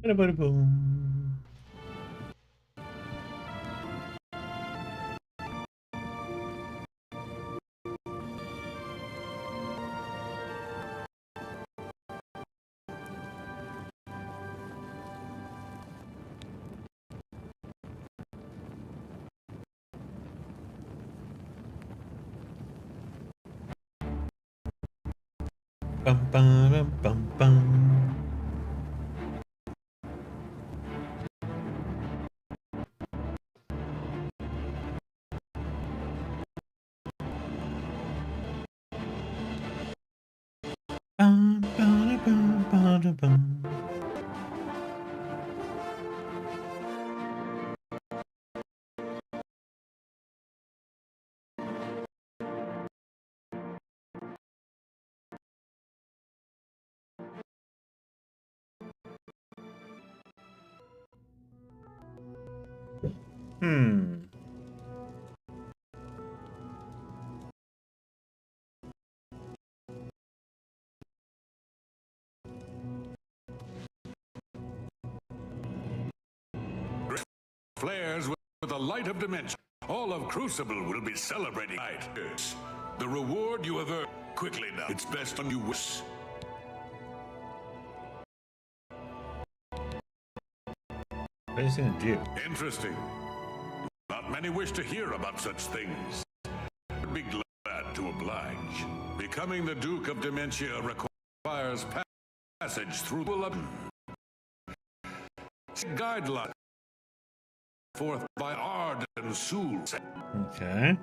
Ba-da-ba-da-boom. Bum, bum, bum, bum. Bum, ba-da-bum, ba-da-bum. Hmm. Flares with the light of dimension. All of Crucible will be celebrating tonight. The reward you have earned quickly now. It's best when you wish. What is he gonna do? Interesting. Not many wish to hear about such things. I'd be glad to oblige. Becoming the Duke of Dementia requires passage through the guideline forth by Arden Soul. Okay.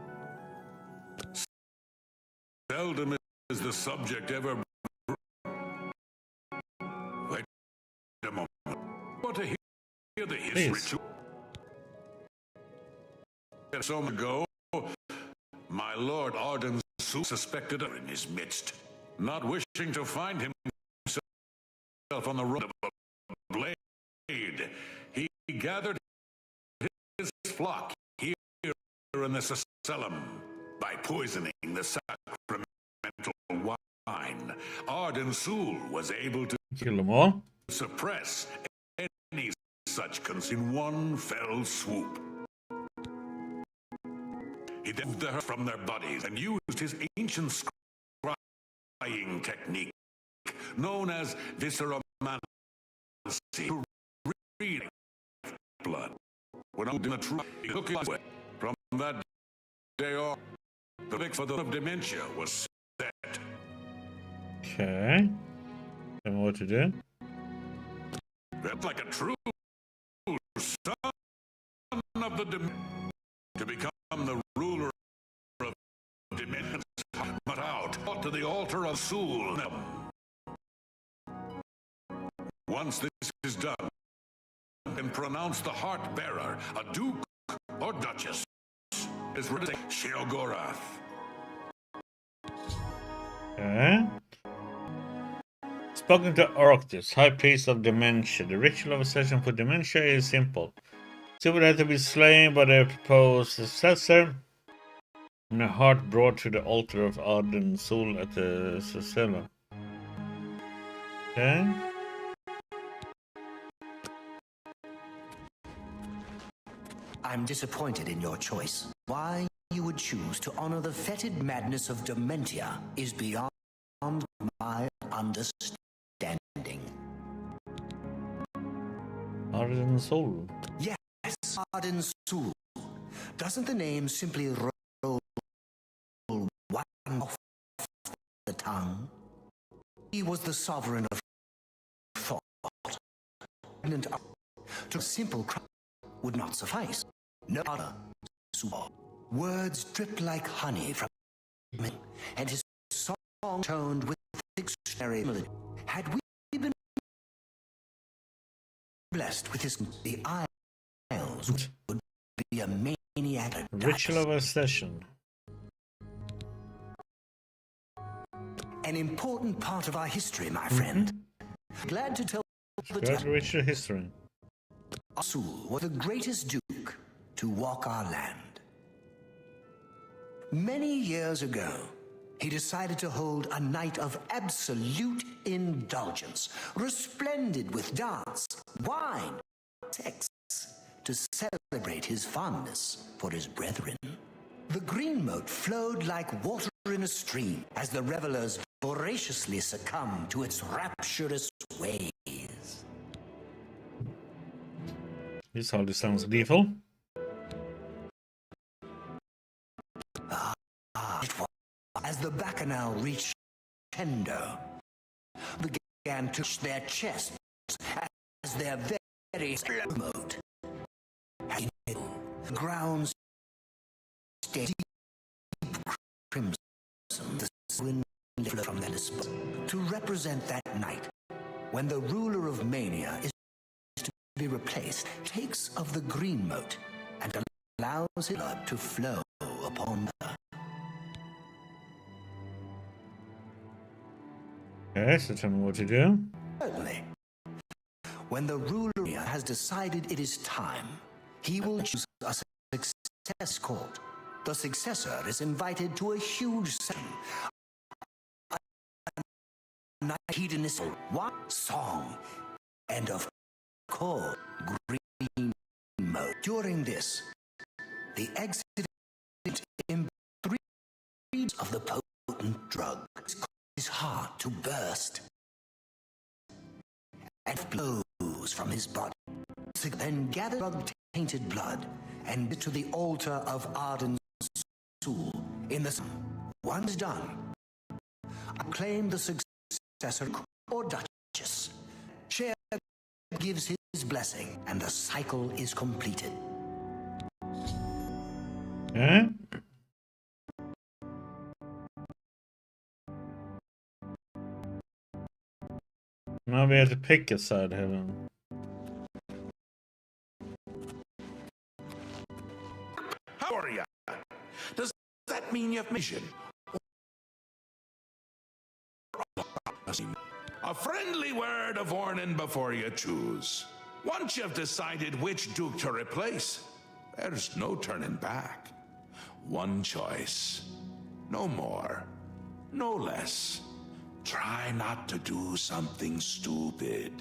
Seldom is the subject ever. Wait a moment. Want to hear the history? Please. So long ago, my Lord Arden Soul suspected her in his midst, not wishing to find himself on the road of a blade. He gathered his flock here in the Sacellum by poisoning the sacramental wine. Arden Soul was able to Kill them all. suppress any such in one fell swoop. He then moved her from their bodies and used his ancient scrying technique, known as visceromancy, to read blood. When in the truth, he took his way. From that day on, the fix for the dementia was set. Okay. Tell me what to do. That's like a true son of the to become the ruler of dimensions, but out to the altar of Soul. Once this is done, and pronounce the heart bearer a duke or duchess is written Sheogorath. Okay. Spoken to Oroctus, High Priest of Dementia. The ritual of accession for dementia is simple. She would have to be slain by their proposed successor, and a heart brought to the altar of Arden Soul at the Sacella. Okay. I'm disappointed in your choice. Why you would choose to honor the fetid madness of dementia is beyond my understanding. Arden Soul. Yes, Arden Soul. Doesn't the name simply roll one off the tongue? He was the sovereign of thought. To simple cry would not suffice. No other. Words dripped like honey from him, and his song toned with extraordinary melody. Had we been blessed with his, the Isles would be a maniac. Ritual of accession. An important part of our history, my friend. Glad to tell Great ritual history. Soul was the greatest duke to walk our land. Many years ago, he decided to hold a night of absolute indulgence, resplendent with dance, wine, sex, to celebrate his fondness for his brethren. The green moat flowed like water in a stream as the revelers voraciously succumbed to its rapturous ways. This hardly sounds lethal. It was as the bacchanal reached crescendo, began to touch their chests as their very moat. The grounds stayed deep crimson, the wind flowed from their lips to represent that night when the ruler of mania is to be replaced, takes of the green moat and allows his blood to flow upon her. Okay, so tell me what to do. Certainly. When the ruler has decided it is time, he will choose a success court. The successor is invited to a huge session. A night hedonistic one song, and of course, green mode. During this, the exit in breeds of the potent drug his heart to burst, and flows from his body. Then gather drug-tainted blood and to the altar of Arden's soul in the sun. Once done, acclaim the successor or duchess. Share gives his blessing, and the cycle is completed. Okay. Now we have to pick a side here. How are you? Does that mean you've mission? A friendly word of warning before you choose. Once you've decided which duke to replace, there's no turning back. One choice. No more. No less. Try not to do something stupid.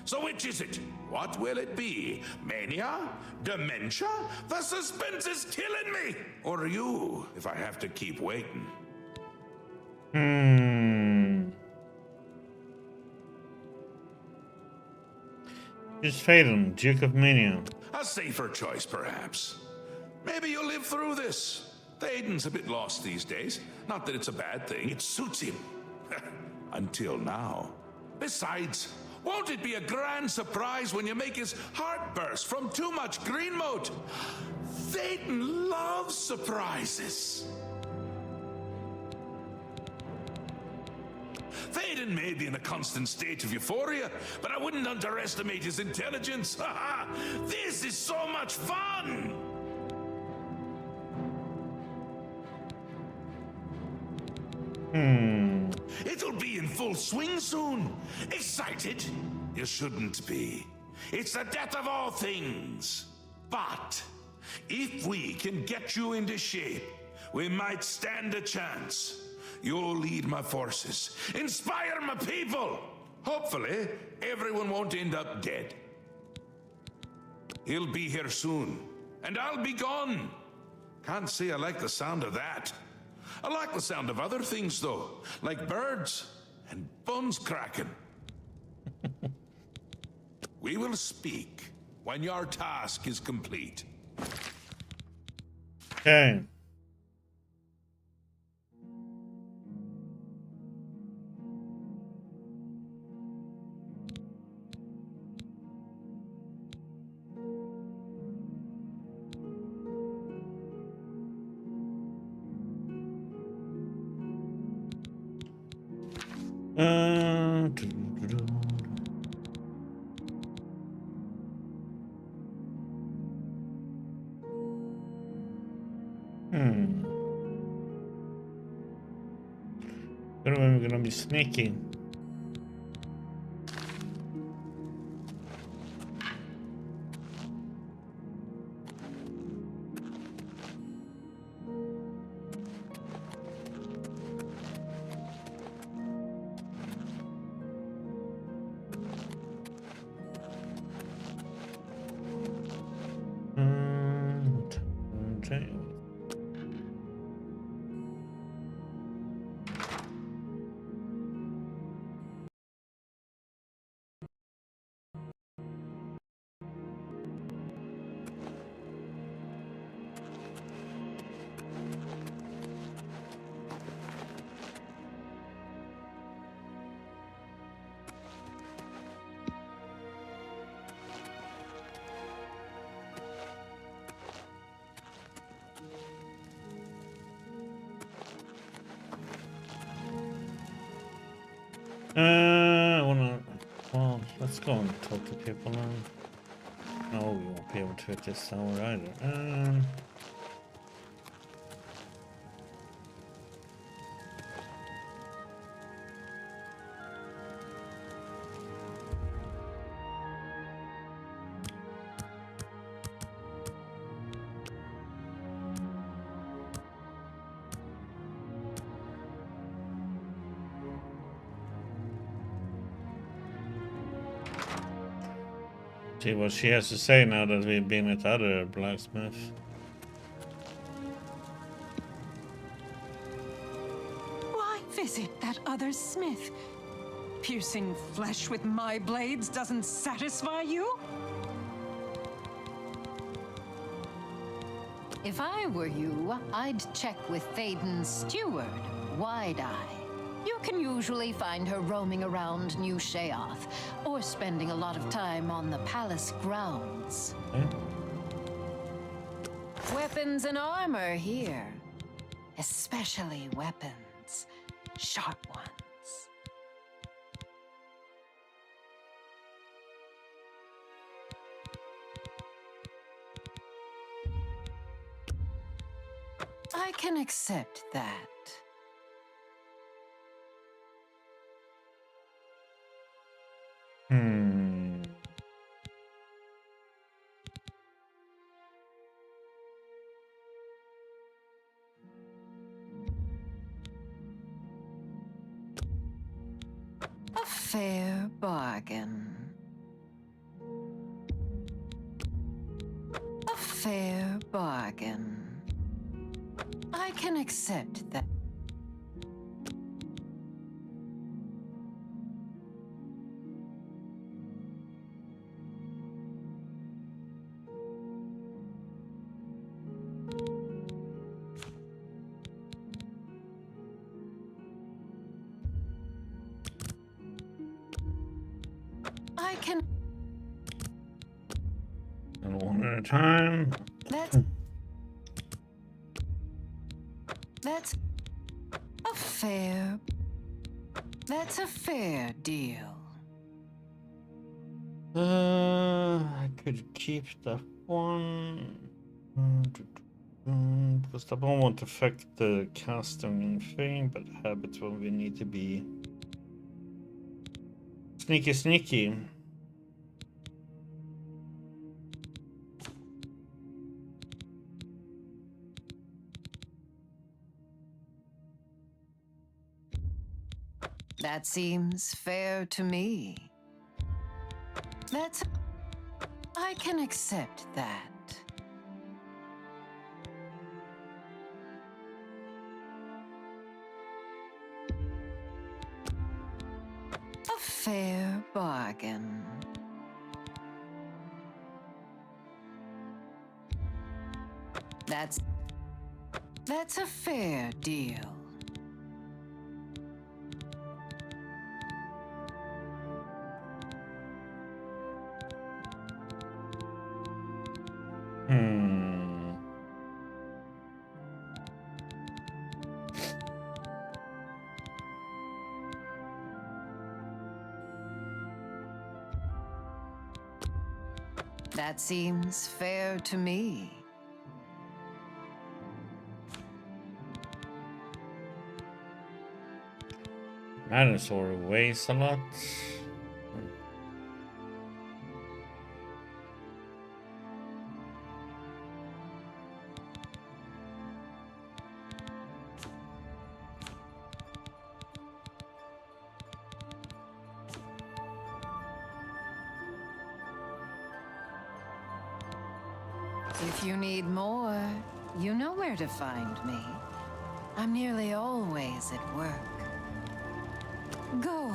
So which is it? What will it be? Mania? Dementia? The suspense is killing me! Or you, if I have to keep waiting. Just Phaedon, Duke of Mania. A safer choice, perhaps. Maybe you'll live through this. Théoden's a bit lost these days. Not that it's a bad thing. It suits him. Until now. Besides, won't it be a grand surprise when you make his heart burst from too much green moat? Théoden loves surprises. Théoden may be in a constant state of euphoria, but I wouldn't underestimate his intelligence. This is so much fun! It'll be in full swing soon. Excited? You shouldn't be. It's the death of all things. But if we can get you into shape, we might stand a chance. You'll lead my forces, inspire my people. Hopefully, everyone won't end up dead. He'll be here soon, and I'll be gone. Can't say I like the sound of that. I like the sound of other things, though, like birds and bones cracking. We will speak when your task is complete. Okay. When are we gonna be sneaking? I wanna. Well, let's go and talk to people now. No, we won't be able to at this hour either. See what she has to say now that we've been at the other blacksmith. Why visit that other smith? Piercing flesh with my blades doesn't satisfy you? If I were you, I'd check with Thaden's steward, Wide-Eye. You can usually find her roaming around New Sheoth, or spending a lot of time on the palace grounds. Weapons and armor here. Especially weapons. Sharp ones. I can accept that. A fair bargain. A fair bargain. I can accept that. I can. And one at a time. That's a fair. That's a fair deal. I could keep that one. Because that one won't affect the casting thing, but habits when we need to be sneaky. That seems fair to me. That's. I can accept that. A fair bargain. That's a fair deal. That seems fair to me. Dinosaur weighs a lot. If you need more, you know where to find me. I'm nearly always at work. Go.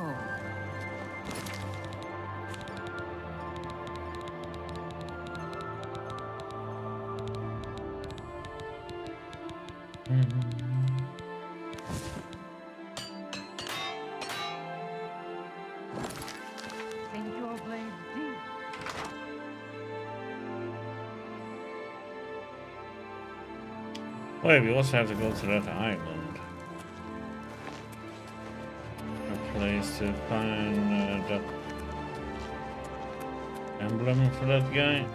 Sink your blade deep. Wait, we also have to go to that island. Okay. place to find that emblem for that guy.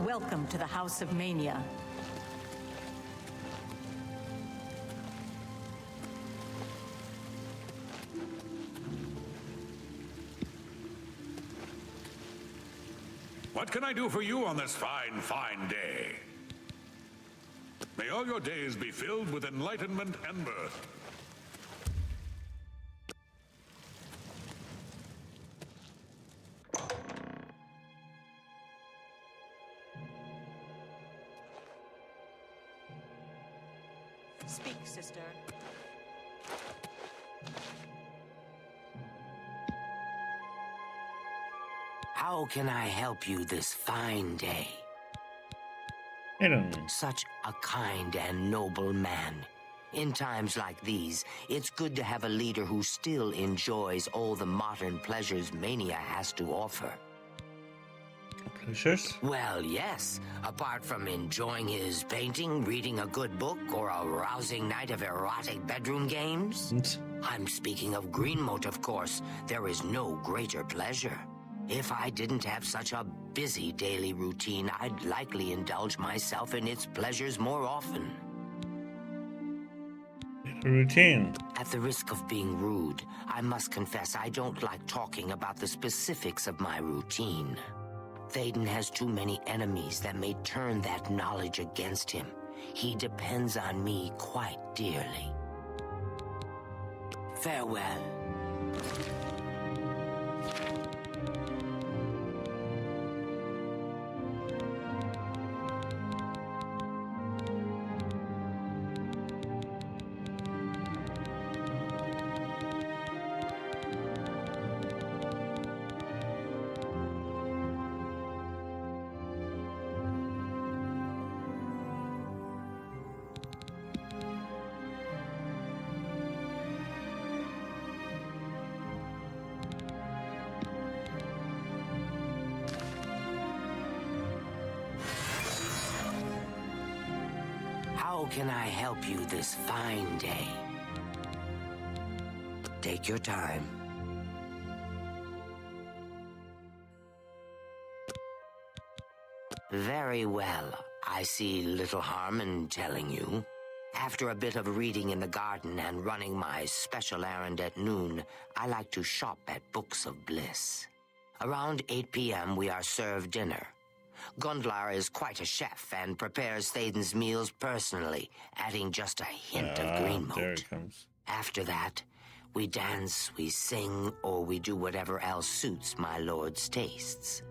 Welcome to the House of Mania. What can I do for you on this fine, fine day? May all your days be filled with enlightenment and mirth. Speak, sister. How can I help you this fine day? I don't know. Such a kind and noble man. In times like these, it's good to have a leader who still enjoys all the modern pleasures Mania has to offer. Pleasures? Well, yes. Apart from enjoying his painting, reading a good book, or a rousing night of erotic bedroom games. I'm speaking of Greenmote, of course. There is no greater pleasure. If I didn't have such a busy daily routine, I'd likely indulge myself in its pleasures more often. Routine. At the risk of being rude, I must confess I don't like talking about the specifics of my routine. Thaden has too many enemies that may turn that knowledge against him. He depends on me quite dearly. Farewell. How can I help you this fine day? Take your time. Very well. I see little harm in telling you. After a bit of reading in the garden and running my special errand at noon, I like to shop at Books of Bliss. Around 8 p.m. we are served dinner. Gundlar is quite a chef and prepares Thaden's meals personally, adding just a hint of Greenmote. There it comes. After that, we dance, we sing, or we do whatever else suits my lord's tastes.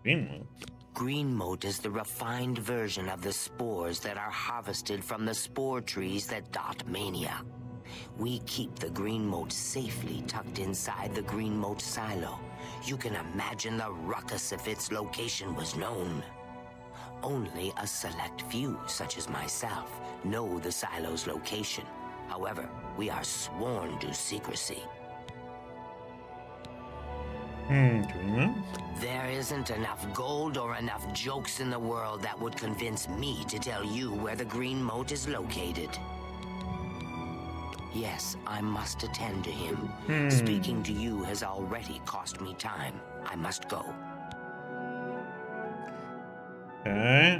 Greenmote. Greenmote is the refined version of the spores that are harvested from the spore trees that dot Mania. We keep the Greenmote safely tucked inside the Greenmote silo. You can imagine the ruckus if its location was known. Only a select few, such as myself, know the silo's location. However, we are sworn to secrecy. Greenmote? There isn't enough gold or enough jokes in the world that would convince me to tell you where the Greenmote is located. Yes, I must attend to him. Speaking to you has already cost me time. I must go. Okay,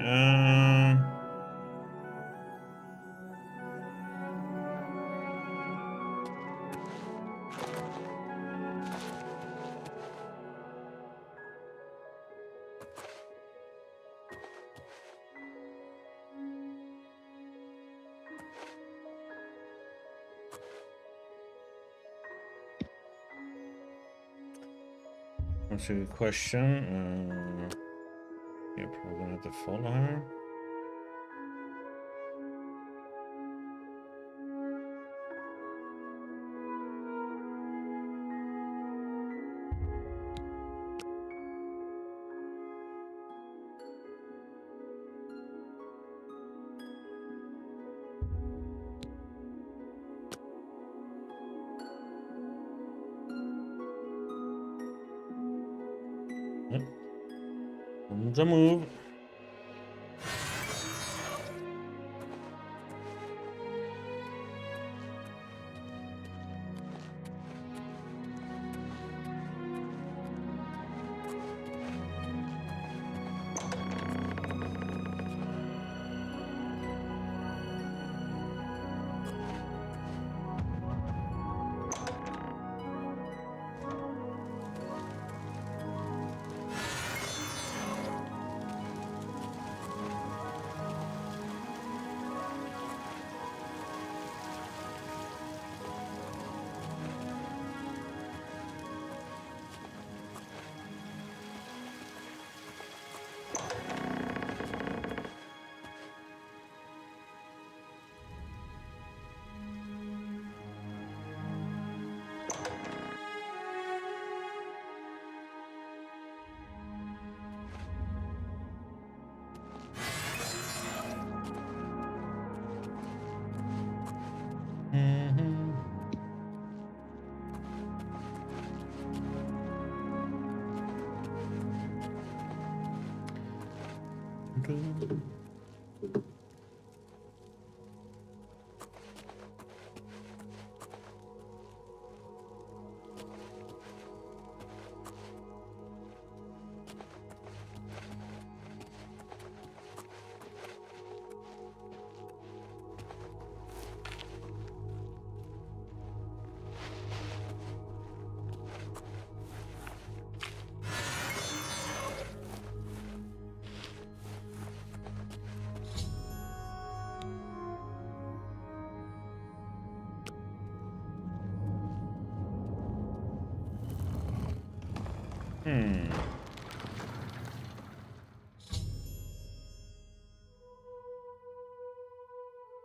That's a good question. You're probably gonna have to follow her. Yep. On the move.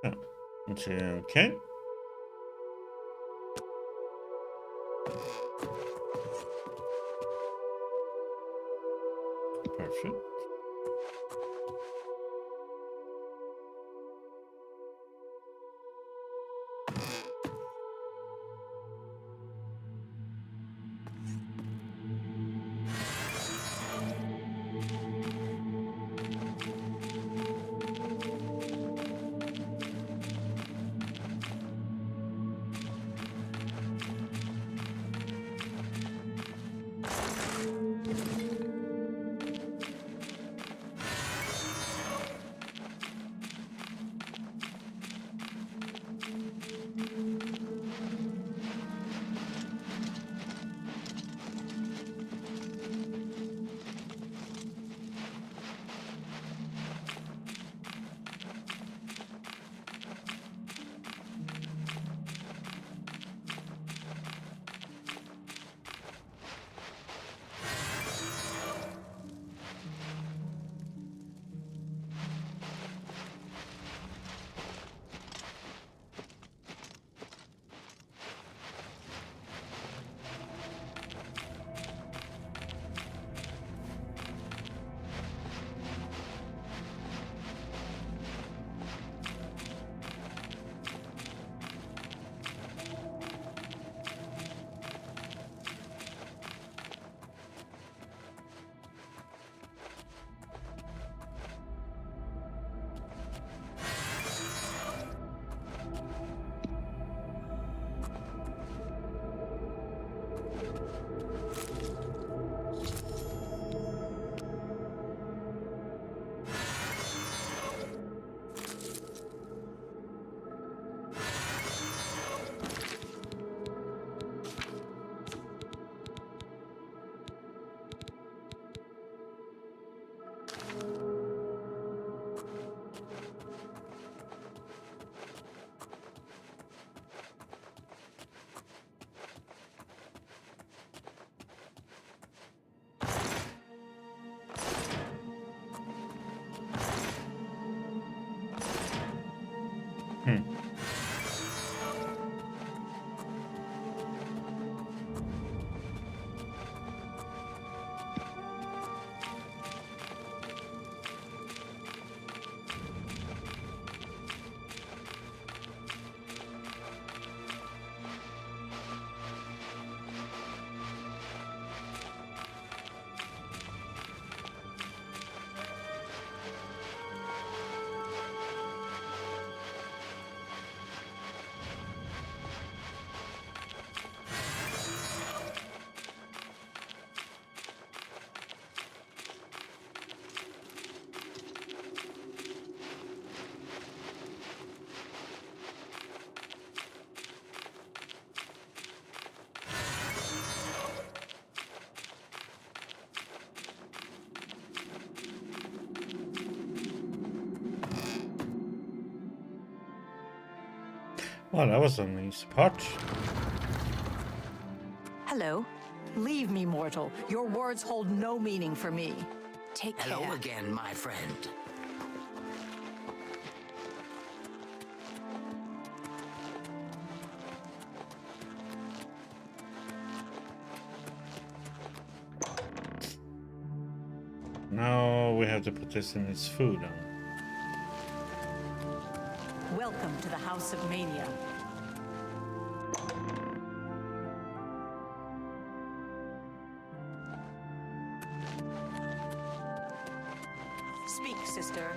Oh, okay. Perfect. Hmm. Well, that was an easy part. Hello. Leave me, mortal. Your words hold no meaning for me. Take Hello care. again, my friend. Now we have to put this in his food. Welcome to the House of Mania. Speak, sister.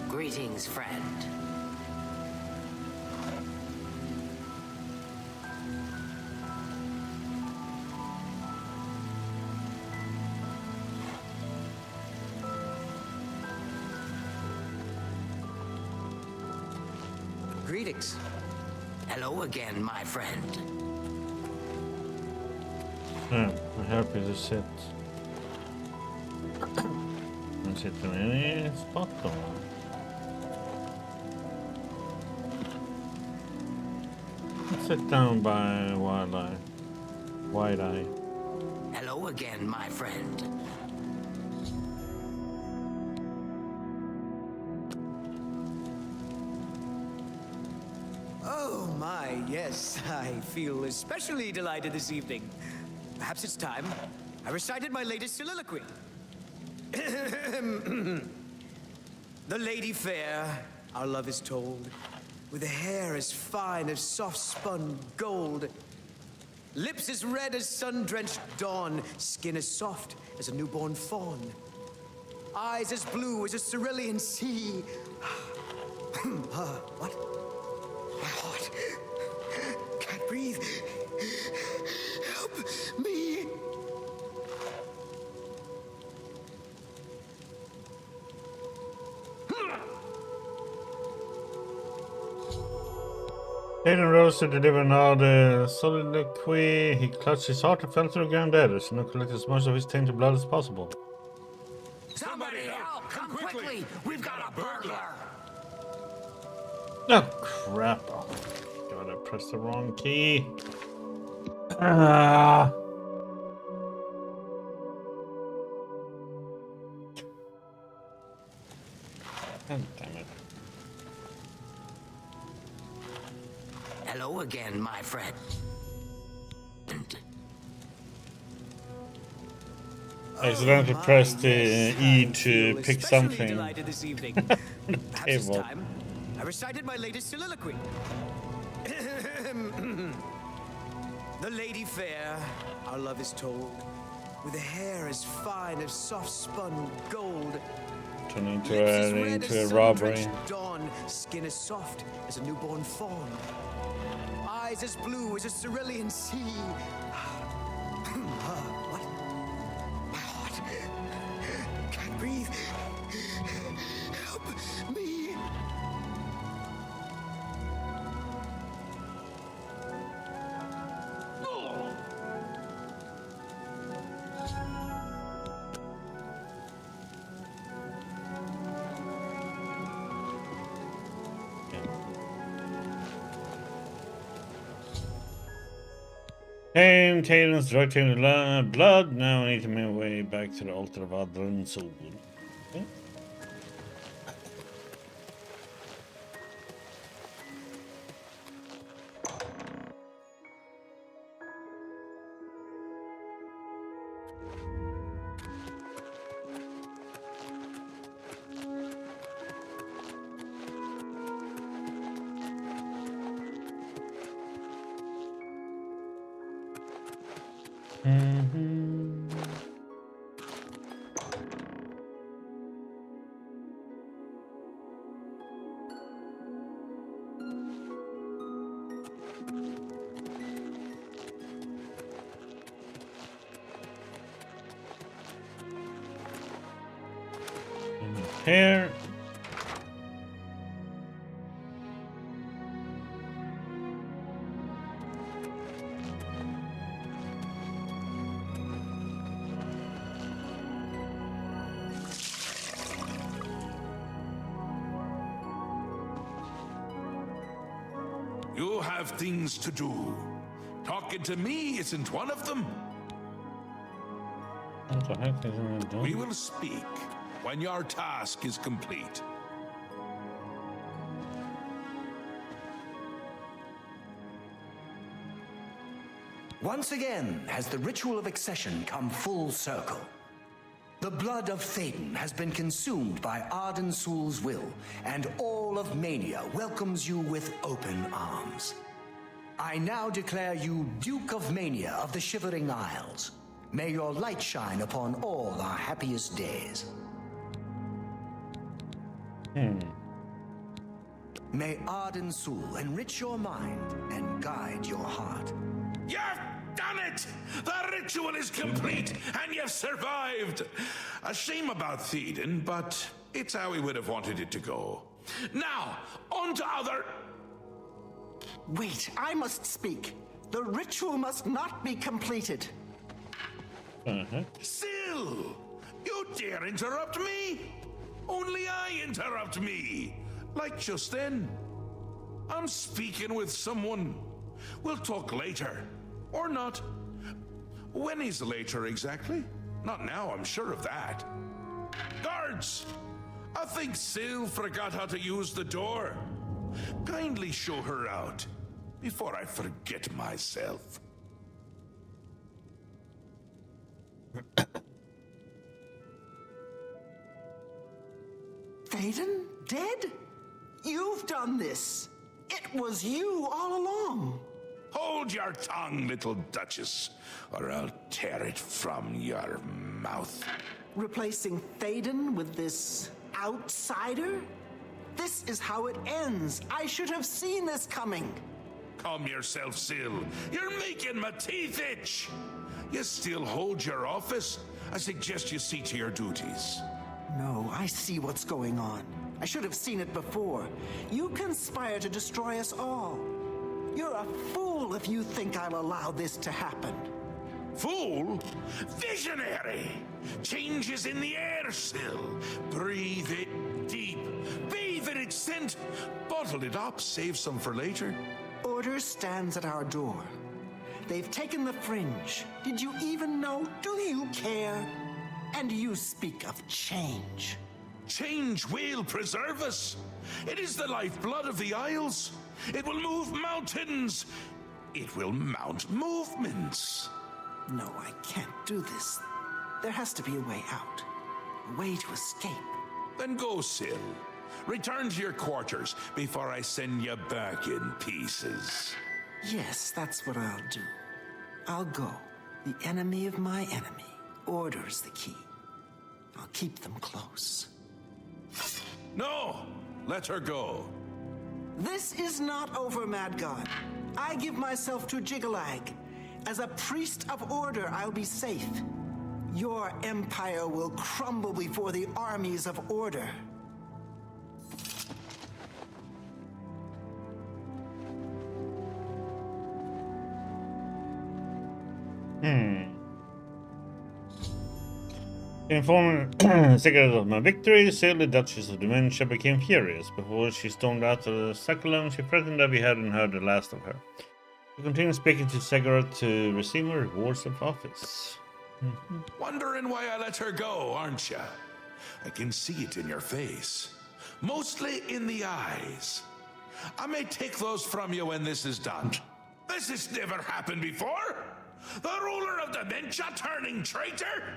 Greetings, friend. Greetings. Hello again, my friend. I'm happy to sit. I'm sitting in a spot då. Sit down by wide eye. Hello again, my friend. Oh my, yes, I feel especially delighted this evening. Perhaps it's time I recited my latest soliloquy. The lady fair, our love is told, with a hair as fine as soft-spun gold, lips as red as sun-drenched dawn, skin as soft as a newborn fawn, eyes as blue as a cerulean sea. What? My heart can't breathe. Help me. Hayden rose to deliver another soliloquy. He clutched his heart and fell to the ground dead, as no collected as much of his tainted blood as possible. Somebody help! Come quickly! We've got a burglar! Oh crap. Oh, God, I pressed the wrong key. Ah. God damn it. Hello again, my friend. I accidentally pressed the E to pick something. Delighted this evening. Perhaps it's Table. time I recited my latest soliloquy. The lady fair, our love is told, with a hair as fine as soft-spun gold, Turn lips as red into a as robbery. sun-drenched dawn, skin as soft as a newborn fawn, eyes as blue as a cerulean sea. What? My heart can't breathe. Help me. And Taylor's drugged him with blood. Now I need to make my way back to the altar of Adran Soul. Okay. Here. You have things to do. Talking to me isn't one of them. What the heck is it doing? We will speak when your task is complete. Once again has the ritual of accession come full circle. The blood of Théden has been consumed by Arden Sul's will, and all of Mania welcomes you with open arms. I now declare you Duke of Mania of the Shivering Isles. May your light shine upon all our happiest days. May Arden Sul enrich your mind and guide your heart. You've done it! The ritual is complete, and you've survived! A shame about Théden, but it's how he would have wanted it to go. Now, on to other... Wait, I must speak. The ritual must not be completed. Syl! You dare interrupt me? Only I interrupt me! Like just then. I'm speaking with someone. We'll talk later. Or not. When is later exactly? Not now, I'm sure of that. Guards! I think Syl forgot how to use the door. Kindly show her out before I forget myself. Théden? Dead? You've done this. It was you all along. Hold your tongue, little Duchess, or I'll tear it from your mouth. Replacing Théden with this outsider? This is how it ends. I should have seen this coming. Calm yourself, Syl. You're making my teeth itch. You still hold your office? I suggest you see to your duties. No, I see what's going on. I should have seen it before. You conspire to destroy us all. You're a fool if you think I'll allow this to happen. Fool? Visionary! Change is in the air, Syl. Breathe it deep. Bathe in its scent. Bottle it up, save some for later. Order stands at our door. They've taken the fringe. Did you even know? Do you care? And you speak of change. Change will preserve us. It is the lifeblood of the Isles. It will move mountains. It will mount movements. No, I can't do this. There has to be a way out. A way to escape. Then go, Syl. Return to your quarters before I send you back in pieces. Yes, that's what I'll do. I'll go. The enemy of my enemy orders the key. I'll keep them close. No! Let her go. This is not over, Mad God. I give myself to Jiggalag. As a priest of order, I'll be safe. Your empire will crumble before the armies of order. Informed secret of my victory, Syl, the Duchess of Dementia, became furious. Before she stormed out of the Sakulum, she threatened that we hadn't heard the last of her. She continued speaking to Segarath to receive her rewards of office. Wondering why I let her go, aren't you? I can see it in your face. Mostly in the eyes. I may take those from you when this is done. This has never happened before. The ruler of dementia turning traitor?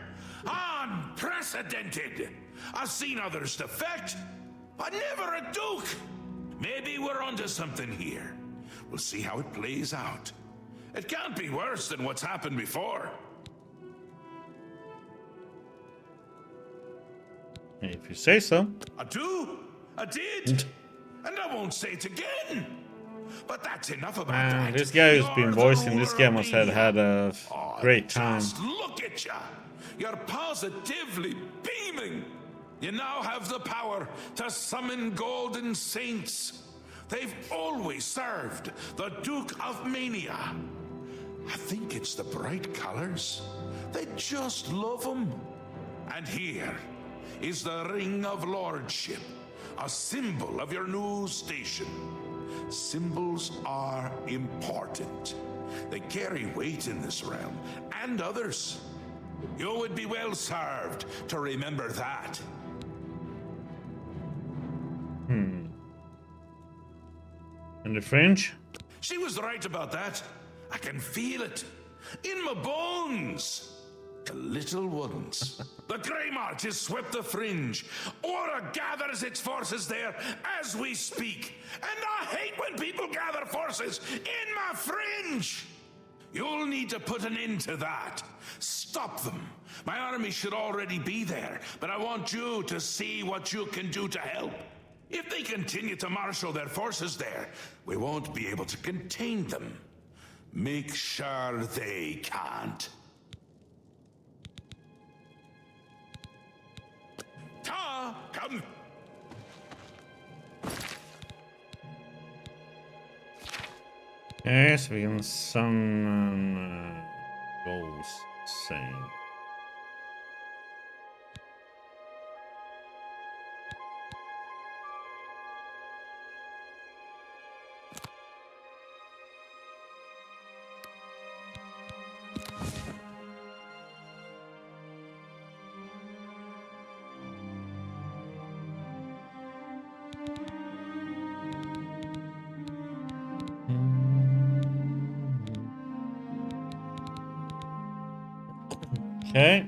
Unprecedented! I've seen others defect, but never a duke! Maybe we're onto something here. We'll see how it plays out. It can't be worse than what's happened before. If you say so. I do. I did. And I won't say it again. But that's enough about Man, that. this guy who's been You're the voicing this ruler game of must have Mania. had a great time. Just look at you. You're positively beaming. You now have the power to summon golden saints. They've always served the Duke of Mania. I think it's the bright colors. They just love them. And here is the Ring of Lordship, a symbol of your new station. Symbols are important. They carry weight in this realm, and others. You would be well served to remember that. And the fringe? She was right about that. I can feel it. In my bones! The little ones. The Grey March has swept the fringe. Aura gathers its forces there as we speak. And I hate when people gather forces in my fringe! You'll need to put an end to that. Stop them. My army should already be there, but I want you to see what you can do to help. If they continue to marshal their forces there, we won't be able to contain them. Make sure they can't. Ta, come. Yes, we can summon ghosts saying. Okay.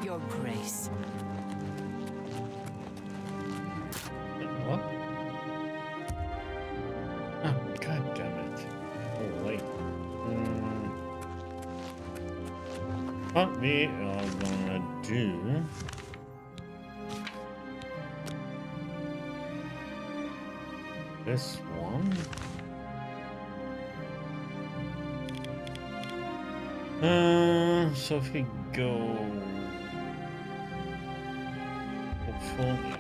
Your Grace. What? Oh, god damn it. Oh, wait. What we are gonna do... this one. So if we go... hopefully...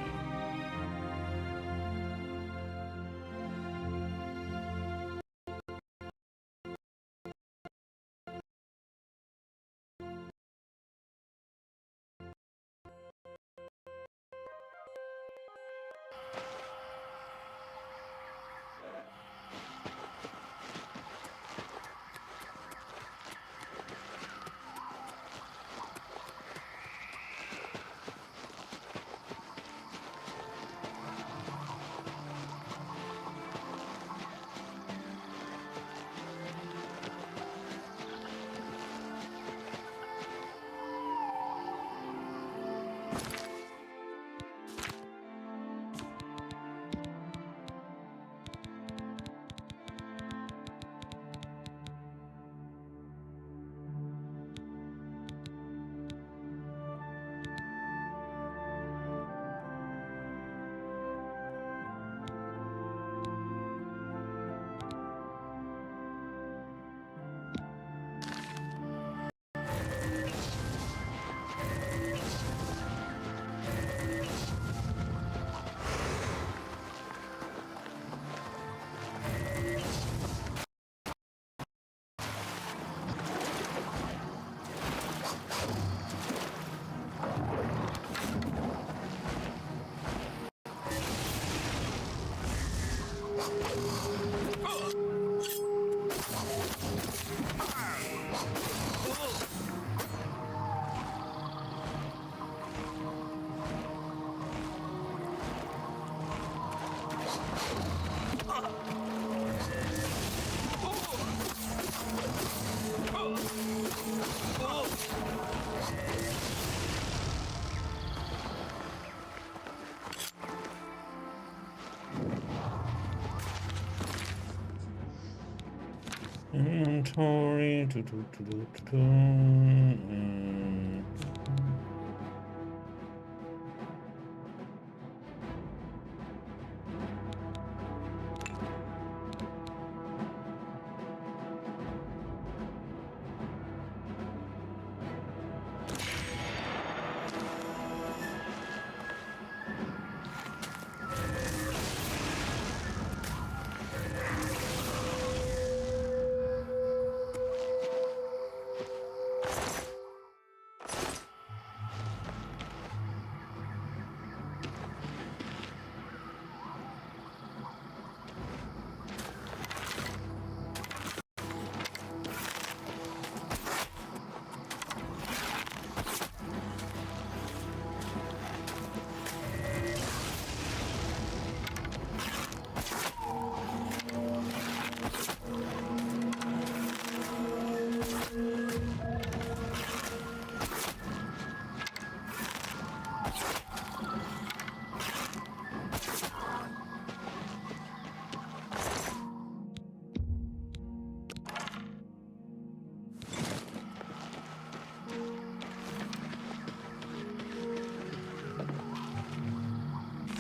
Inventory.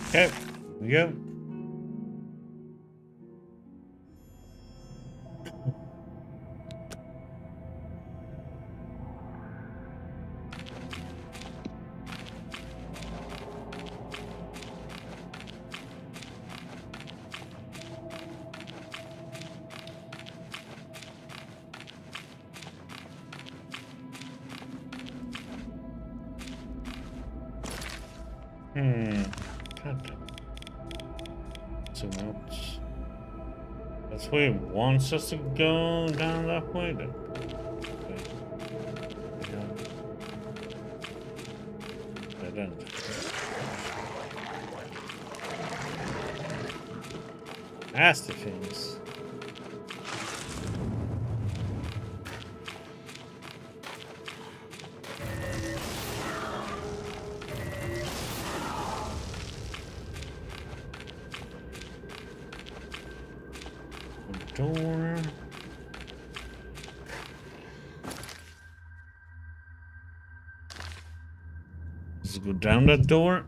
Okay, we go. God damn. Too much. That's where he wants us to go down that way then. Okay. Dead end. Nasty things. Door. Let's go down that door.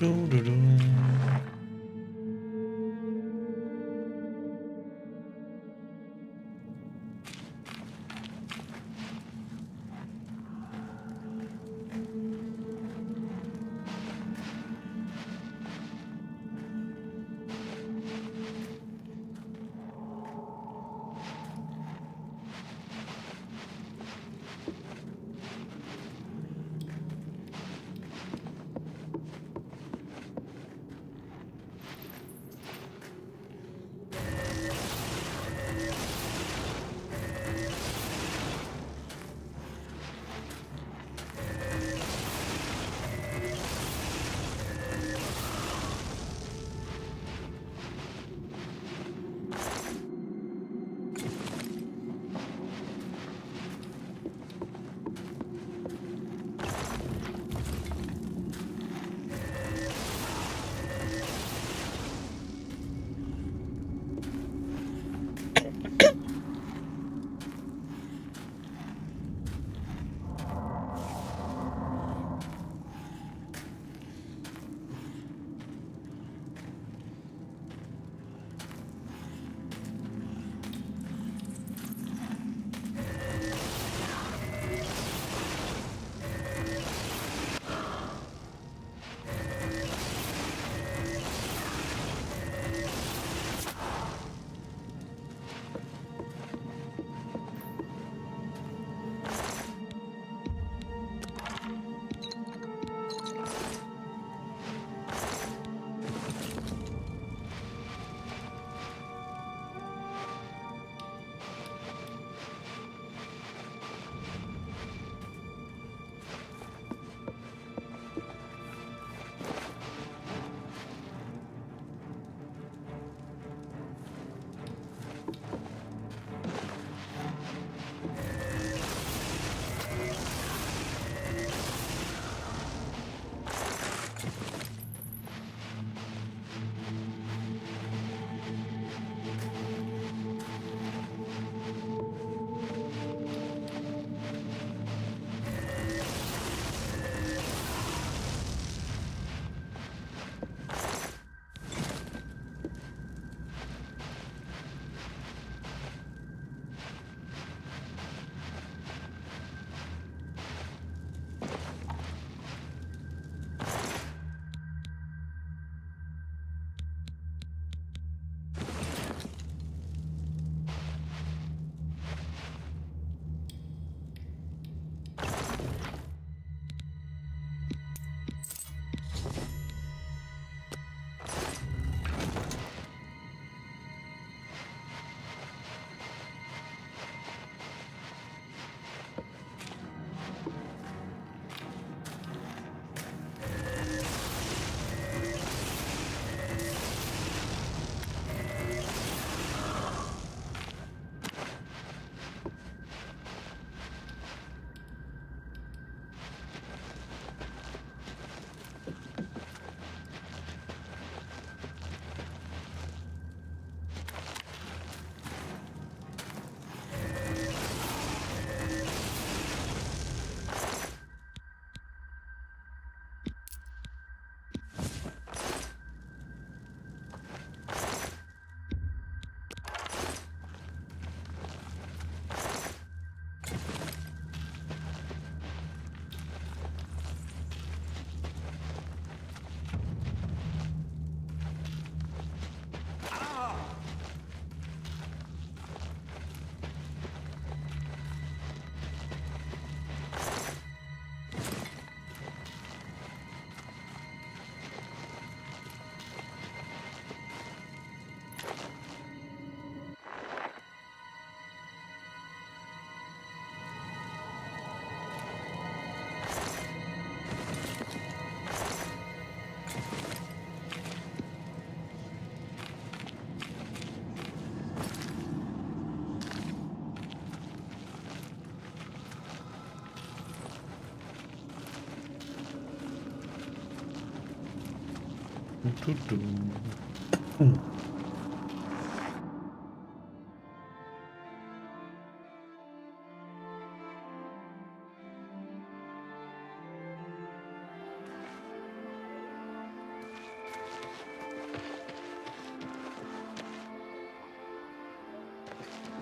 Doo-doo-doo.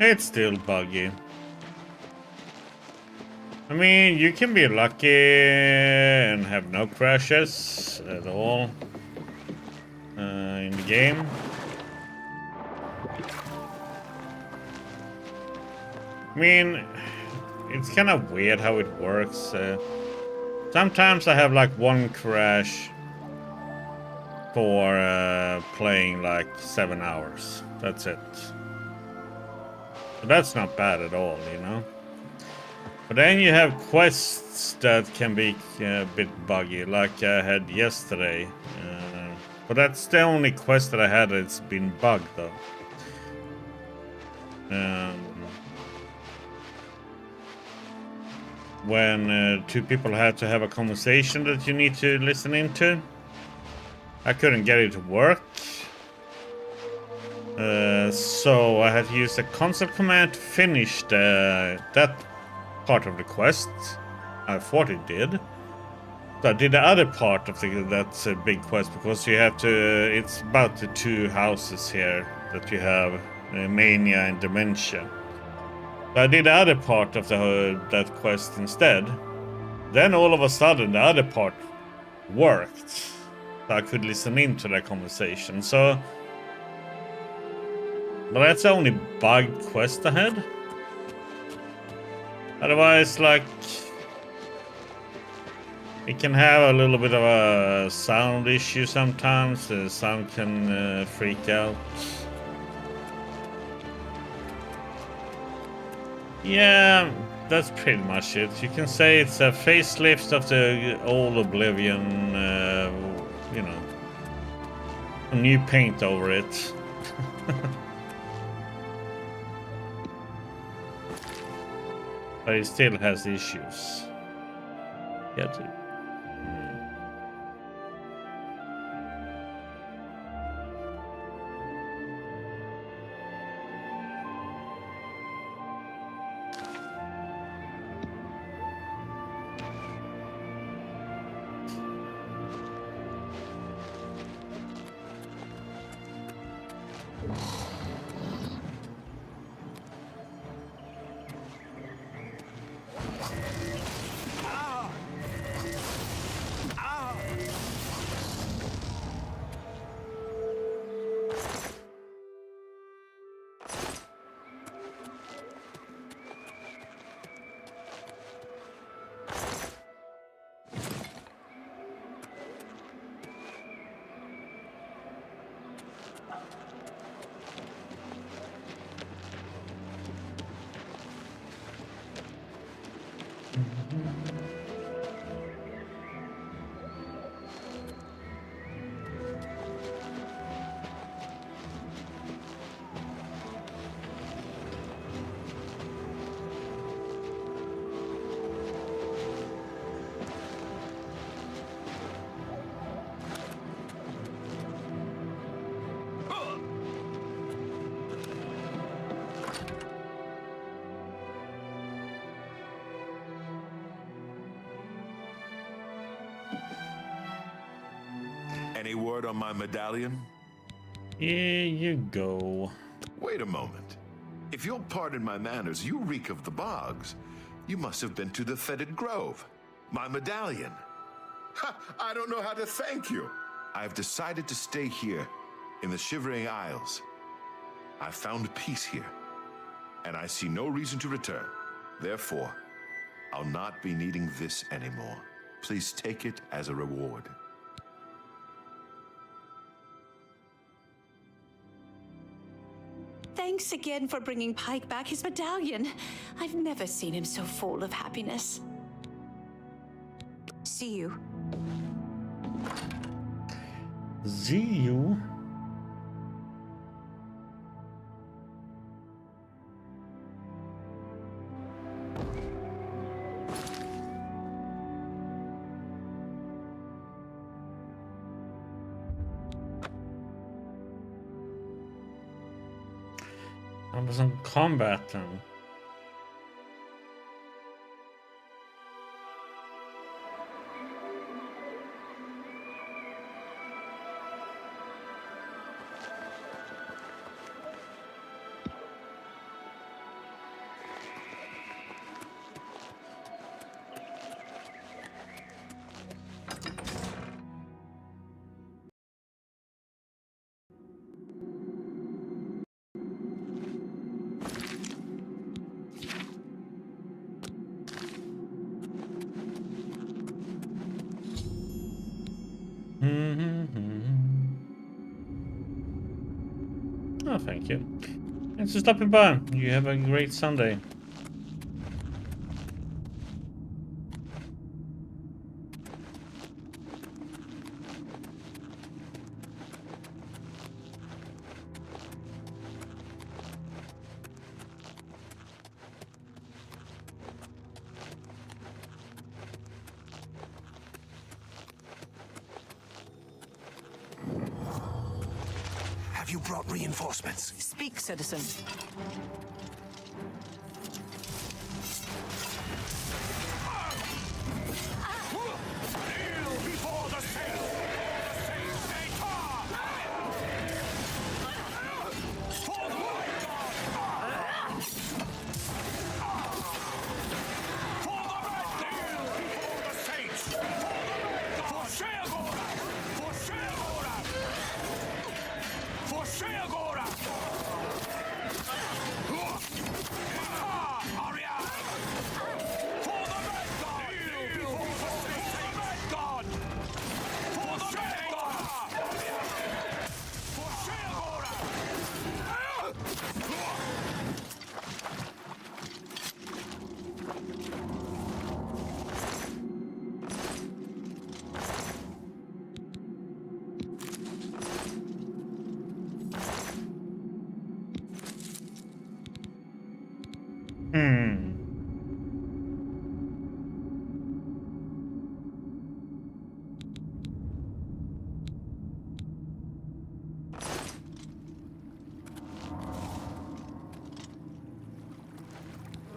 It's still buggy. I mean, you can be lucky and have no crashes at all in the game. I mean, it's kind of weird how it works. Sometimes I have like one crash for playing like 7 hours. That's it. So that's not bad at all, you know? But then you have quests that can be a bit buggy, like I had yesterday. But that's the only quest that I had that's been bugged, though. When two people have to have a conversation that you need to listen into, I couldn't get it to work. So I had to use a console command to finish that part of the quest. I thought it did. So I did the other part of that's a big quest, because you have to. It's about the two houses here that you have, Mania and Dementia. So I did the other part of that quest instead. Then all of a sudden the other part worked, so I could listen into that conversation. So, but that's the only bug quest I had. Otherwise, like, it can have a little bit of a sound issue sometimes. The sound can freak out. Yeah, that's pretty much it. You can say it's a facelift of the old Oblivion, you know, a new paint over it. But it still has issues. Yeah, too. Any word on my medallion? Here you go. Wait a moment. If you'll pardon my manners, you reek of the bogs. You must have been to the fetid grove. My medallion. Ha! I don't know how to thank you. I've decided to stay here in the Shivering Isles. I found peace here, and I see no reason to return. Therefore, I'll not be needing this anymore. Please take it as a reward. Thanks again for bringing Pike back his medallion. I've never seen him so full of happiness. See you. See you. How about some combat then? Oh, thank you. Thanks for stopping by. You have a great Sunday. Have you brought reinforcements? Speak, citizen.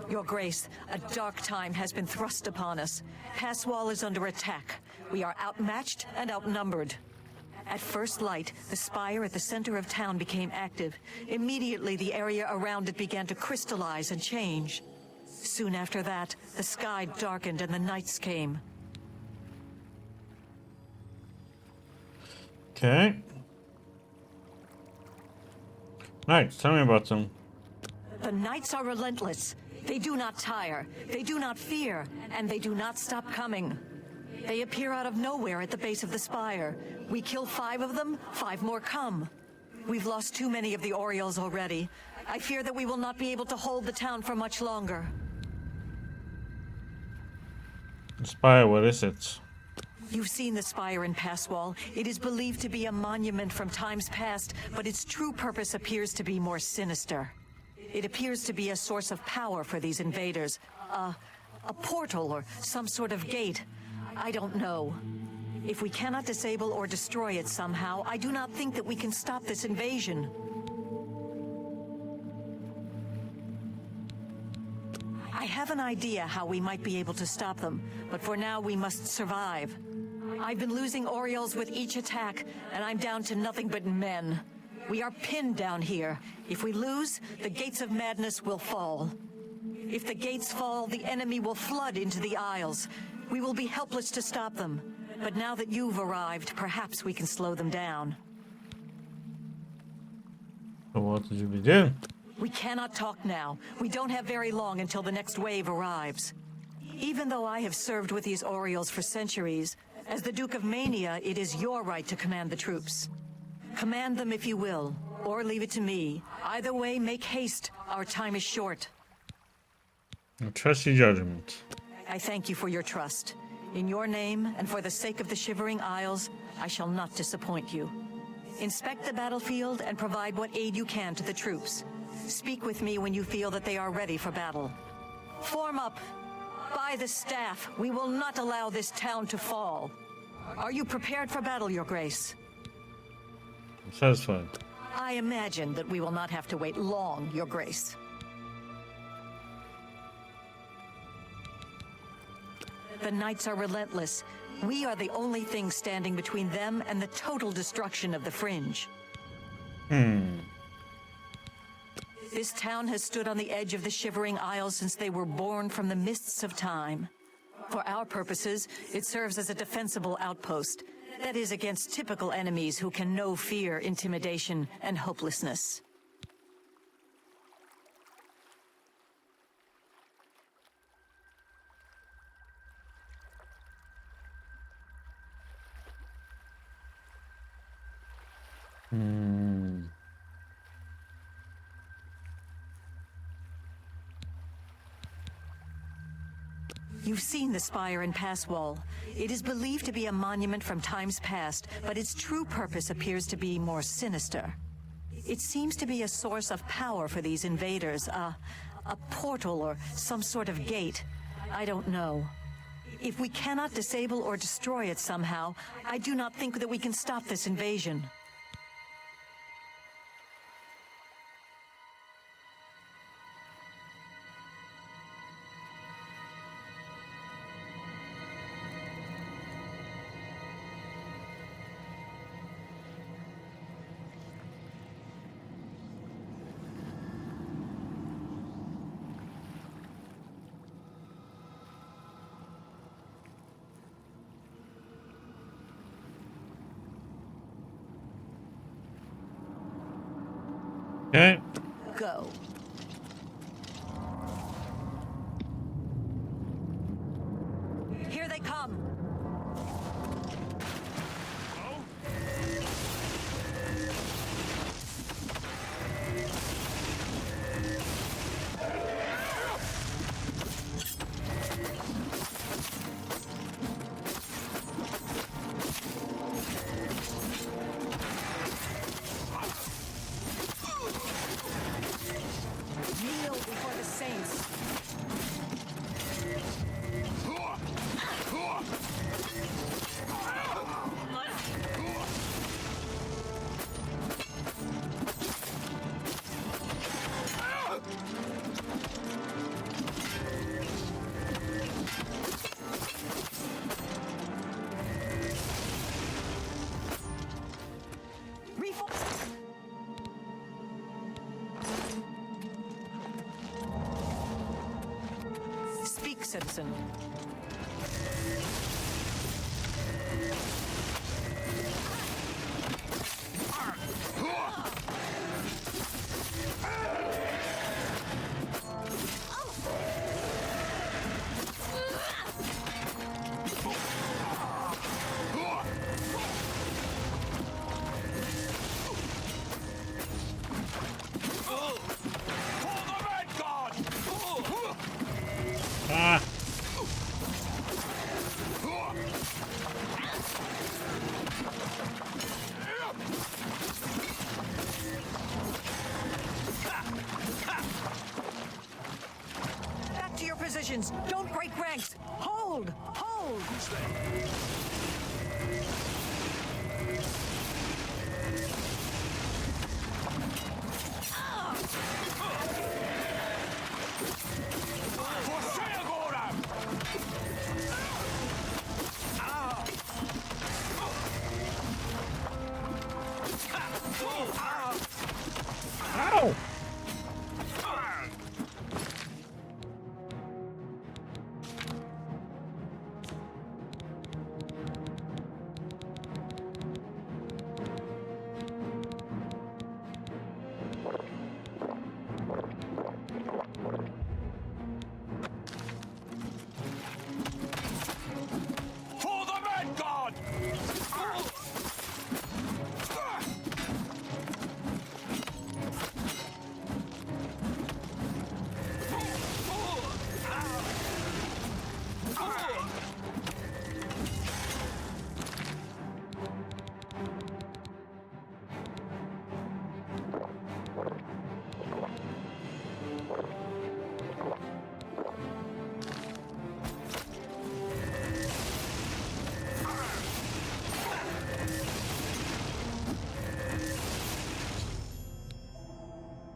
Your Grace, a dark time has been thrust upon us. Passwall is under attack. We are outmatched and outnumbered. At first light, the spire at the center of town became active. Immediately, the area around it began to crystallize and change. Soon after that, the sky darkened and the nights came. Okay. Nice. Tell me about them. The nights are relentless. They do not tire, they do not fear, and they do not stop coming. They appear out of nowhere at the base of the spire. We kill 5 of them, 5 more come. We've lost too many of the Orioles already. I fear that we will not be able to hold the town for much longer. The spire, what is it? You've seen the spire in Passwall. It is believed to be a monument from times past, but its true purpose appears to be more sinister. It appears to be a source of power for these invaders. A portal or some sort of gate. I don't know. If we cannot disable or destroy it somehow, I do not think that we can stop this invasion. I have an idea how we might be able to stop them, but for now we must survive. I've been losing Orioles with each attack, and I'm down to nothing but men. We are pinned down here. If we lose, the gates of madness will fall. If the gates fall, the enemy will flood into the Isles. We will be helpless to stop them. But now that you've arrived, perhaps we can slow them down. So what did you be doing? We cannot talk now. We don't have very long until the next wave arrives. Even though I have served with these Orioles for centuries, as the Duke of Mania, it is your right to command the troops. Command them if you will, or leave it to me. Either way, make haste. Our time is short. I trust your judgment. I thank you for your trust. In your name, and for the sake of the Shivering Isles, I shall not disappoint you. Inspect the battlefield and provide what aid you can to the troops. Speak with me when you feel that they are ready for battle. Form up. By the staff, we will not allow this town to fall. Are you prepared for battle, Your Grace? I'm satisfied. I imagine that we will not have to wait long, Your Grace. The Knights are relentless. We are the only thing standing between them and the total destruction of the Fringe. This town has stood on the edge of the Shivering Isles since they were born from the mists of time. For our purposes, it serves as a defensible outpost. That is, against typical enemies who can know fear, intimidation, and hopelessness. You've seen the spire and pass wall. It is believed to be a monument from times past, but its true purpose appears to be more sinister. It seems to be a source of power for these invaders, a portal or some sort of gate. I don't know. If we cannot disable or destroy it somehow, I do not think that we can stop this invasion. Okay. Go. Here they come. Kneel before the saints. Speak, citizen. Ah. Back to your positions. Don't break ranks. Hold! Hold! Ow!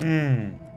Hmm.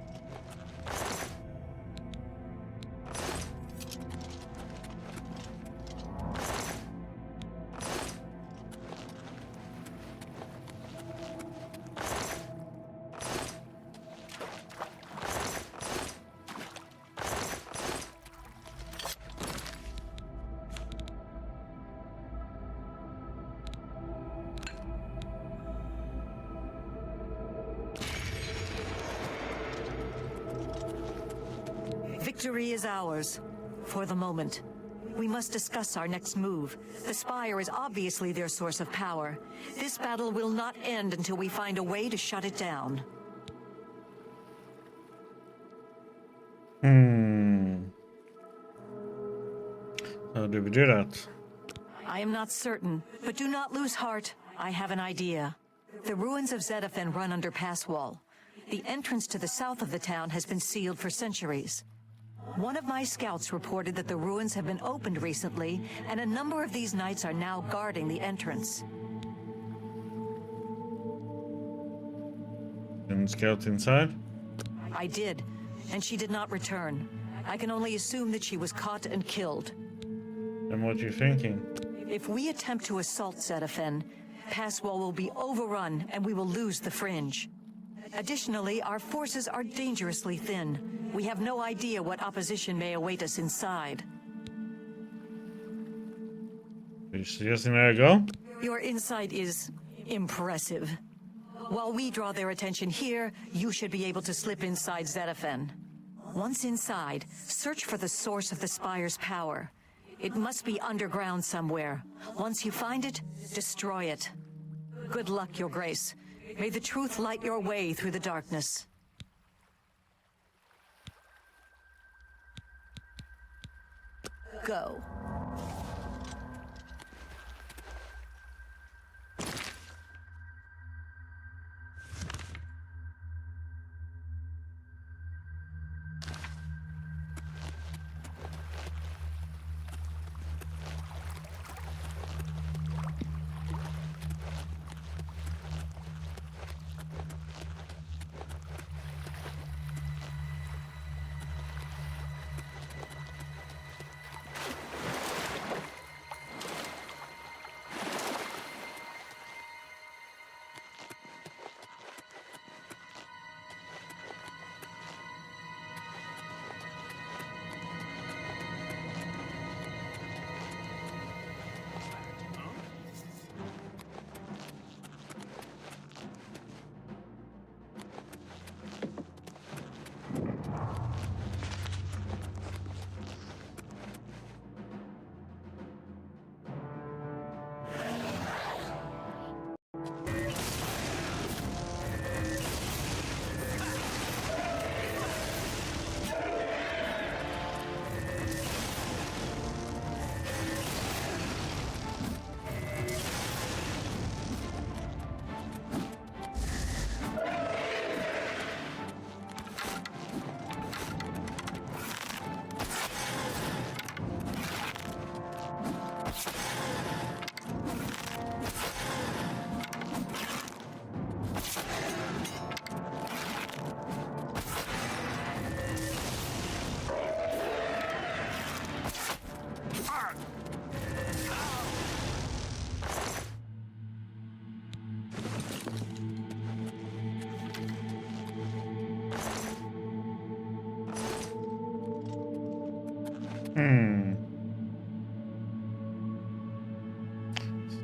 Victory is ours, for the moment. We must discuss our next move. The Spire is obviously their source of power. This battle will not end until we find a way to shut it down. How do we do that? I am not certain, but do not lose heart. I have an idea. The ruins of Zedaphen run under pass wall. The entrance to the south of the town has been sealed for centuries. One of my scouts reported that the ruins have been opened recently, and a number of these knights are now guarding the entrance. And scout inside? I did, and she did not return. I can only assume that she was caught and killed. And what are you thinking? If we attempt to assault Zedaphen, Passwall will be overrun and we will lose the Fringe. Additionally, our forces are dangerously thin. We have no idea what opposition may await us inside. Are you suggesting there I go? Your insight is impressive. While we draw their attention here, you should be able to slip inside Zedaphen. Once inside, search for the source of the Spire's power. It must be underground somewhere. Once you find it, destroy it. Good luck, Your Grace. May the truth light your way through the darkness. Go.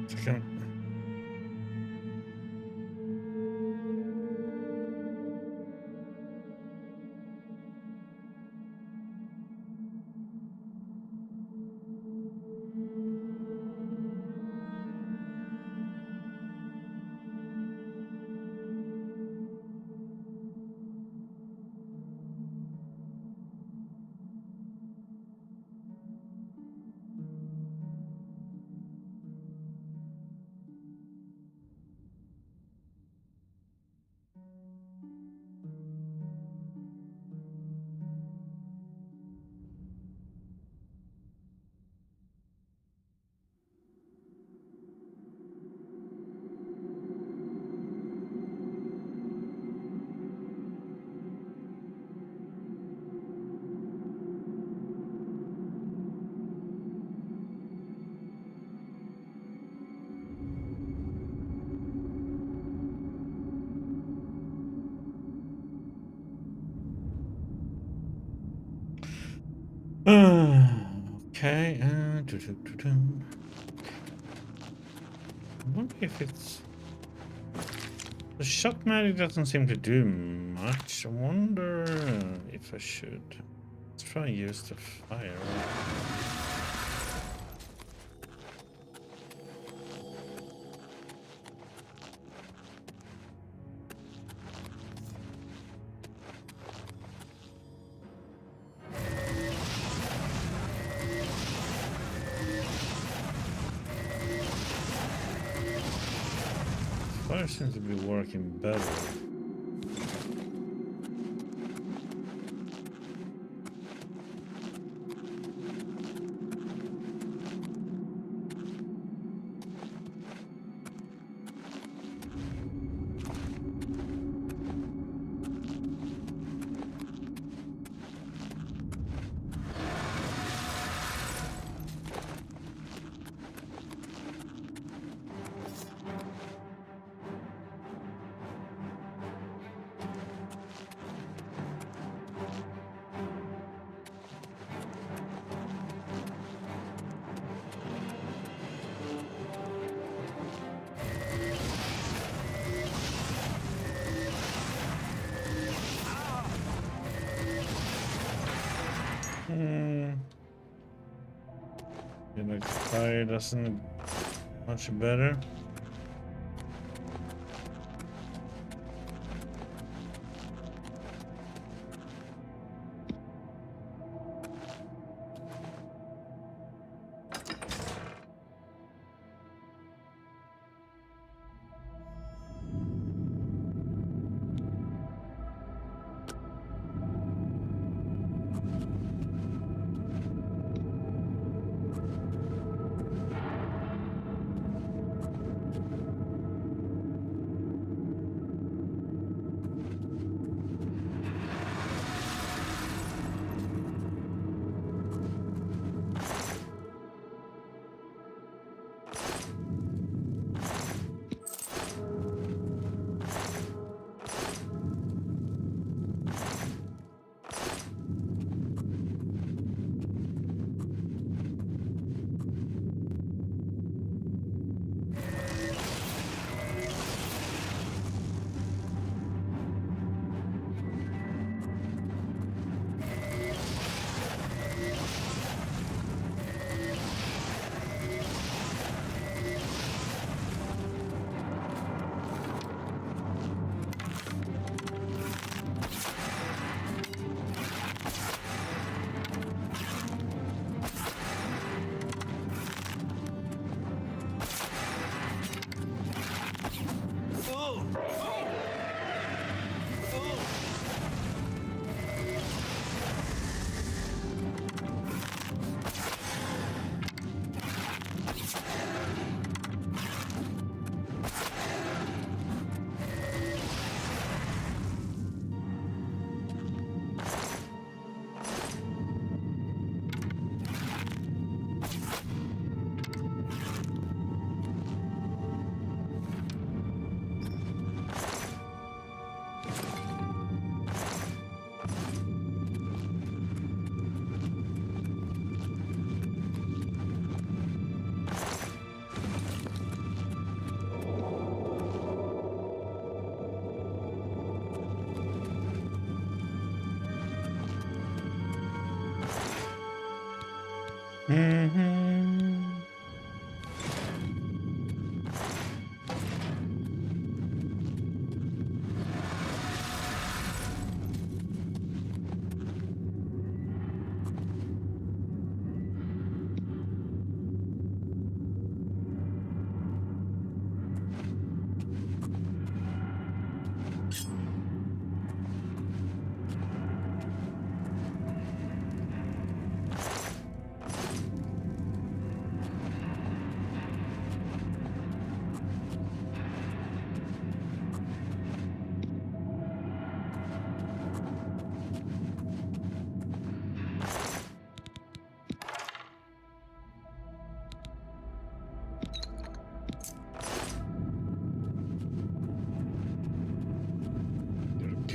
Second. Okay. I wonder if it's... The shot magic doesn't seem to do much. I wonder if I should... Let's try and use the fire. Fire seems to be working better. Like fire doesn't much better.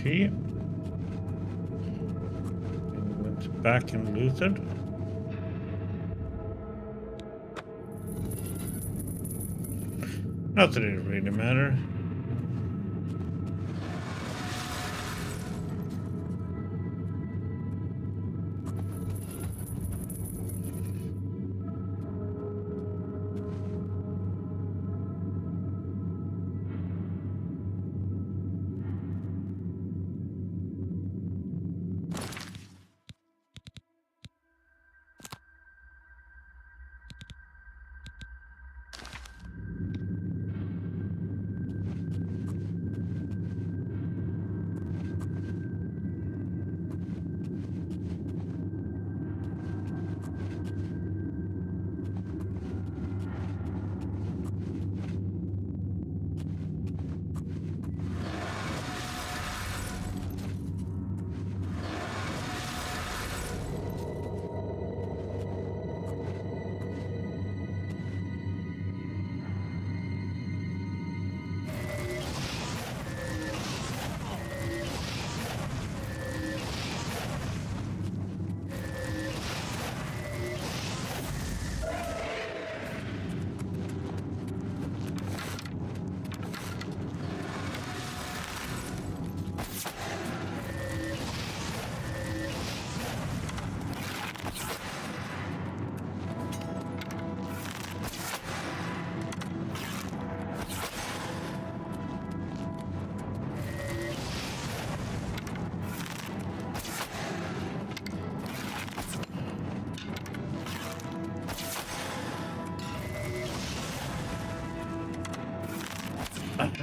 Okay. And went back and looted. Not that it really matter.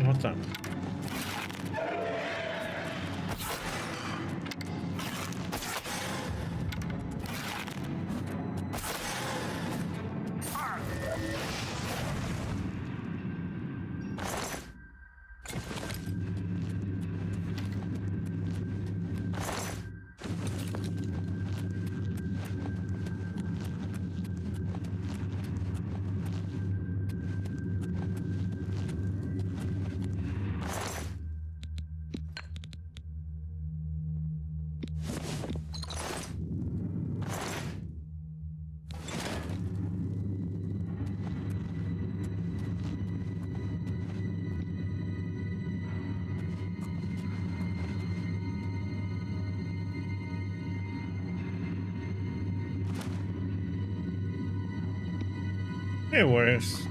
What's that? It works.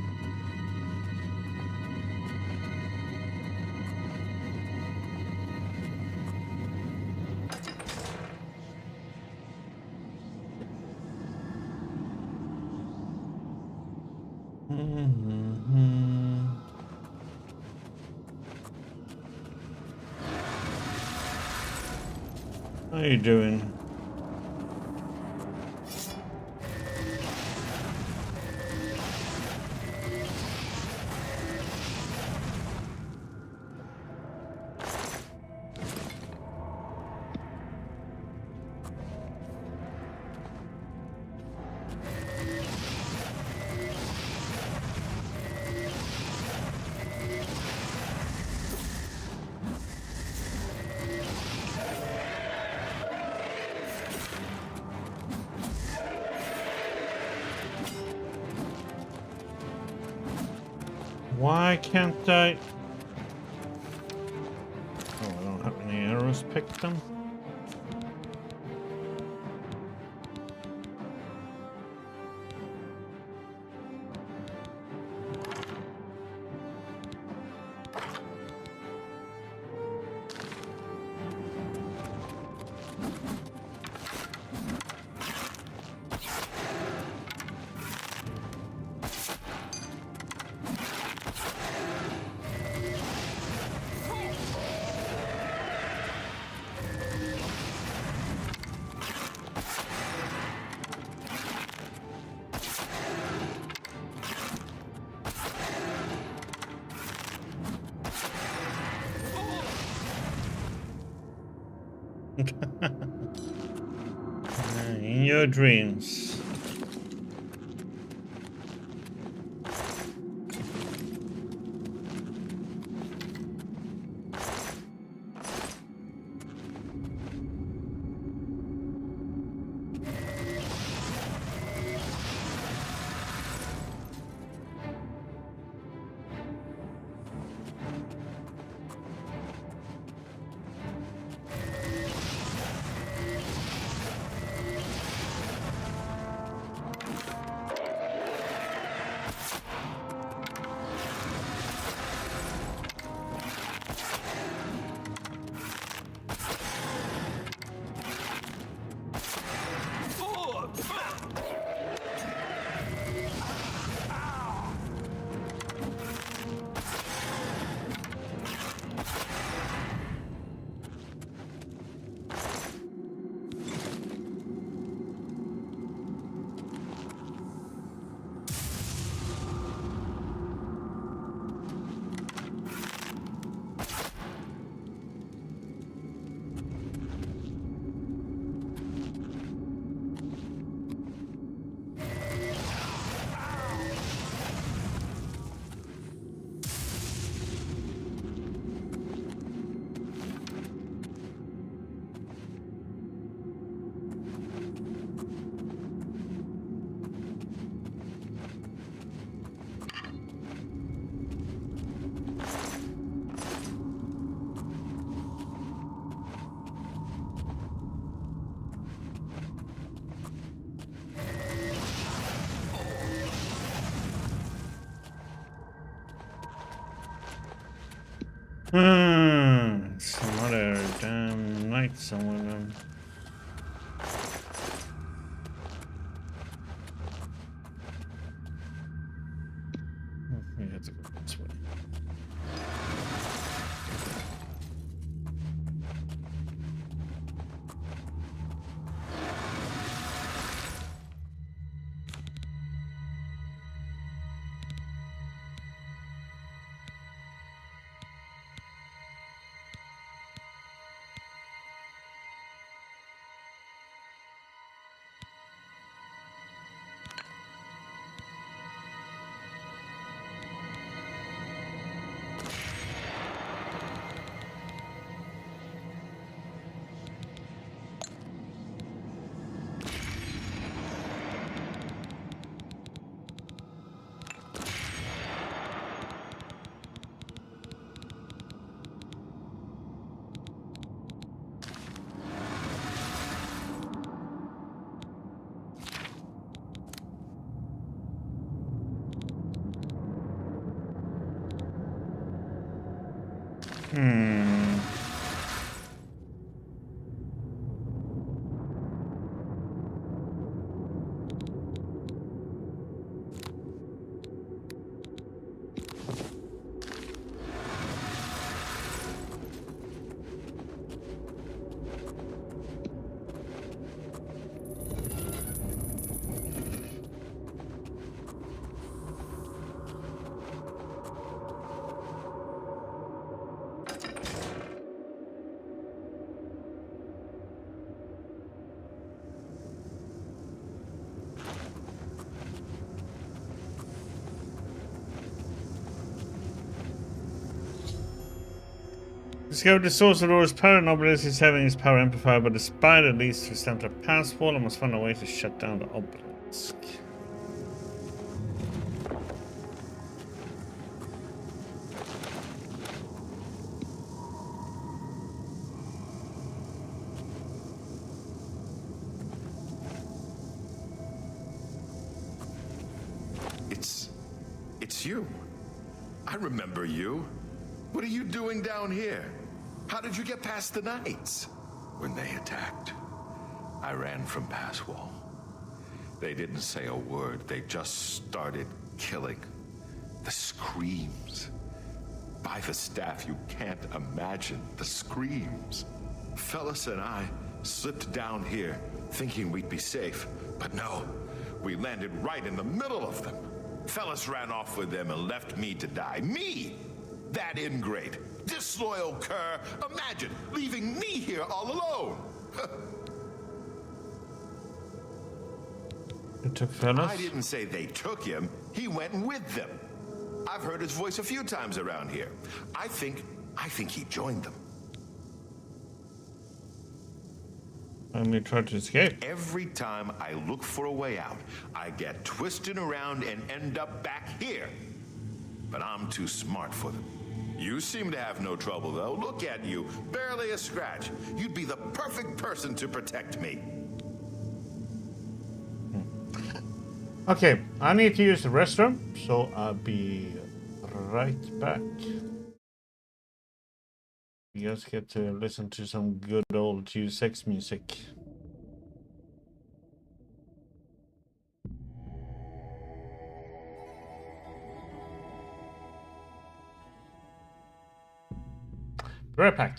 How you doing? Why can't I? Oh, I don't have any arrows picked them. In your dreams. somewhere then. We have to go this way. Discover the source of Auror's power. Nobilis is having his power amplified by the spider that leads to the center of pass wall and must find a way to shut down the obelisk. It's you. I remember you. What are you doing down here? How did you get past the knights? When they attacked, I ran from Passwall. They didn't say a word. They just started killing. The screams. By the staff, you can't imagine the screams. Fellas and I slipped down here thinking we'd be safe, but no. We landed right in the middle of them. Fellas ran off with them and left me to die. Me! That ingrate, disloyal cur. Imagine leaving me here all alone. It took fellas? I didn't say they took him. He went with them. I've heard his voice a few times around here. I think he joined them. And we tried to escape. Every time I look for a way out, I get twisted around and end up back here. But I'm too smart for them. You seem to have no trouble, though. Look at you. Barely a scratch. You'd be the perfect person to protect me. Okay, I need to use the restroom, so I'll be right back. You guys get to listen to some good old sex music. Right back.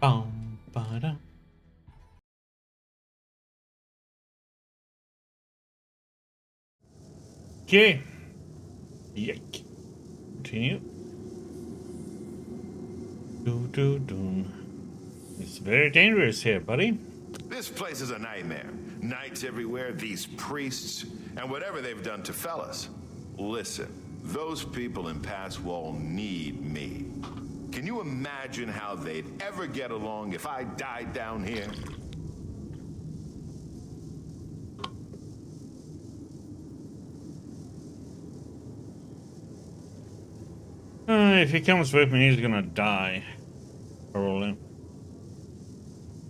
Ba-da. Okay. Yike. Continue. Do. It's very dangerous here, buddy. This place is a nightmare. Knights everywhere, these priests, and whatever they've done to fellas. Listen, those people in Pass Wall need me. Can you imagine how they'd ever get along if I died down here? If he comes with me, he's gonna die. Probably.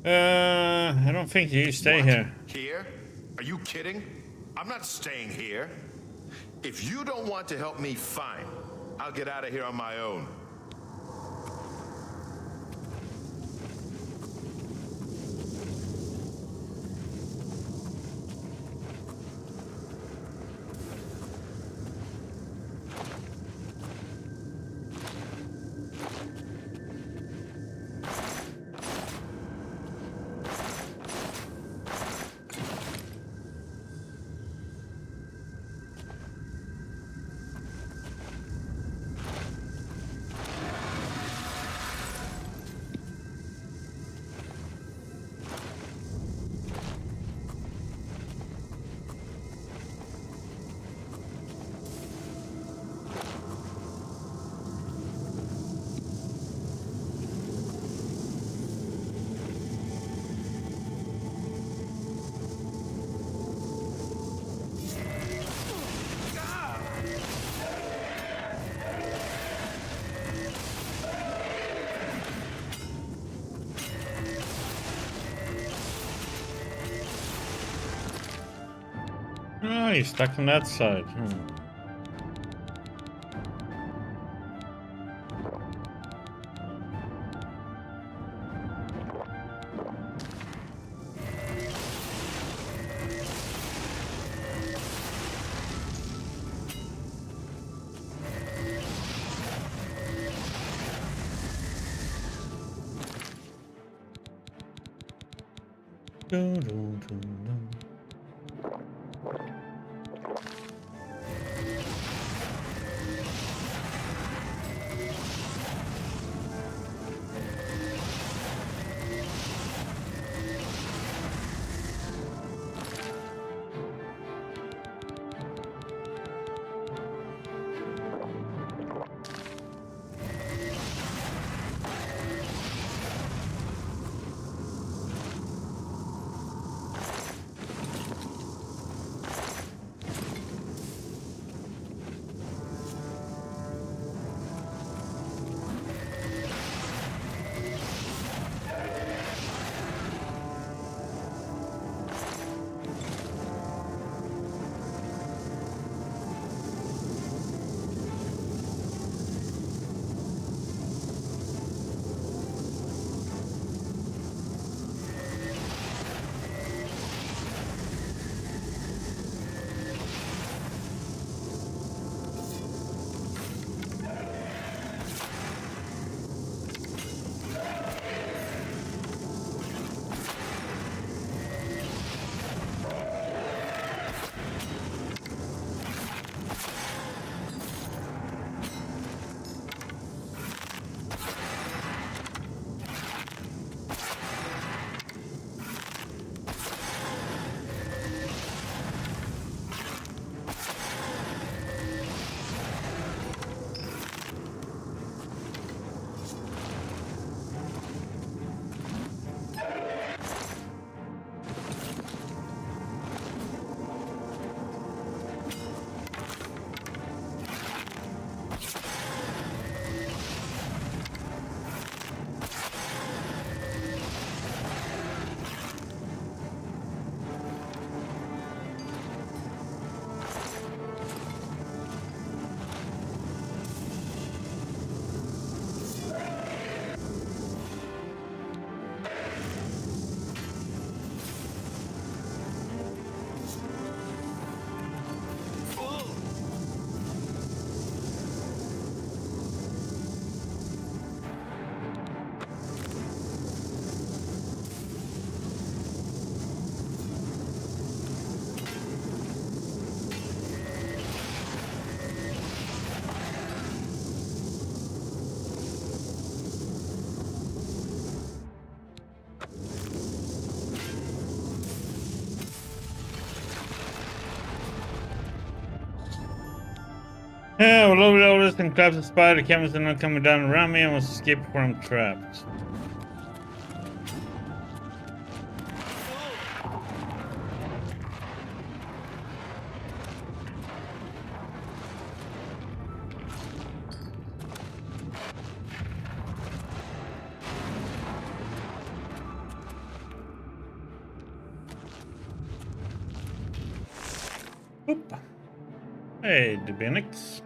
I don't think you stay What? here. Here? Are you kidding? I'm not staying here. If you don't want to help me, fine. I'll get out of here on my own. Oh, he's stuck on that side. Do. Yeah, well, overloaders and claps of spider cameras are not coming down around me. I must escape before I'm trapped. Oop. Hey, the Benix.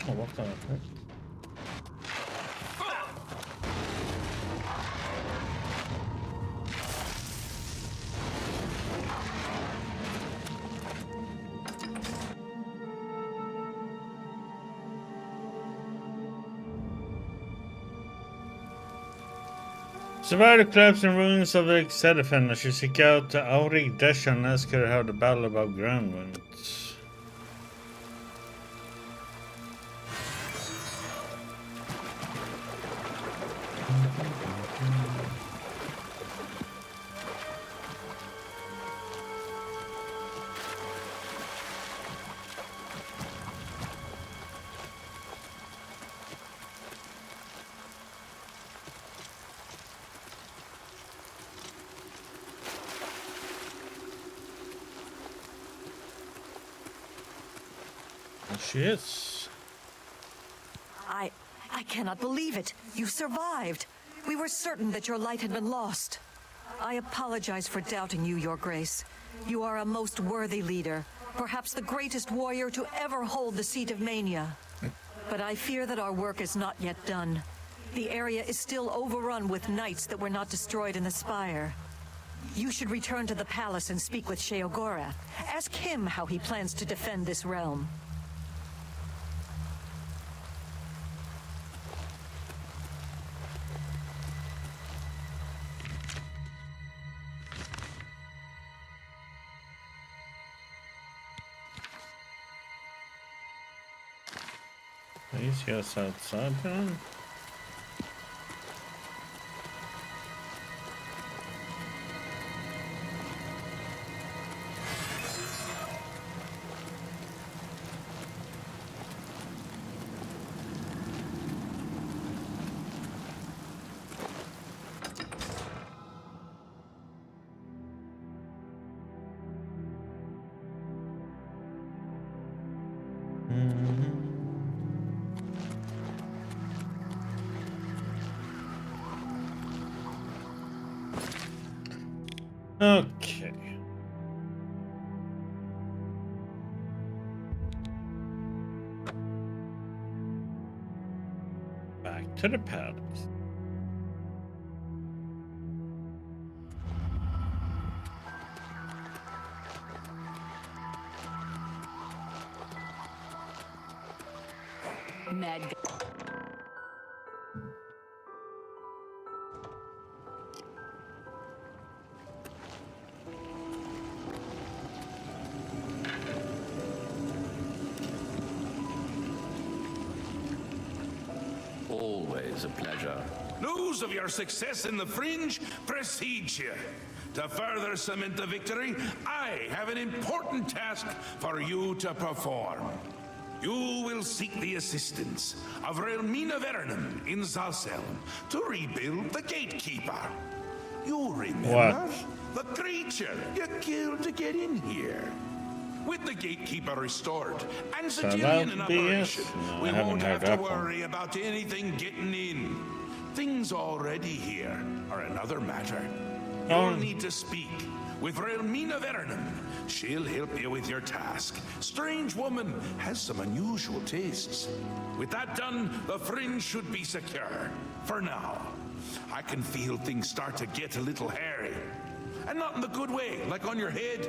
Oh, what's that? Survive the collapse and ruins of the Xedafen. I should seek out Aurig Desha and ask her how the battle above ground went. She is. I cannot believe it. You survived. We were certain that your light had been lost. I apologize for doubting you, Your Grace. You are a most worthy leader, perhaps the greatest warrior to ever hold the seat of Mania. But I fear that our work is not yet done. The area is still overrun with knights that were not destroyed in the spire. You should return to the palace and speak with Sheogorath. Ask him how he plans to defend this realm. He's just outside then. Okay. Back to the palace. Mad. Always a pleasure. News of your success in the Fringe precedes you. To further cement the victory, I have an important task for you to perform. You will seek the assistance of Relmina Vernum in Zalselm to rebuild the Gatekeeper. You remember? The creature you killed to get in here. With the Gatekeeper restored and Sicilian in operation, No, we I haven't won't heard have to that one. worry about anything getting in. Things already here are another matter. You'll need to speak with Relmina Vernum. She'll help you with your task. Strange woman has some unusual tastes. With that done, the Fringe should be secure. For now. I can feel things start to get a little hairy. And not in the good way, like on your head.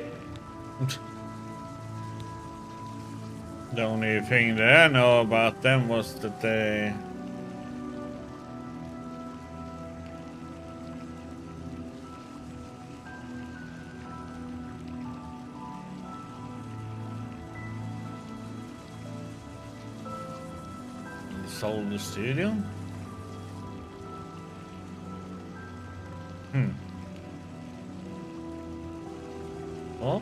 The only thing that I know about them was that they sold the studio. Well,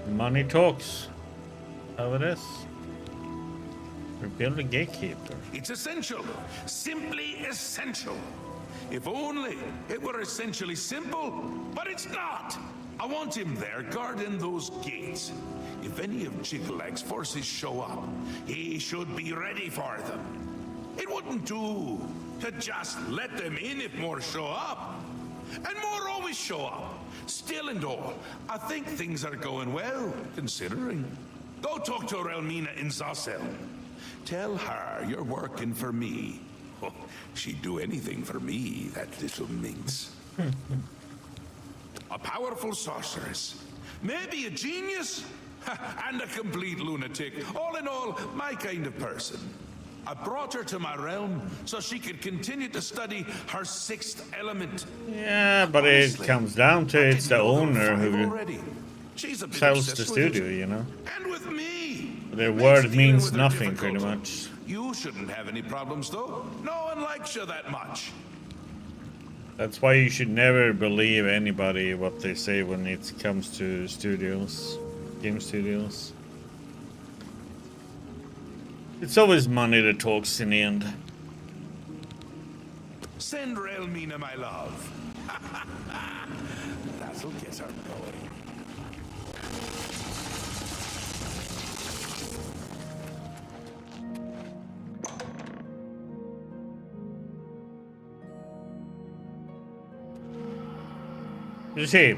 money talks. How it is. Rebuild the Gatekeeper. It's essential. Simply essential. If only it were essentially simple, but it's not. I want him there guarding those gates. If any of Jigglag's forces show up, he should be ready for them. It wouldn't do to just let them in if more show up. And more always show up. Still and all, I think things are going well, considering. Go talk to Relmina in Zalselm. Tell her you're working for me. Oh, she'd do anything for me, that little minx. A powerful sorceress. Maybe a genius? And a complete lunatic. All in all, my kind of person. I brought her to my realm so she could continue to study her sixth element. Yeah, but honestly, it comes down to it's the owner who sells the studio, you know. And with me. Their word means nothing, pretty much. You shouldn't have any problems, though. No one likes you that much. That's why you should never believe anybody what they say when it comes to studios, game studios. It's always money that talks in the end. Send Relmina my love. That'll get her going. You see,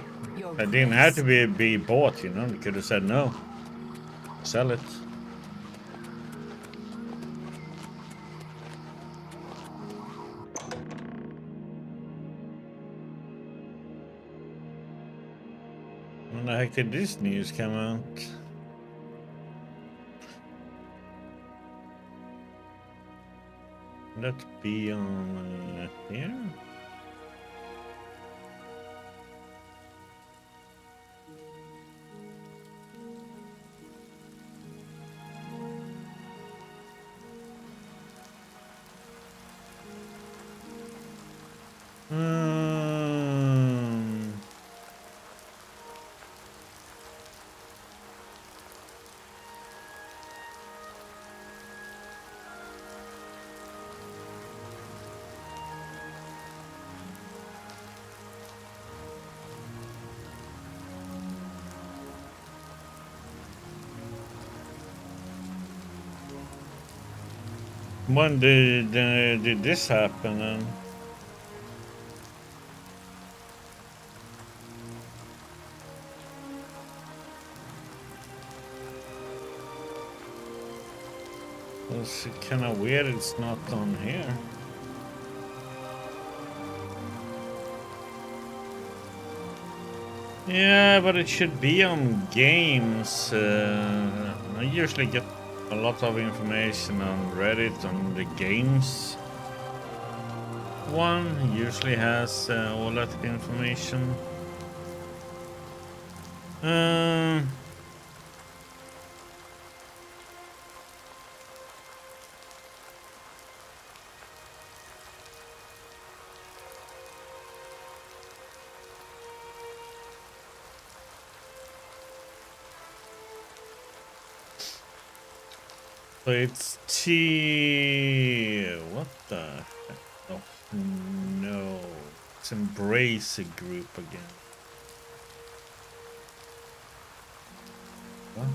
it didn't have to be bought, you know. They could have said no. Sell it. When the heck did this news come out? Let's be on here. Hmm. When did this happen? It's kind of weird it's not on here. Yeah, but it should be on games. I usually get a lot of information on Reddit on the games. One usually has all that information. So it's T. What the heck? Oh no! It's Embrace a group again. What?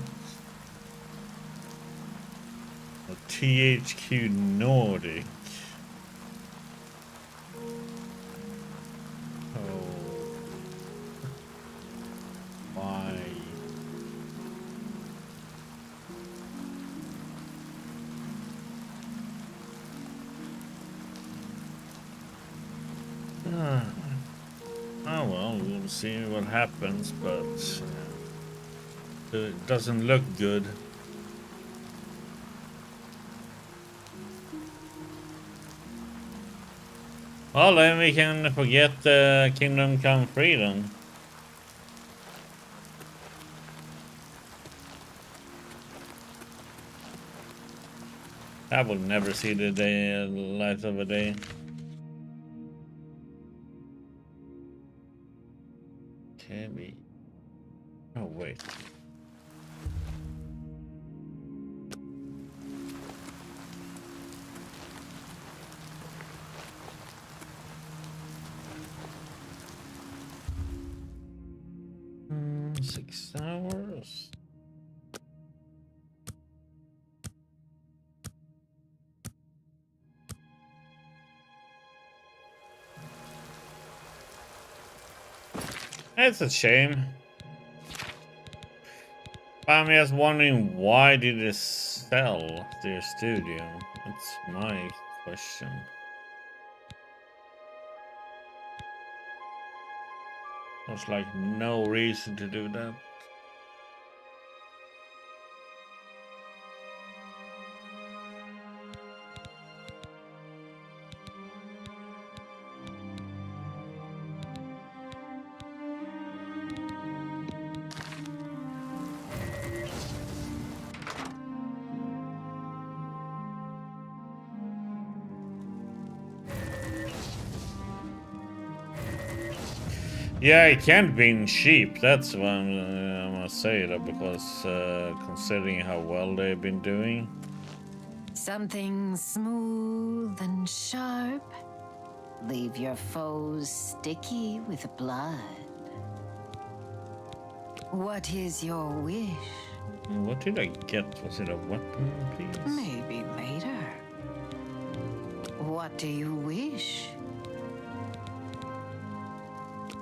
Oh, THQ Nordic. Oh. Why? Oh well, we'll see what happens, but it doesn't look good. Well, then we can forget Kingdom Come Free then. I will never see the light of a day. Can we? Oh wait. Hmm, 6 hours. It's a shame. I'm just wondering why did they sell their studio? That's my question. There's like no reason to do that. Yeah, it can't be cheap. That's what I must say that because considering how well they've been doing. Something smooth and sharp. Leave your foes sticky with blood. What is your wish? What did I get? Was it a weapon, please? Maybe later. What do you wish?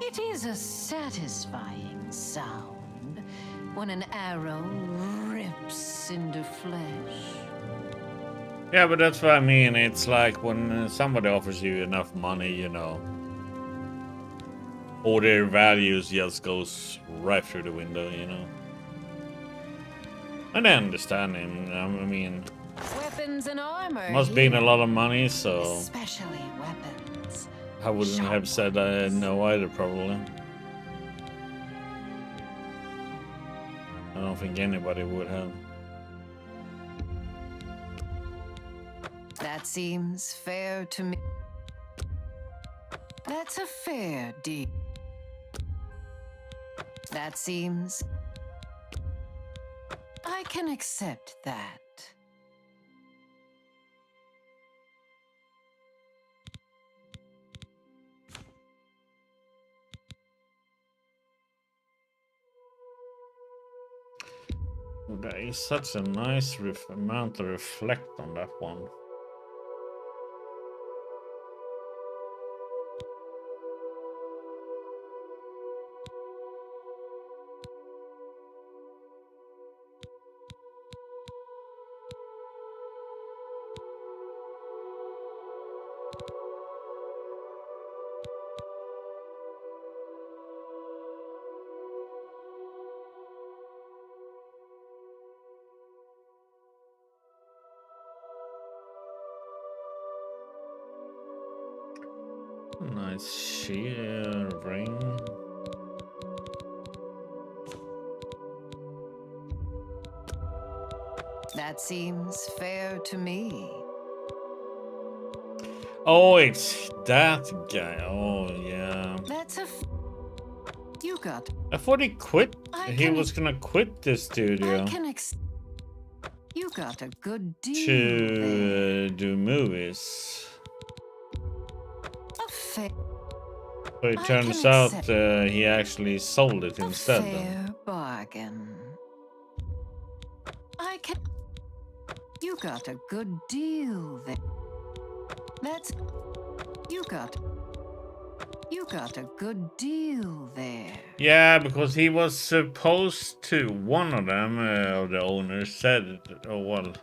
It is a satisfying sound when an arrow rips into flesh. Yeah, but that's what I mean. It's like when somebody offers you enough money, you know, all their values just goes right through the window, you know. And I understand him. I mean, Weapons and armor. must be a lot of money, so Especially weapons. I wouldn't have said no either, probably. I don't think anybody would have. That seems fair to me. That's a fair deal. That seems... I can accept that. That is such a nice amount to reflect on that one. Nice shivering. That seems fair to me. Oh, it's that guy. Oh, yeah. That's a... You got... I thought he quit. He was gonna quit the studio You got a good deal to do movies. A fair... But it turns out he actually sold it instead. Fair bargain. I can... You got a good deal there. That's... You got a good deal there. Yeah, because he was supposed to... One of them, of the owners said... Oh, well...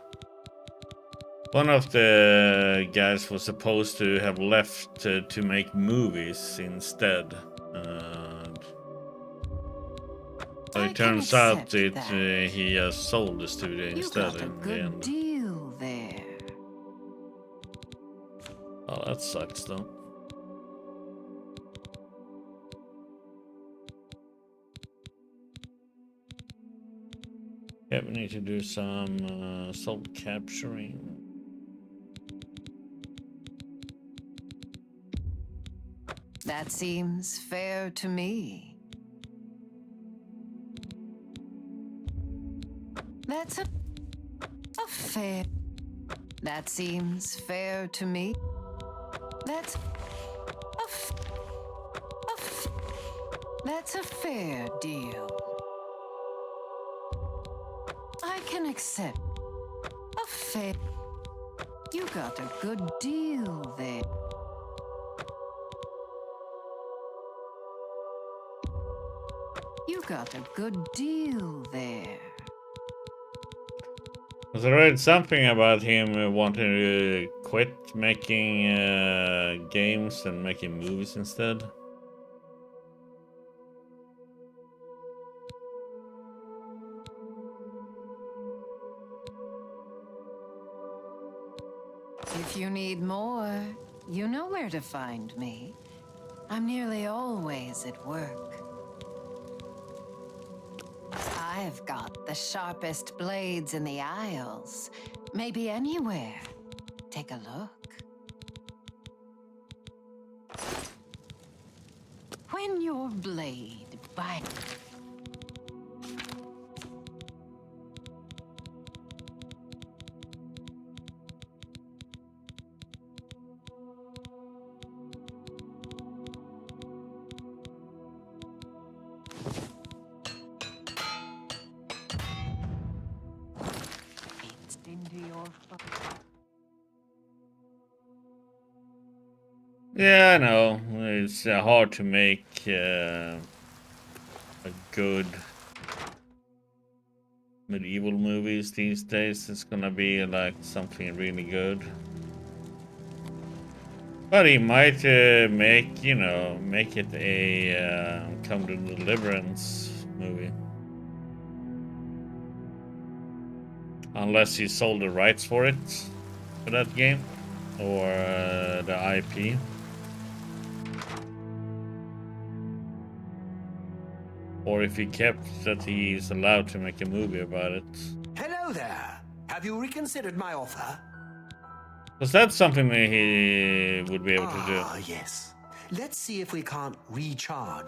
One of the guys was supposed to have left to make movies instead. But it turns out that he has sold the studio instead in the end. Deal there. Oh, that sucks though. Yeah, we need to do some soul capturing. That seems fair to me. That's a fair... That seems fair to me. That's a fair deal. I can accept a fair... You got a good deal there. You got a good deal there. Because I read something about him wanting to quit making games and making movies instead. If you need more, you know where to find me. I'm nearly always at work. I've got the sharpest blades in the Isles. Maybe anywhere. Take a look. When your blade bites... Yeah, I know. It's hard to make a good medieval movies these days. It's gonna be like something really good. But he might make it a Come to Deliverance movie. Unless he sold the rights for it, for that game, or the IP. Or if he kept that he's allowed to make a movie about it. Hello there. Have you reconsidered my offer? Because that's something that he would be able to do. Ah, yes. Let's see if we can't recharge.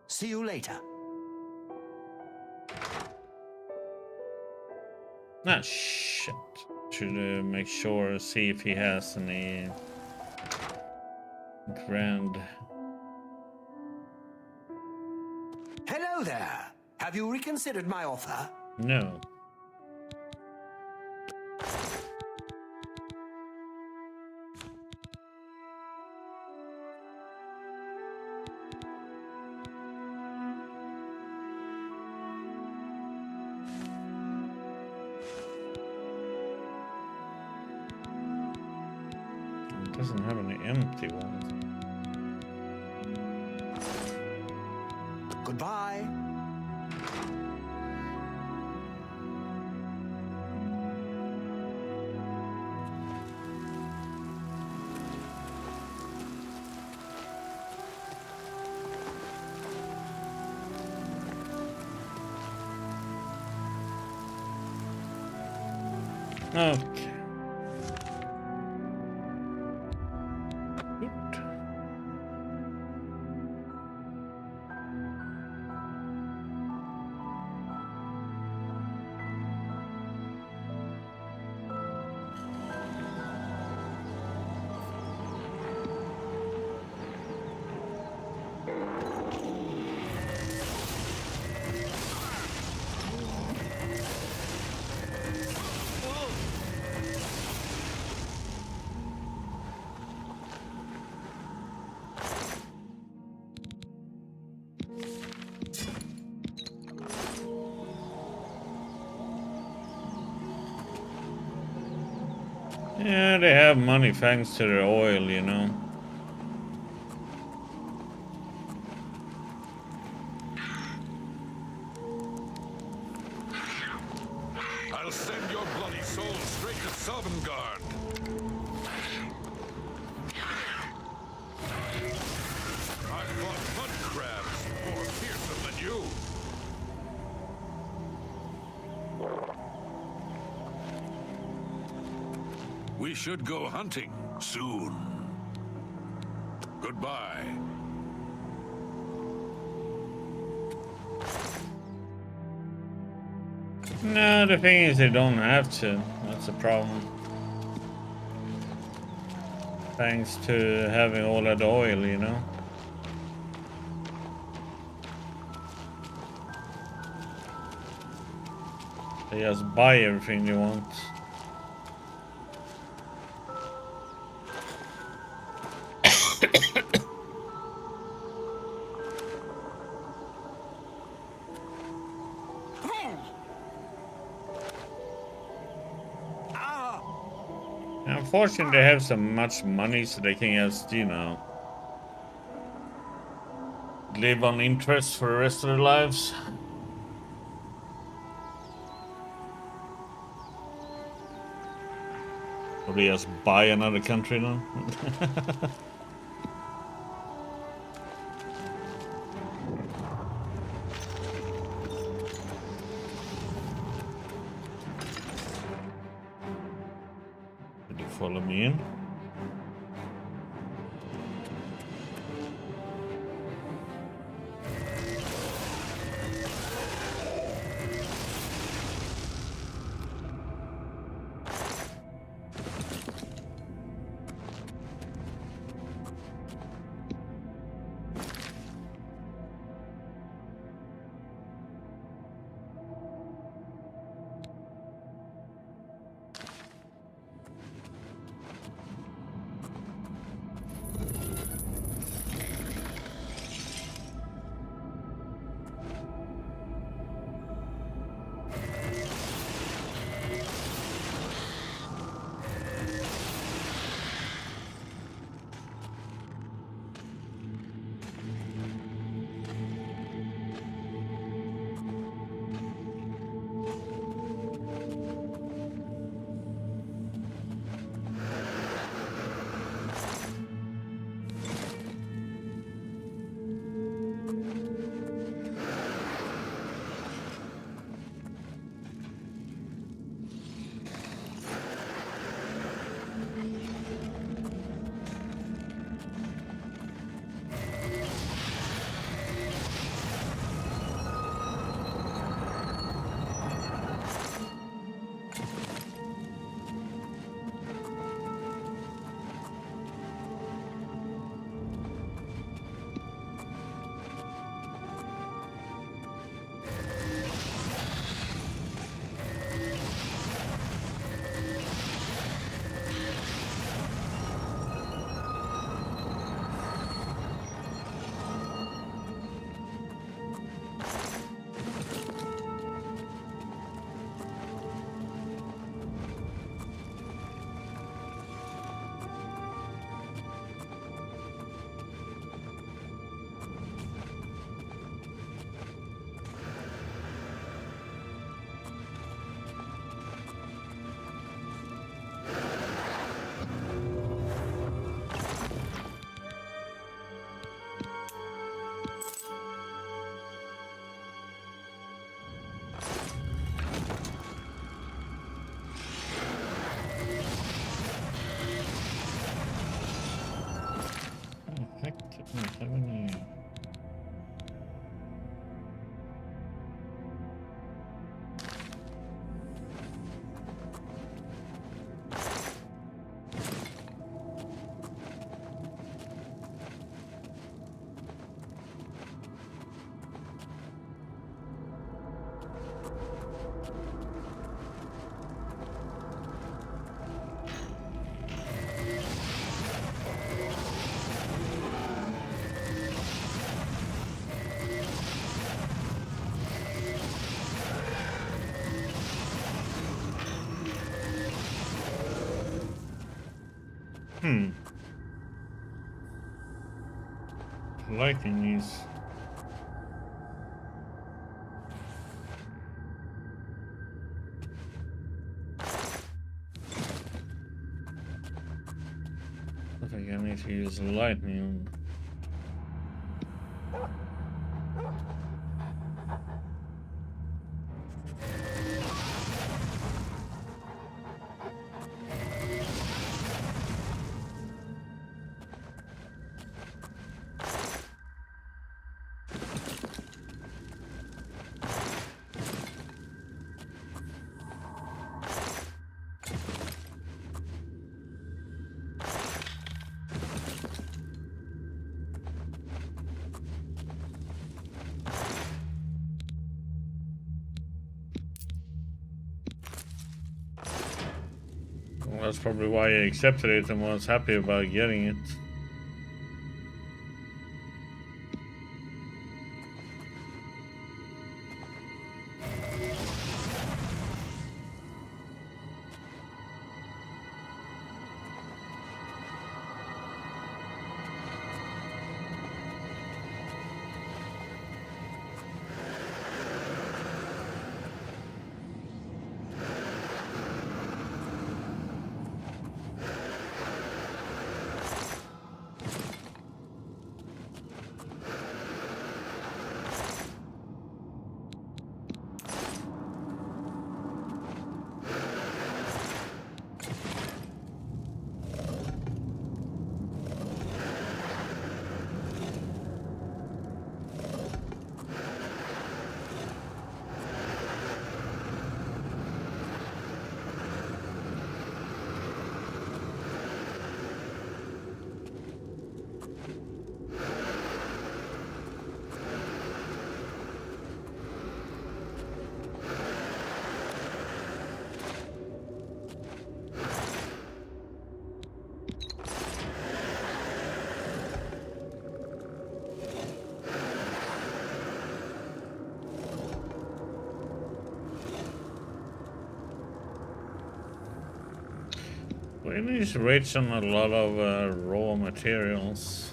See you later. Ah, shit. Should make sure, see if he has any grand. Hello there. Have you reconsidered my offer? No. It doesn't have any empty ones. Goodbye. Okay. Yeah, they have money thanks to their oil, you know. I'll send your bloody soul straight to Sovngarde. I've fought mud crabs more fearsome than you. We should go hunting soon. Goodbye. No, the thing is they don't have to. That's the problem. Thanks to having all that oil, you know. They just buy everything they want. Unfortunately, they have so much money, so they can just, you know, live on interest for the rest of their lives. Or they just buy another country now. Did you follow me in? Lighting these. I think I need to use lightning. Well, that's probably why I accepted it and was happy about getting it. It is rich on a lot of raw materials.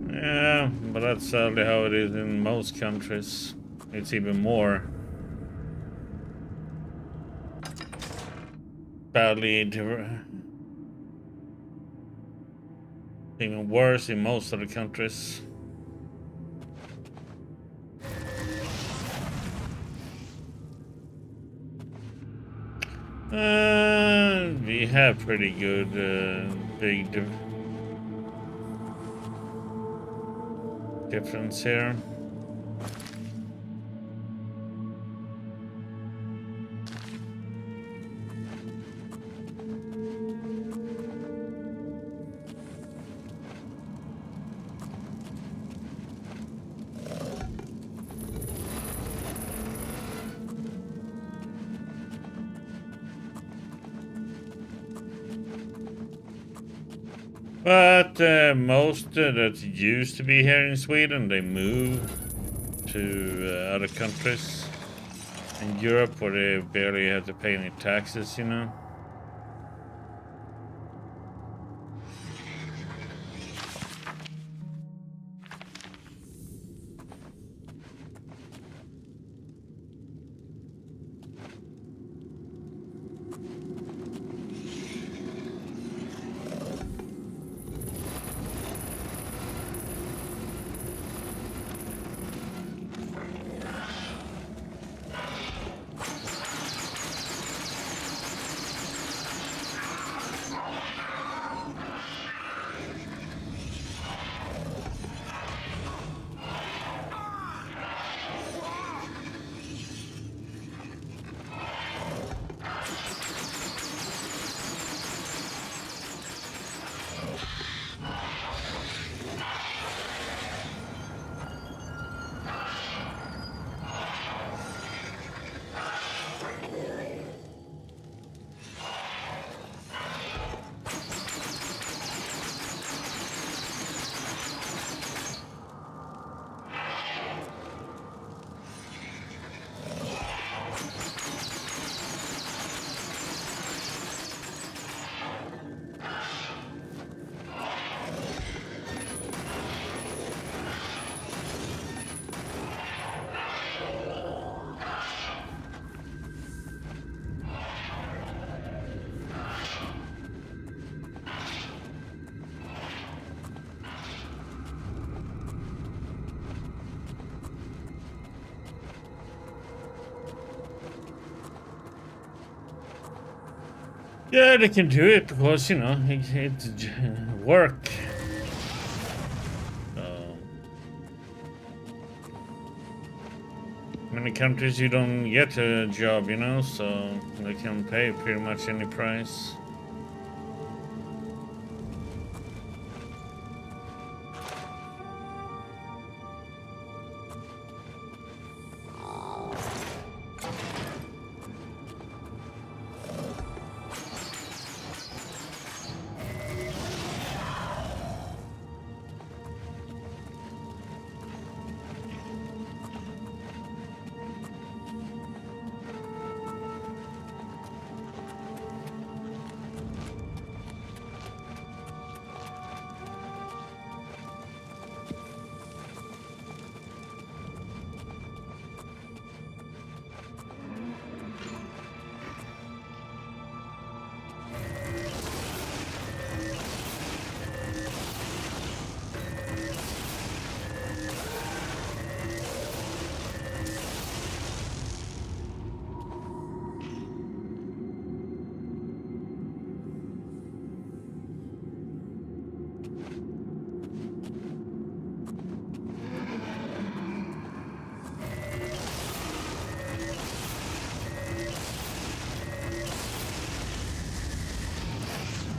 Yeah, but that's sadly how it is in most countries. It's even more badly, even worse in most of the countries. We have pretty good big difference here. But most that used to be here in Sweden, they moved to other countries in Europe where they barely had to pay any taxes, you know. Yeah, they can do it because, you know, it's work. Many countries you don't get a job, you know, so they can pay pretty much any price.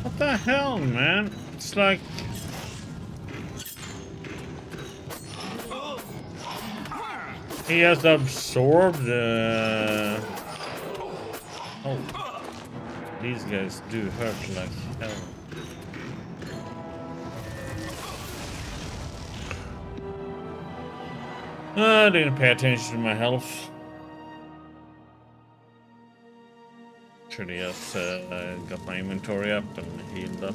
What the hell, man? It's like... he has absorbed the... Oh. These guys do hurt like hell. I didn't pay attention to my health. Should have just got my inventory up and healed up.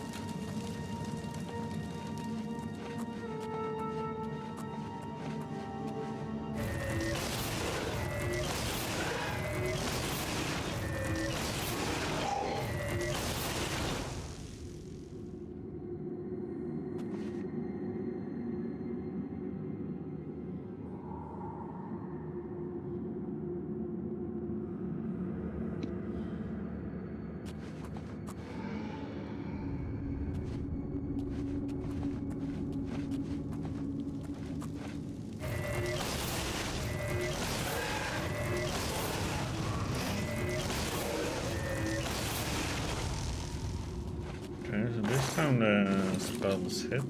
Okay, so this time the spells hit.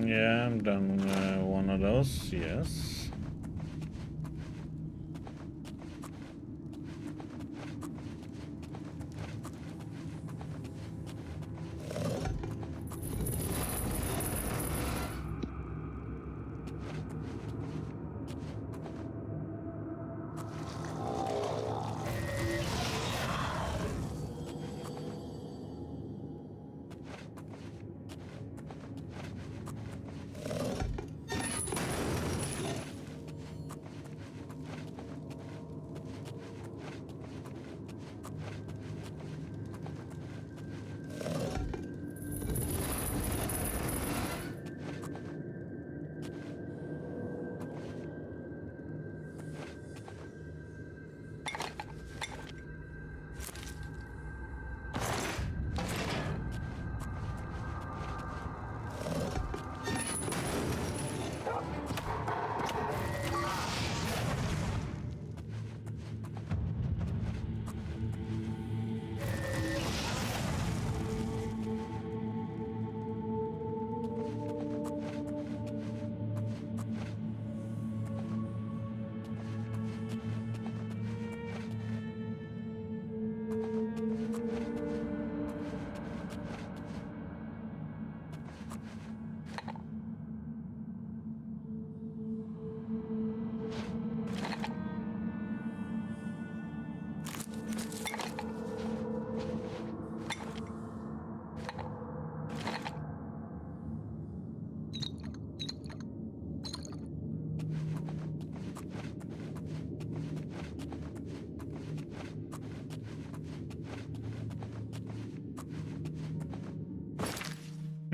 Yeah, I'm done one of those, yes.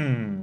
Hmm.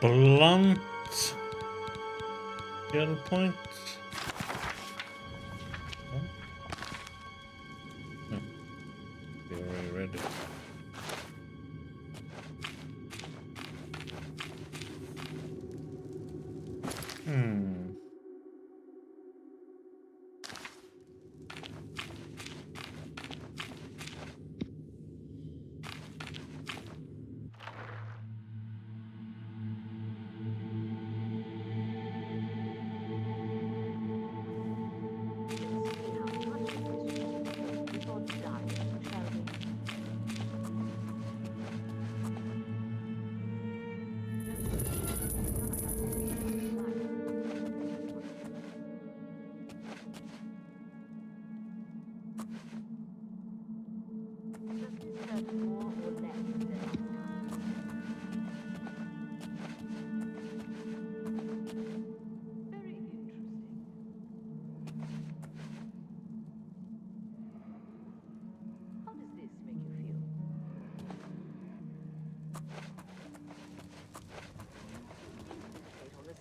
Blunt skill point. Oh. No. You already read it.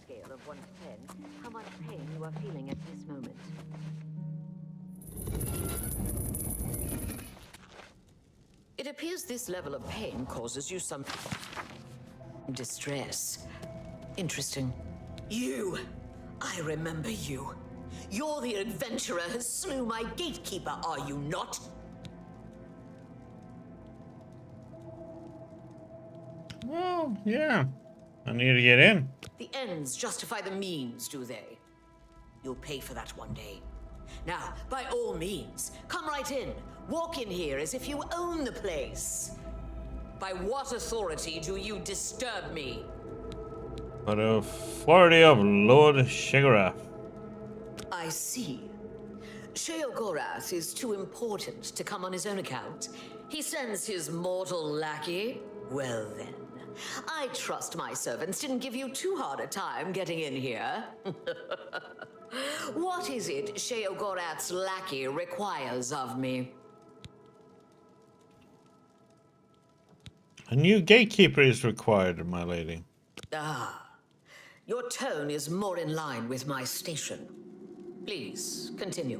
Scale of 1 to 10, how much pain you are feeling at this moment. It appears this level of pain causes you some distress. Interesting. You! I remember you. You're the adventurer who slew my gatekeeper, are you not? Well, yeah. I need to get in. The ends justify the means, do they? You'll pay for that one day. Now, by all means, come right in. Walk in here as if you own the place. By what authority do you disturb me? By the authority of Lord Shigara. I see. Sheogorath is too important to come on his own account. He sends his mortal lackey. Well then, I trust my servants didn't give you too hard a time getting in here. What is it Sheogorath's lackey requires of me? A new gatekeeper is required, my lady. Ah, your tone is more in line with my station. Please, continue.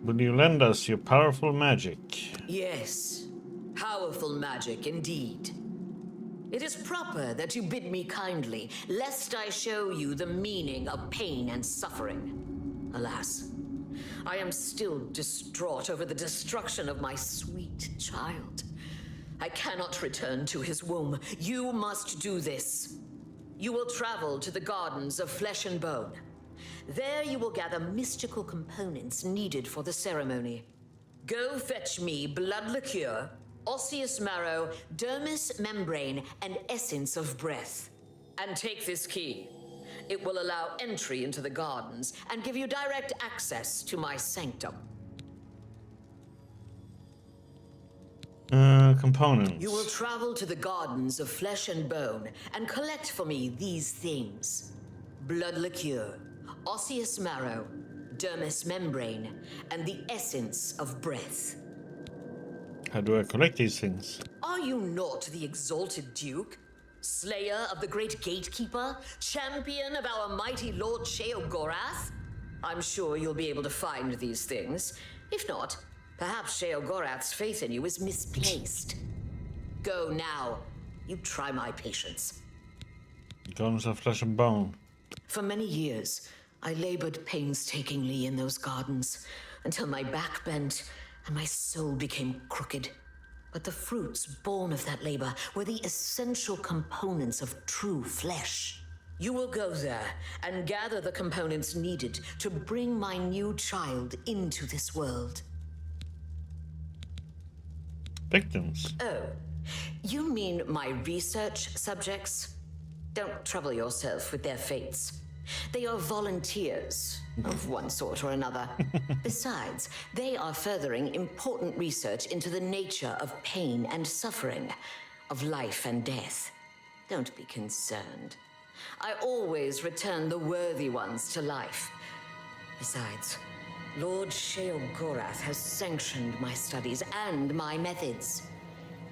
Will you lend us your powerful magic? Yes, powerful magic indeed. It is proper that you bid me kindly, lest I show you the meaning of pain and suffering. Alas, I am still distraught over the destruction of my sweet child. I cannot return to his womb. You must do this. You will travel to the Gardens of Flesh and Bone. There you will gather mystical components needed for the ceremony. Go fetch me blood liqueur, osseous marrow, dermis membrane, and essence of breath. And take this key. It will allow entry into the gardens and give you direct access to my sanctum. Components. You will travel to the Gardens of Flesh and Bone and collect for me these things: blood liqueur, osseous marrow, dermis membrane, and the essence of breath. How do I collect these things? Are you not the exalted Duke? Slayer of the great Gatekeeper? Champion of our mighty Lord Sheogorath? I'm sure you'll be able to find these things. If not, perhaps Sheogorath's faith in you is misplaced. Go now. You try my patience. Gardens of Flesh and Bone. For many years, I labored painstakingly in those gardens until my back bent and my soul became crooked. But the fruits born of that labor were the essential components of true flesh. You will go there and gather the components needed to bring my new child into this world. Victims. Oh, you mean my research subjects? Don't trouble yourself with their fates. They are volunteers of one sort or another. Besides, they are furthering important research into the nature of pain and suffering, of life and death. Don't be concerned. I always return the worthy ones to life. Besides, Lord Sheogorath has sanctioned my studies and my methods.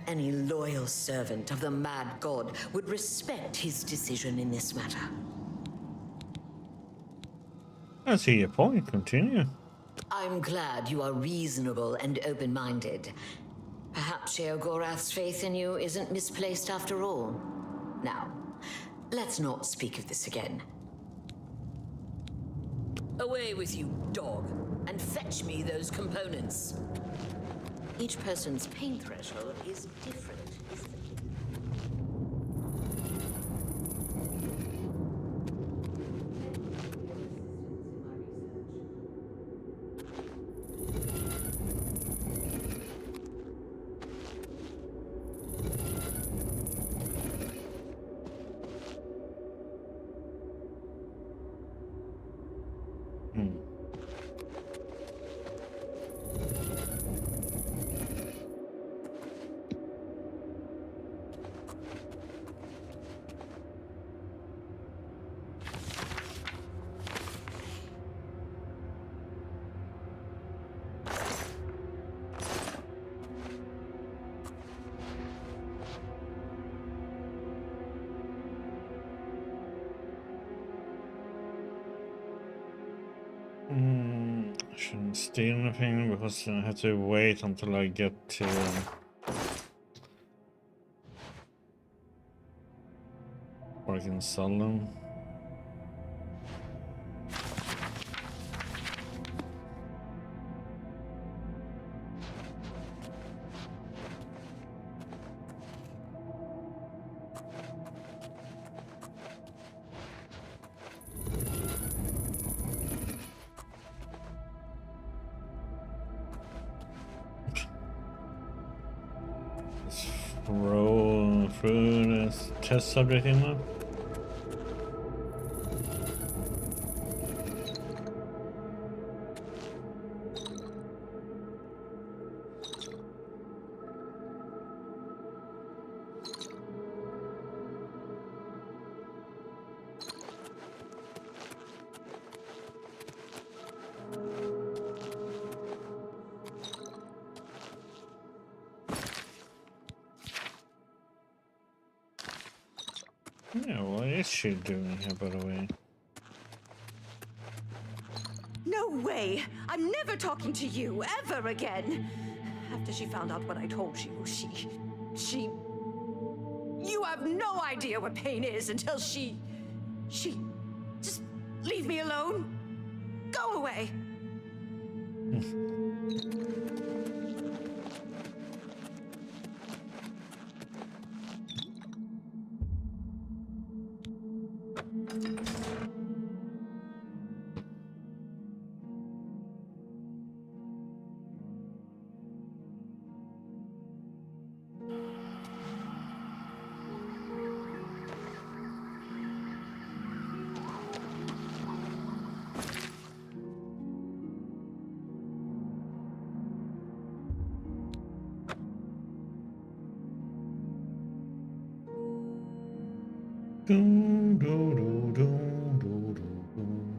Any loyal servant of the Mad God would respect his decision in this matter. I see your point. Continue. I'm glad you are reasonable and open-minded. Perhaps Sheogorath's faith in you isn't misplaced after all. Now, let's not speak of this again. Away with you, dog, and fetch me those components. Each person's pain threshold is different, isn't it? Shouldn't steal anything because I have to wait until I get to where I can sell them. Roll through this test subject in there. Yeah, what is she doing here, by the way? No way! I'm never talking to you ever again! After she found out what I told you, she... You have no idea what pain is until she... Just leave me alone. Go away. Dun, dun, dun, dun, dun, dun, dun.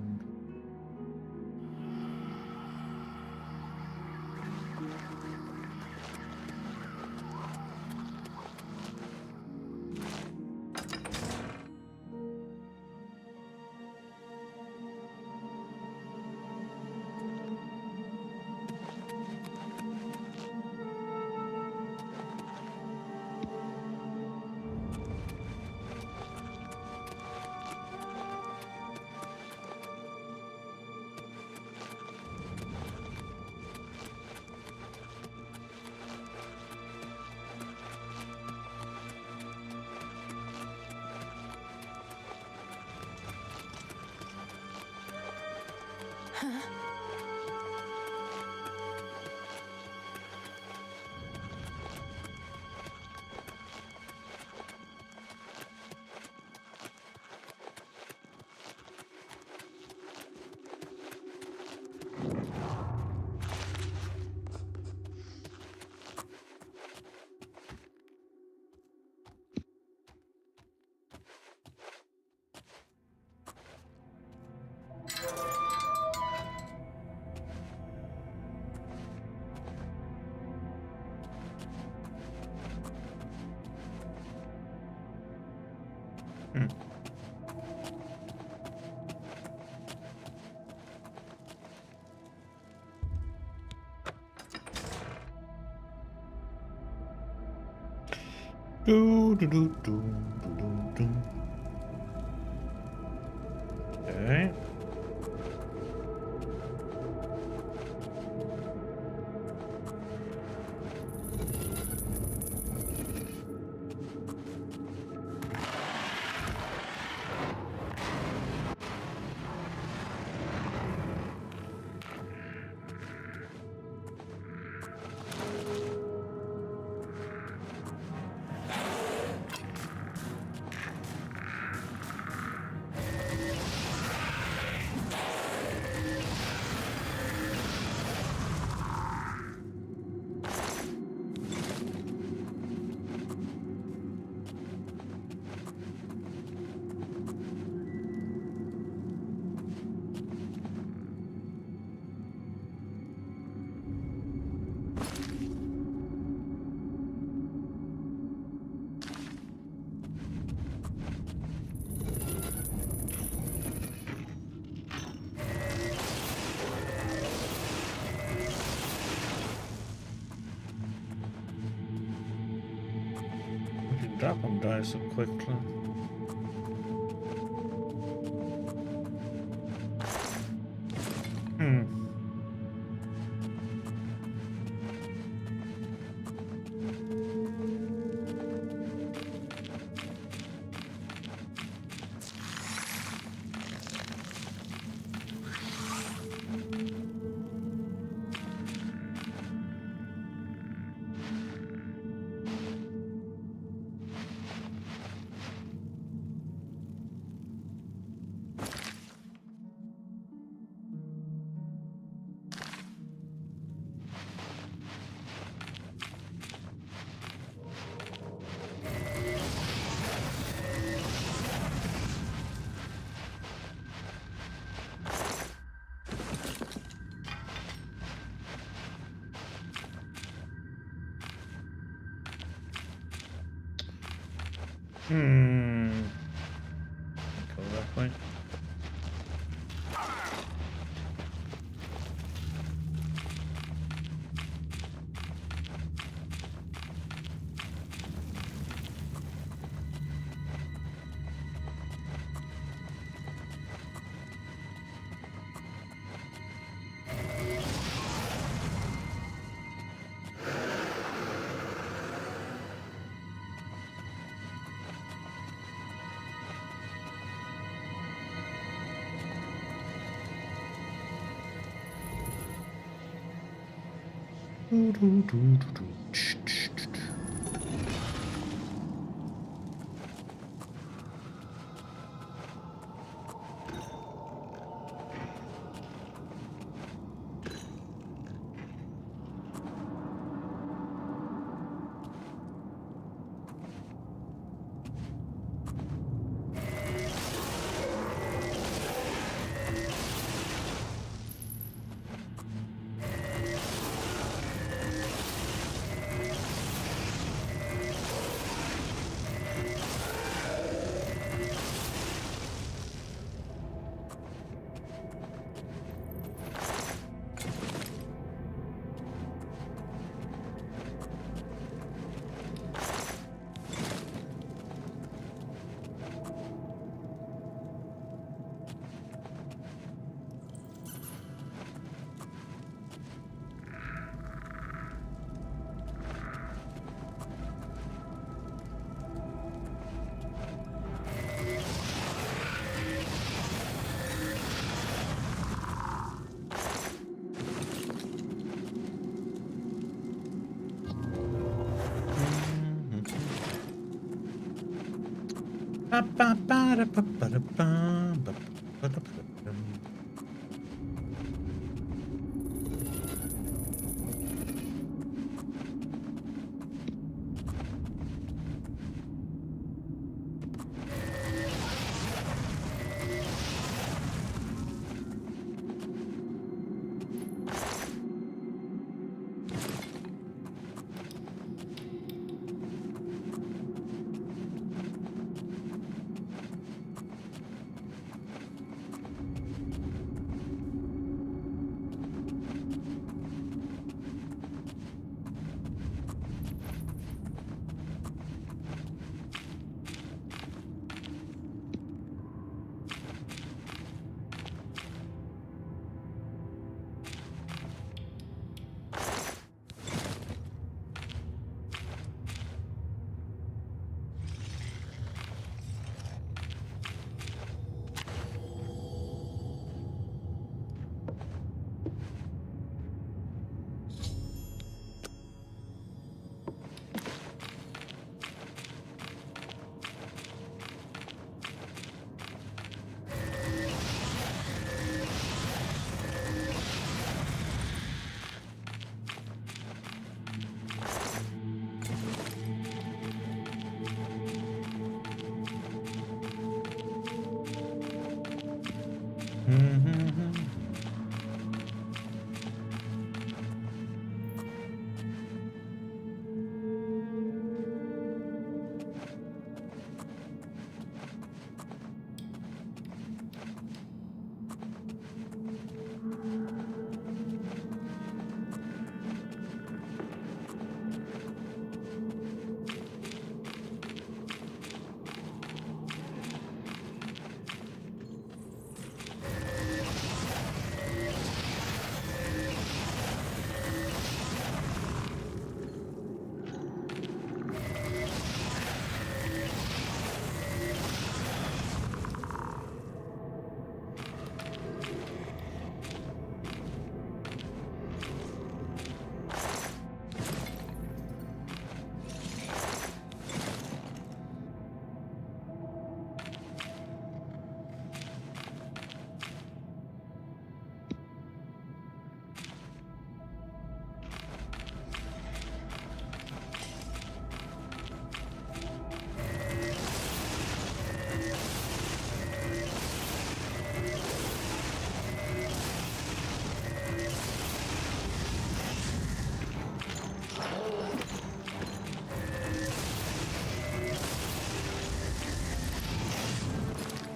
Do, do, do, do, do, do, do. Okay. Why did that one die so quickly? Wait.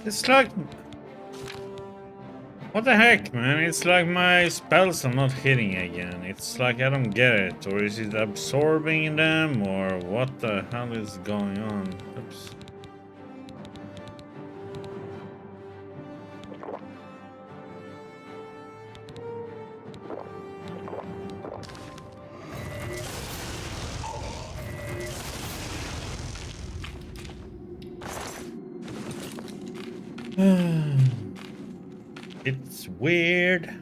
It's like... What the heck, man? It's like my spells are not hitting again. It's like I don't get it. Or is it absorbing them? Or what the hell is going on? Oops. It's weird.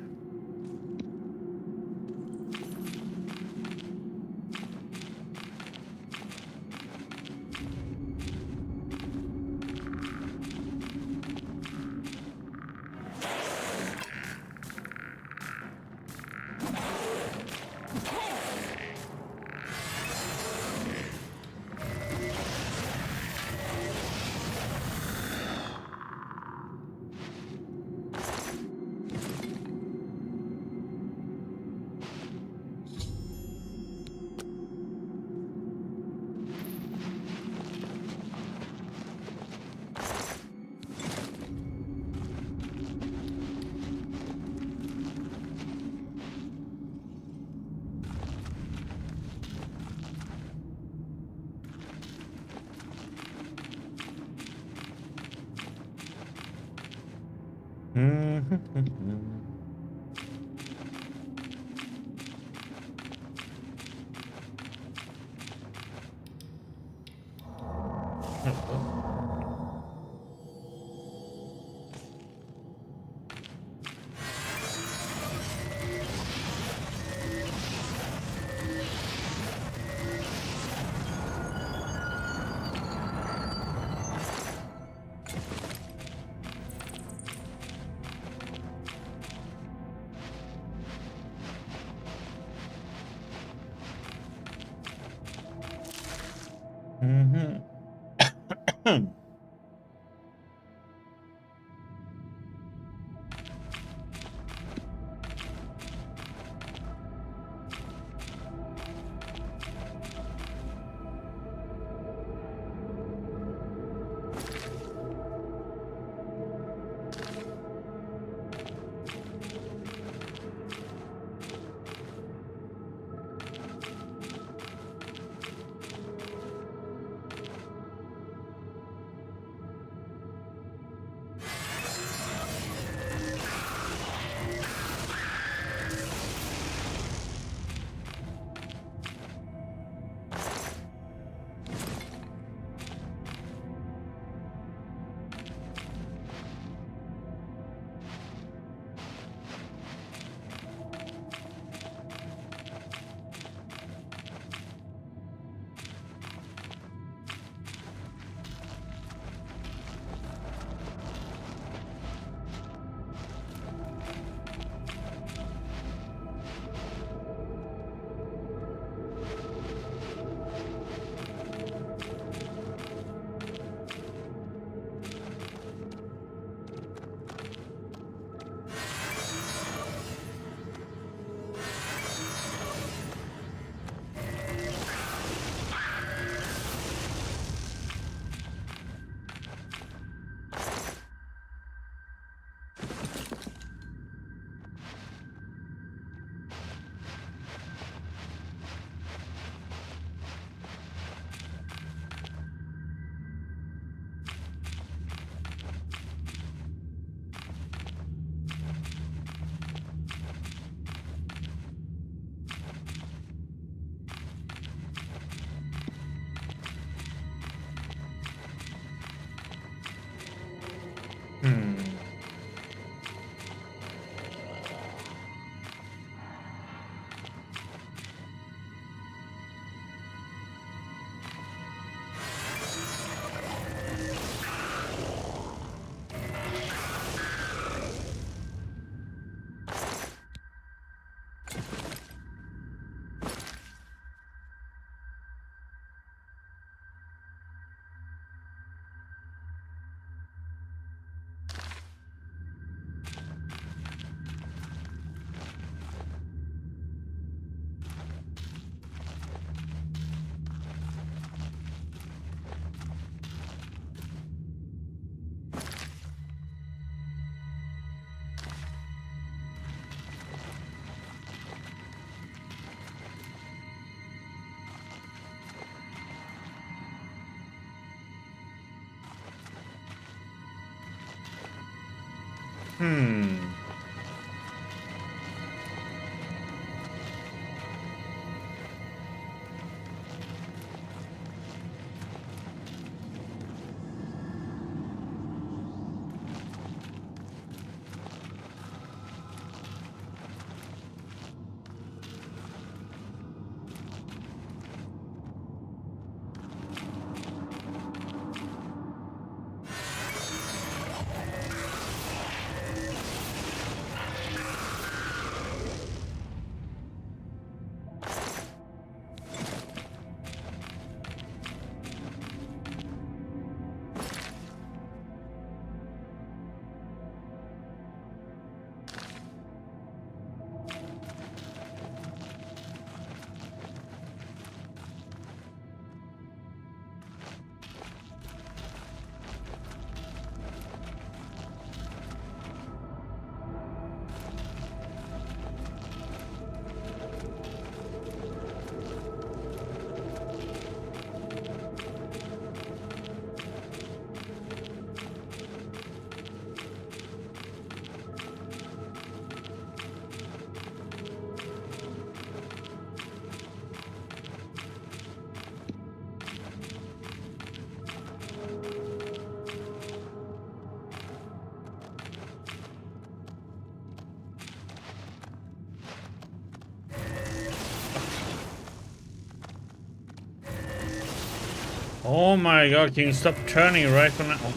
Oh my god, can you stop turning right when I... Oh.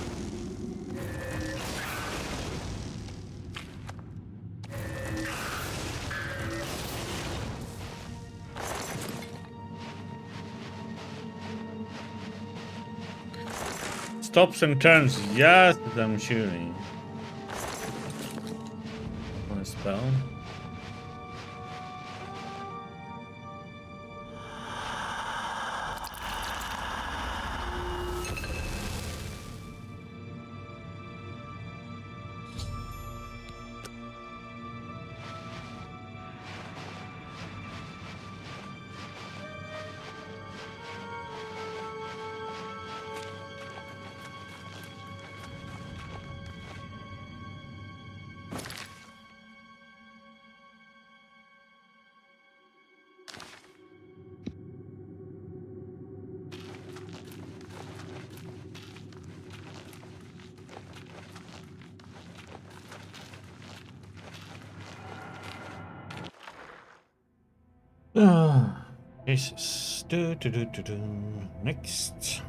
Stops and turns just as I'm shooting. On a spell. Jesus. Next.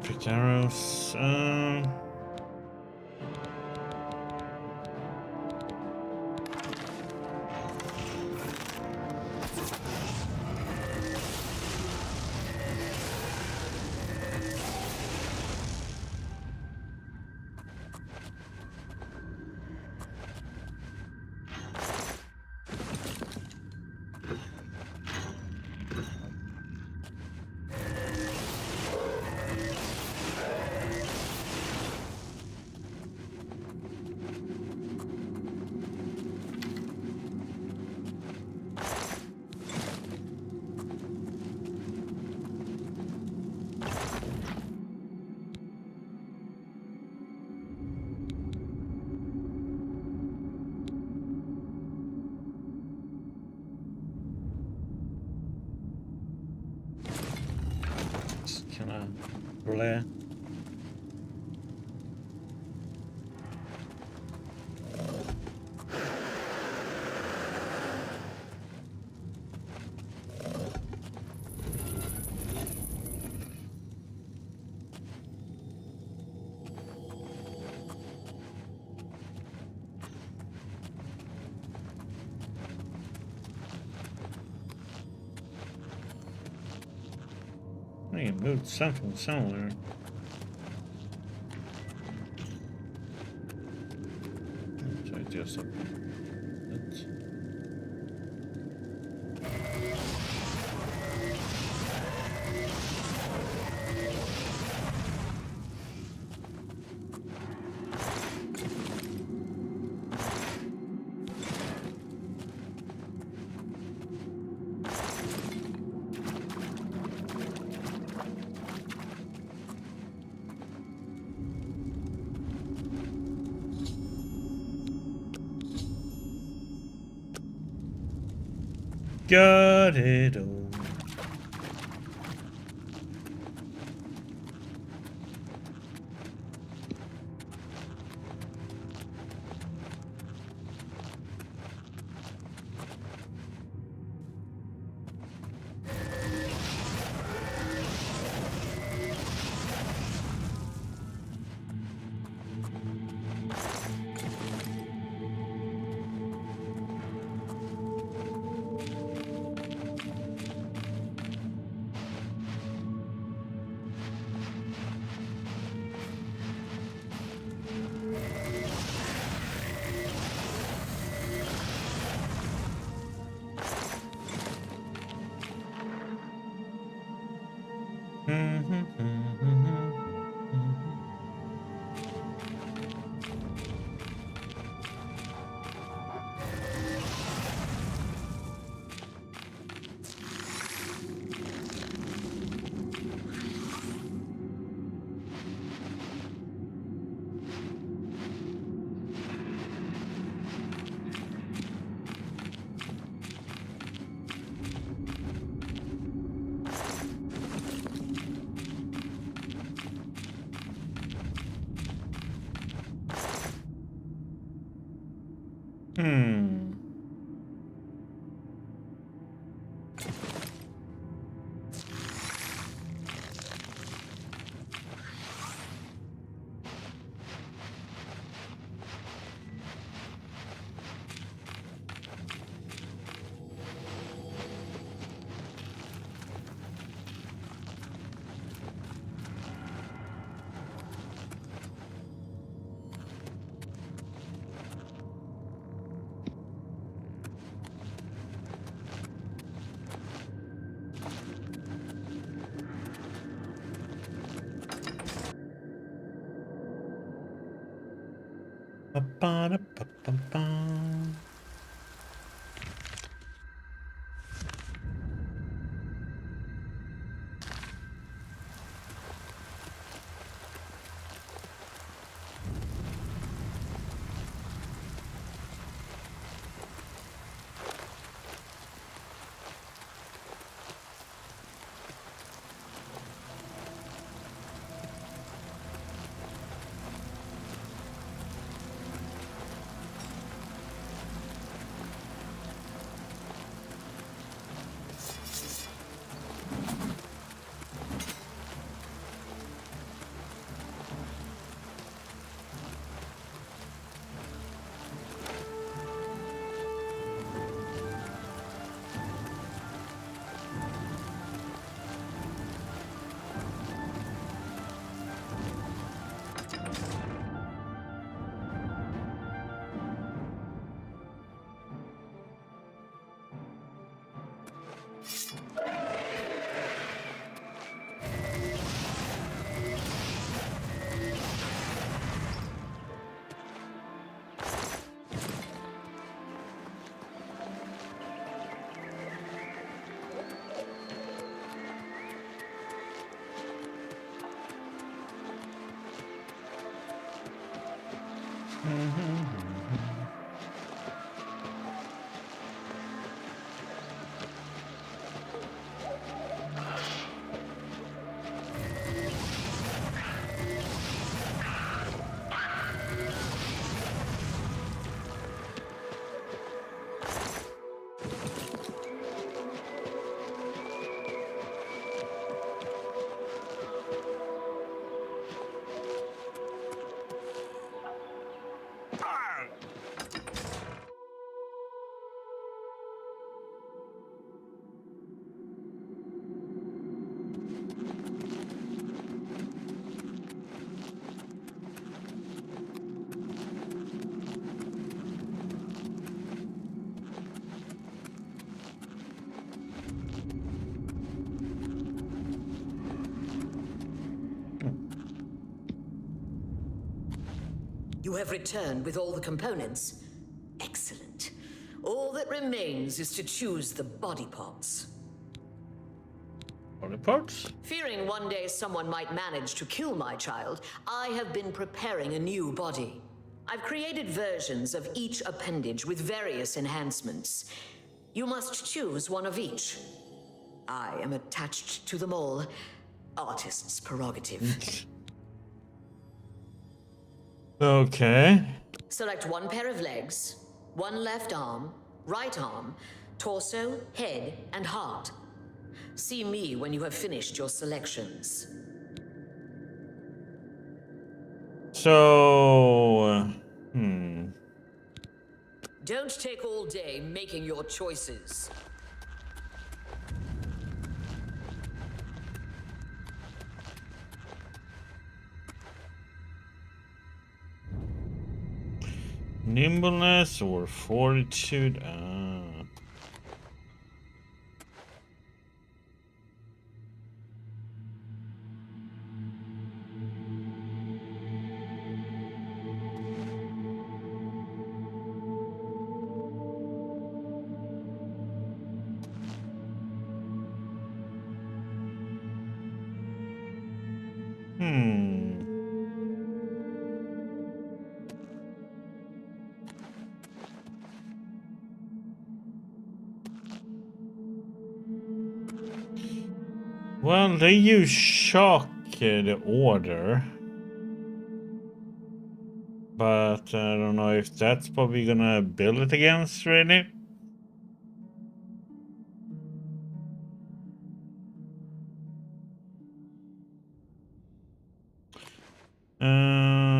Picked arrows. Can I blare? I can move something somewhere. So I do something. Got it all. Ba-ba-da-ba-ba-ba. You have returned with all the components. Excellent. All that remains is to choose the body parts. Body parts? Fearing one day someone might manage to kill my child, I have been preparing a new body. I've created versions of each appendage with various enhancements. You must choose one of each. I am attached to them all. Artist's prerogative. Okay. Select one pair of legs, one left arm, right arm, torso, head, and heart. See me when you have finished your selections. So, Don't take all day making your choices. Nimbleness or fortitude? Well, they use shock the order. But I don't know if that's probably gonna build it against, really.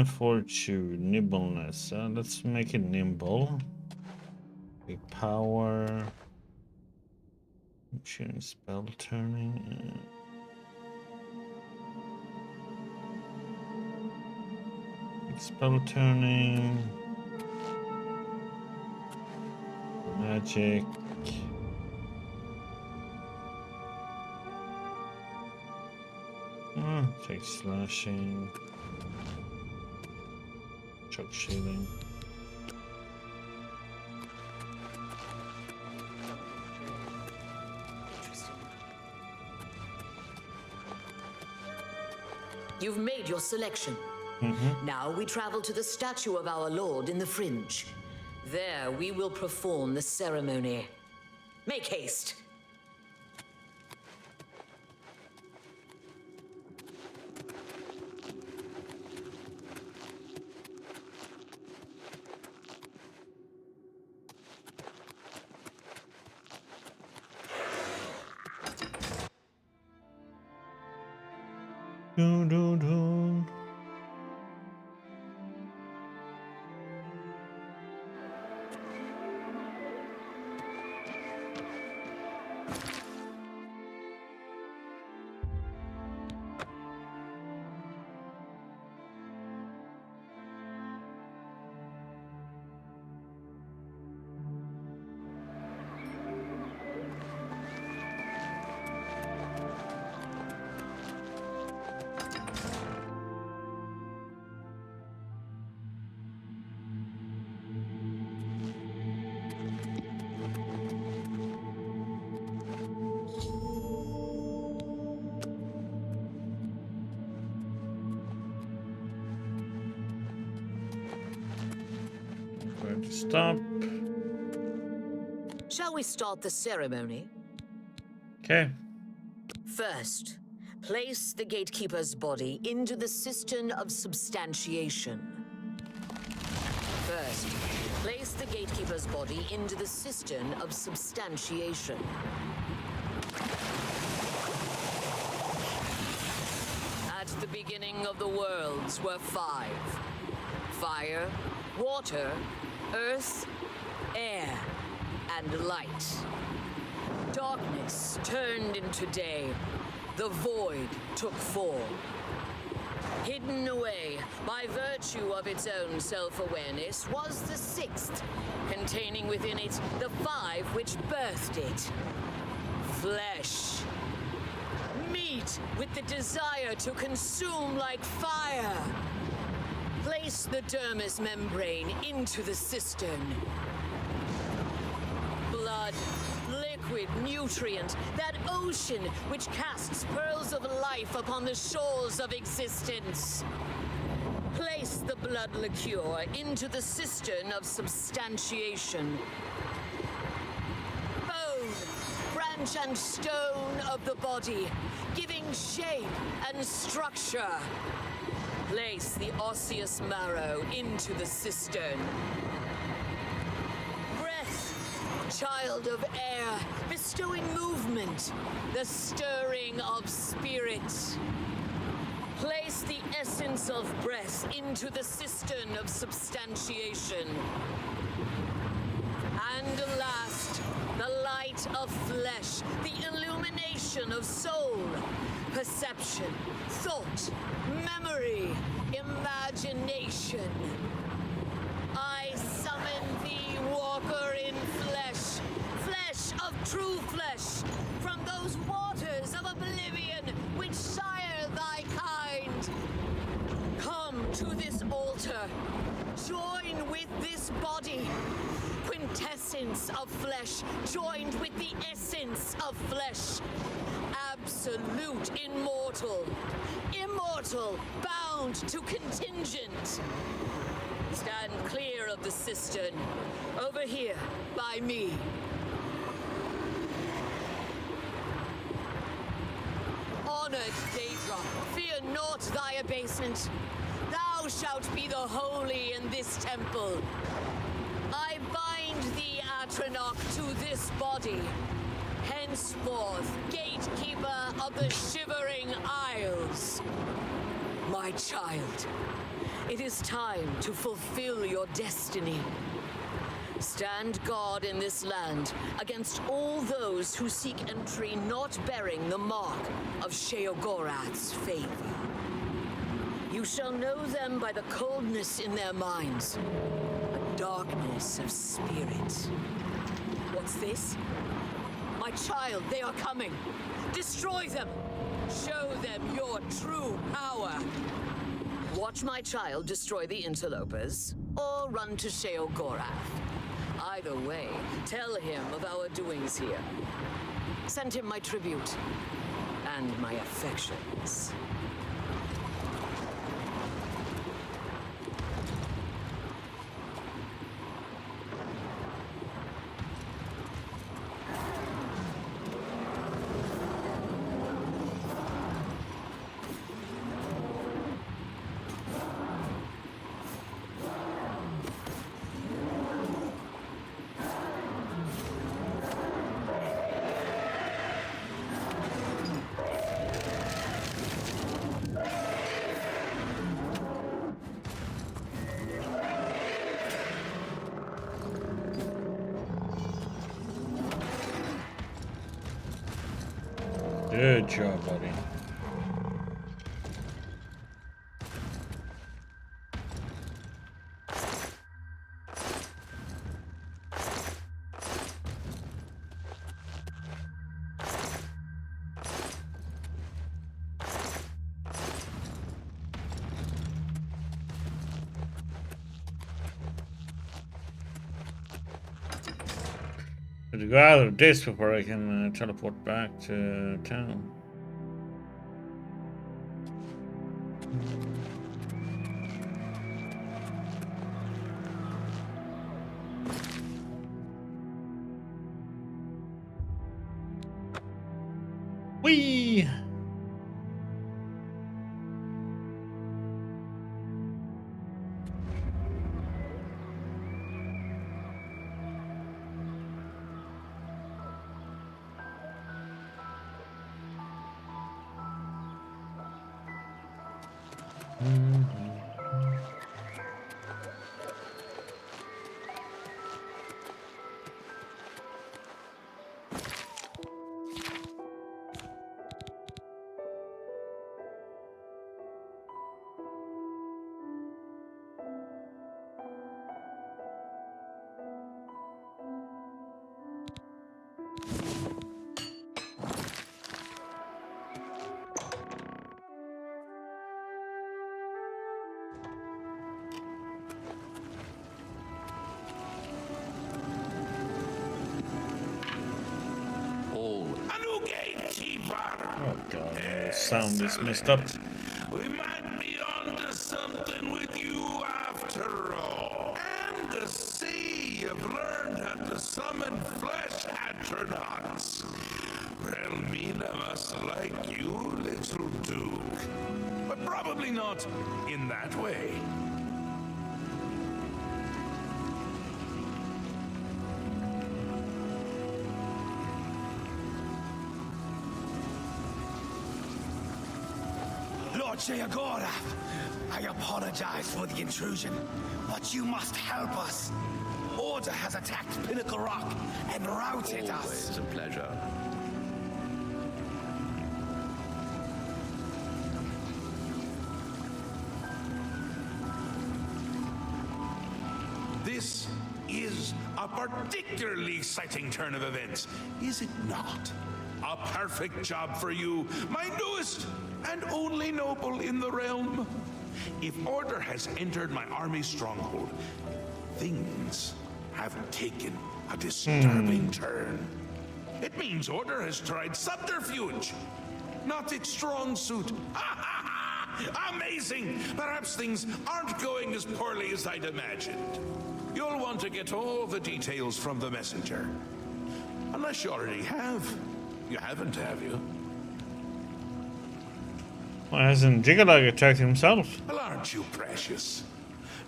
Fortune, nimbleness. Let's make it nimble. Big power. Change spell turning. Spell turning. Magic. Take slashing. Choke shielding. You've made your selection. Now we travel to the statue of our Lord in the Fringe. There we will perform the ceremony. Make haste. Dun, dun, dun. Stop. Shall we start the ceremony? Okay. First, place the gatekeeper's body into the cistern of substantiation. First, place the gatekeeper's body into the cistern of substantiation. At the beginning of the worlds were 5. Fire, water, earth, air, and light. Darkness turned into day. The void took form. Hidden away by virtue of its own self-awareness was the 6th, containing within it the 5 which birthed it. Flesh. Meat with the desire to consume like fire. Place the dermis membrane into the cistern. Blood, liquid nutrient, that ocean which casts pearls of life upon the shores of existence. Place the blood liqueur into the cistern of substantiation. Bone, branch and stone of the body, giving shape and structure. Place the osseous marrow into the cistern. Child of air, bestowing movement, the stirring of spirit. Place the essence of breath into the cistern of substantiation. And last, the light of flesh, the illumination of soul, perception, thought, memory, imagination. I summon thee, walker in flesh, flesh of true flesh, from those waters of oblivion which sire thy kind. Come to this altar, join with this body, quintessence of flesh, joined with the essence of flesh, absolute immortal, immortal, bound to contingent. Stand clear of the cistern, over here, by me. Honored Daedra, fear not thy abasement. Thou shalt be the holy in this temple. I bind thee, Atronach, to this body. Henceforth, gatekeeper of the Shivering Isles. My child, it is time to fulfill your destiny. Stand guard in this land against all those who seek entry not bearing the mark of Sheogorath's favor. You shall know them by the coldness in their minds, a darkness of spirit. What's this? My child, they are coming. Destroy them. Show them your true power. Watch my child destroy the interlopers, or run to Sheogorath. Either way, tell him of our doings here. Send him my tribute, and my affections. Good job, buddy. To go out of this before I can teleport back to town. Whee! Oh god, the sound is messed up. We might be onto something with you after all. And to see you've learned how to summon flesh astronauts. Realmina must like you, little Duke. But probably not in that way. Lord Sheogorath, I apologize for the intrusion, but you must help us. Order has attacked Pinnacle Rock and routed us. Always a pleasure. This is a particularly exciting turn of events, is it not? A perfect job for you, my newest and only noble in the realm. If Order has entered my army's stronghold, things have taken a disturbing turn. It means Order has tried subterfuge, not its strong suit. Amazing! Perhaps things aren't going as poorly as I'd imagined. You'll want to get all the details from the messenger. Unless you already have. You haven't, have you? Why hasn't Jigalag attacked himself? Well, aren't you precious?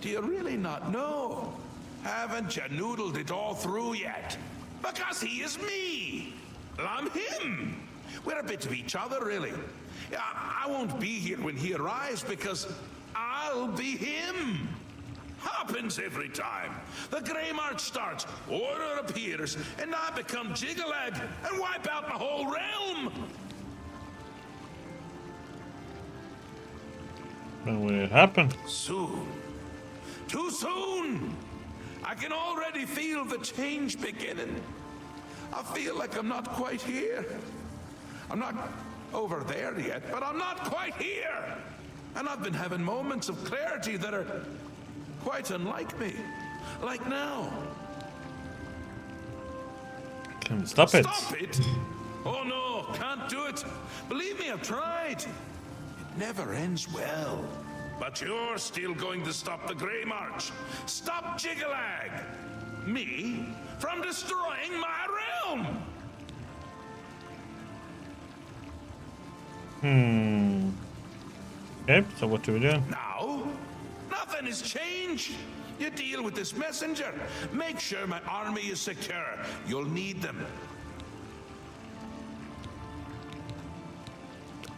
Do you really not know? Haven't you noodled it all through yet? Because he is me. Well, I'm him. We're a bit of each other, really. I won't be here when he arrives because I'll be him. Happens every time. The Grey March starts, Order appears, and I become Jigalag and wipe out the whole realm. When will it happen? Soon. Too soon. I can already feel the change beginning. I feel like I'm not quite here. I'm not over there yet, but I'm not quite here. And I've been having moments of clarity that are quite unlike me. Like now. Can we stop it? Stop it? Oh no, can't do it. Believe me, I've tried. It never ends well. But you're still going to stop the Grey March. Stop Jigalag. Me from destroying my realm. Okay, so what do we do? Now, nothing has changed. You deal with this messenger. Make sure my army is secure. You'll need them.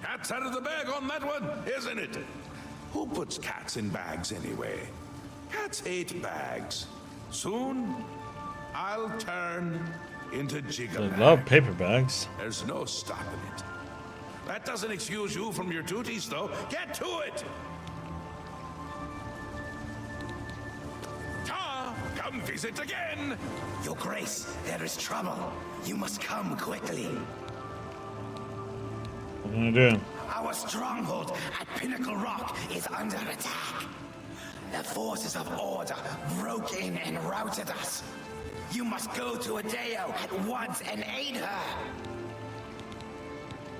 Cat's out of the bag on that one, isn't it? Who puts cats in bags anyway? Cats hate bags. Soon, I'll turn into Jigalag. I love paper bags. There's no stopping it. That doesn't excuse you from your duties, though. Get to it! Ta! Come visit again! Your Grace, there is trouble. You must come quickly. What are we gonna do? Our stronghold at Pinnacle Rock is under attack. The forces of Order broke in and routed us. You must go to Adeo at once and aid her.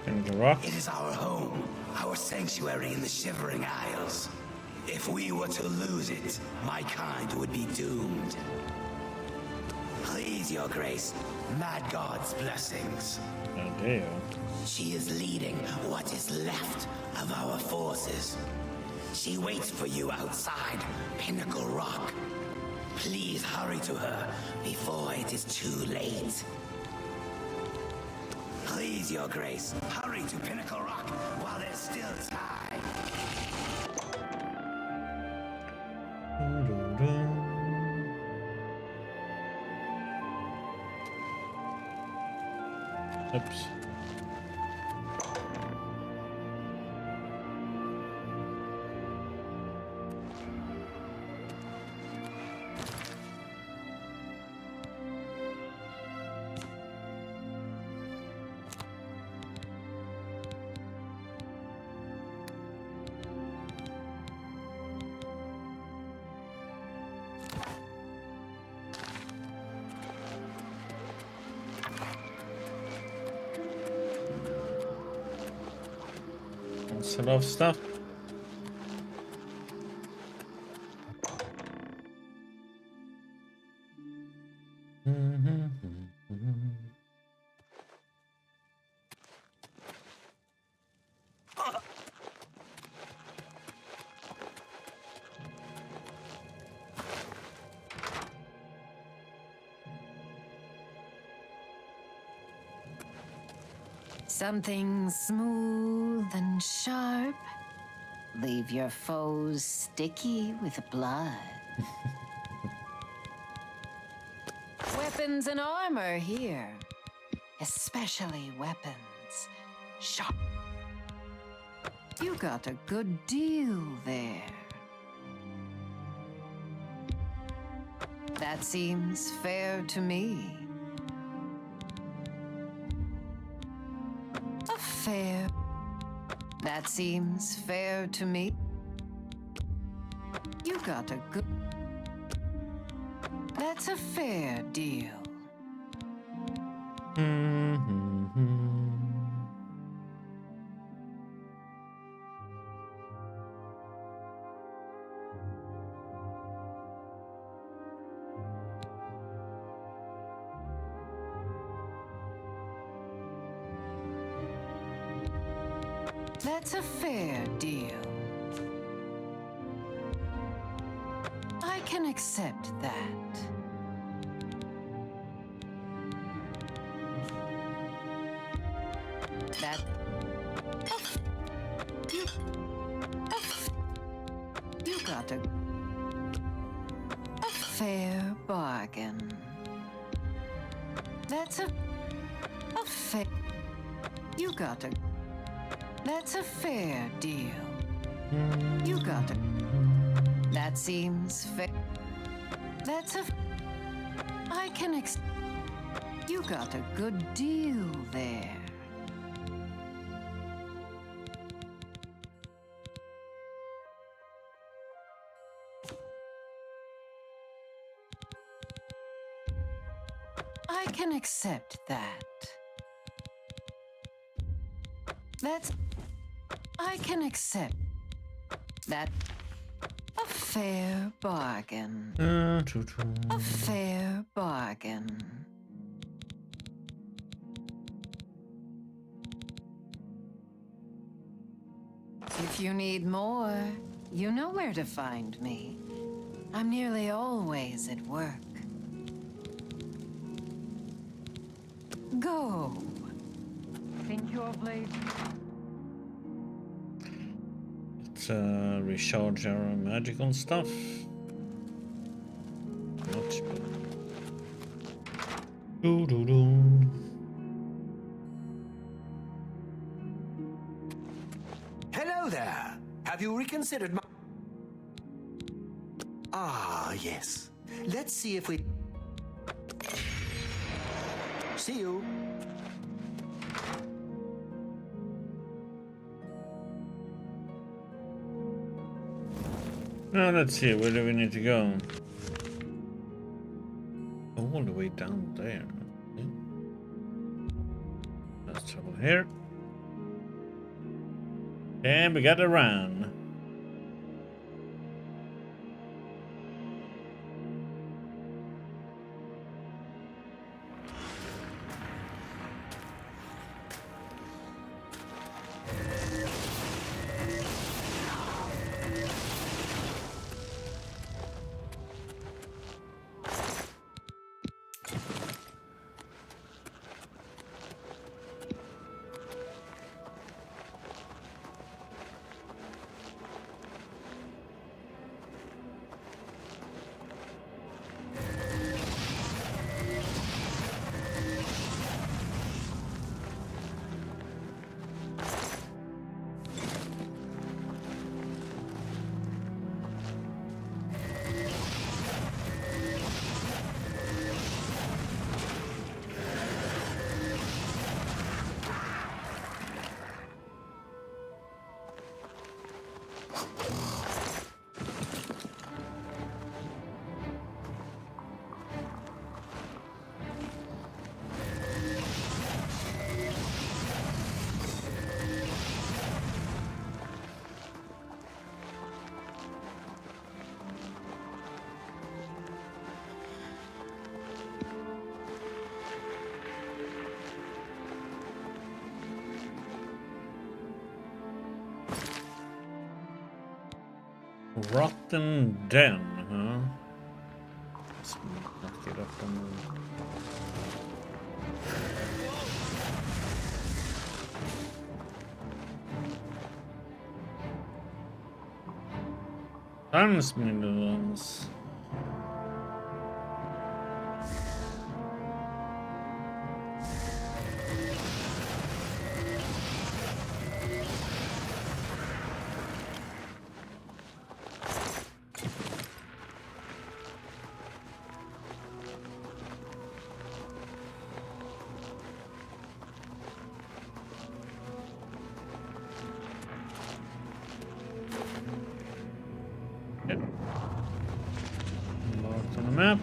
Pinnacle Rock? It is our home, our sanctuary in the Shivering Isles. If we were to lose it, my kind would be doomed. Please, Your Grace. Mad God's blessings. Oh, there you are. She is leading what is left of our forces. She waits for you outside Pinnacle Rock. Please hurry to her before it is too late. Please, Your Grace, hurry to Pinnacle Rock while there's still time. Oops. That's a lot of stuff. Something smooth and sharp. Leave your foes sticky with blood. Weapons and armor here. Especially weapons. Sharp. You got a good deal there. That seems fair to me. Fair. That seems fair to me. You got a good... That's a fair deal. That's a fair deal. I can accept that. That... You got a fair bargain. That's a fair... You got a... That's a fair deal. You got it. That seems fair. That's a... I can You got a good deal there. I can accept that. That's... I can accept that. A fair bargain. A fair bargain. If you need more, you know where to find me. I'm nearly always at work. Go. Think your blade... Let's recharge our magical stuff. Much better. Hello there. Have you reconsidered my... Ah, yes. Let's see if we... See you. Now let's see, where do we need to go? All the way down there. Okay. Let's travel here. And we gotta run. Rotten Den, huh? Let's knock it up on the... Transmitters. Yep. Marked on the map.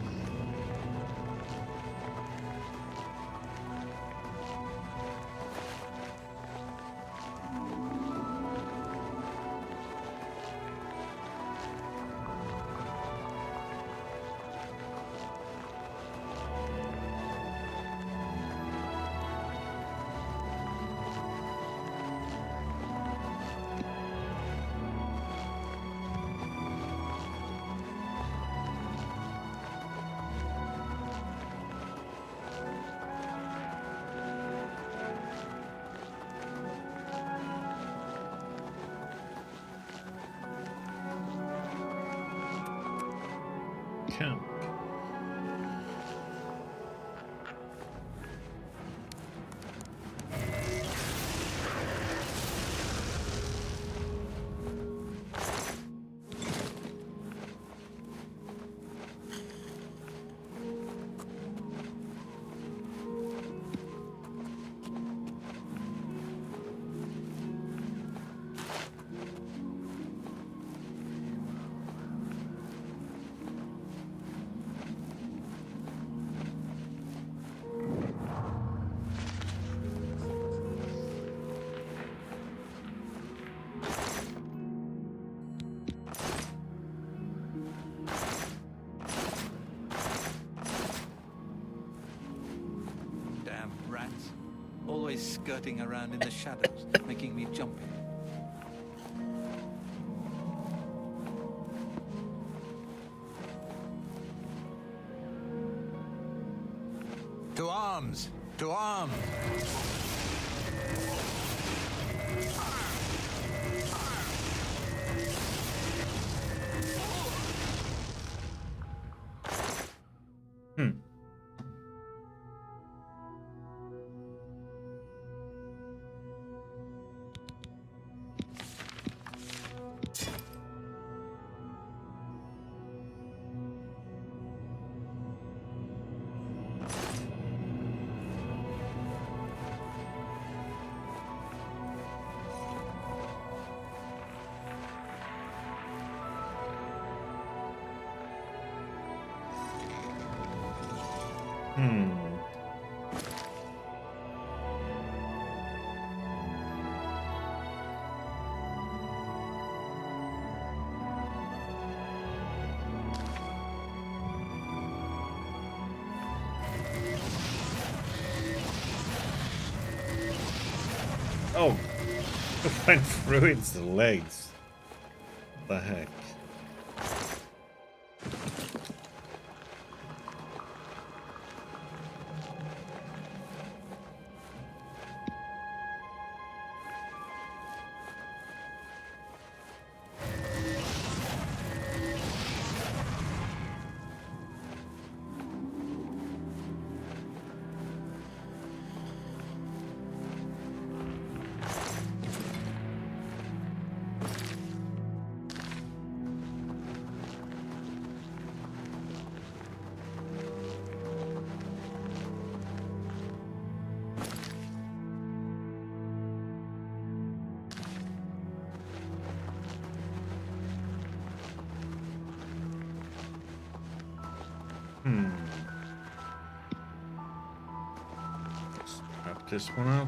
Camp. Damn rats. Always skirting around in the shadows, making me jumpy. To arms! To arms! Oh, it went through its legs. What the heck? Let's map this one out.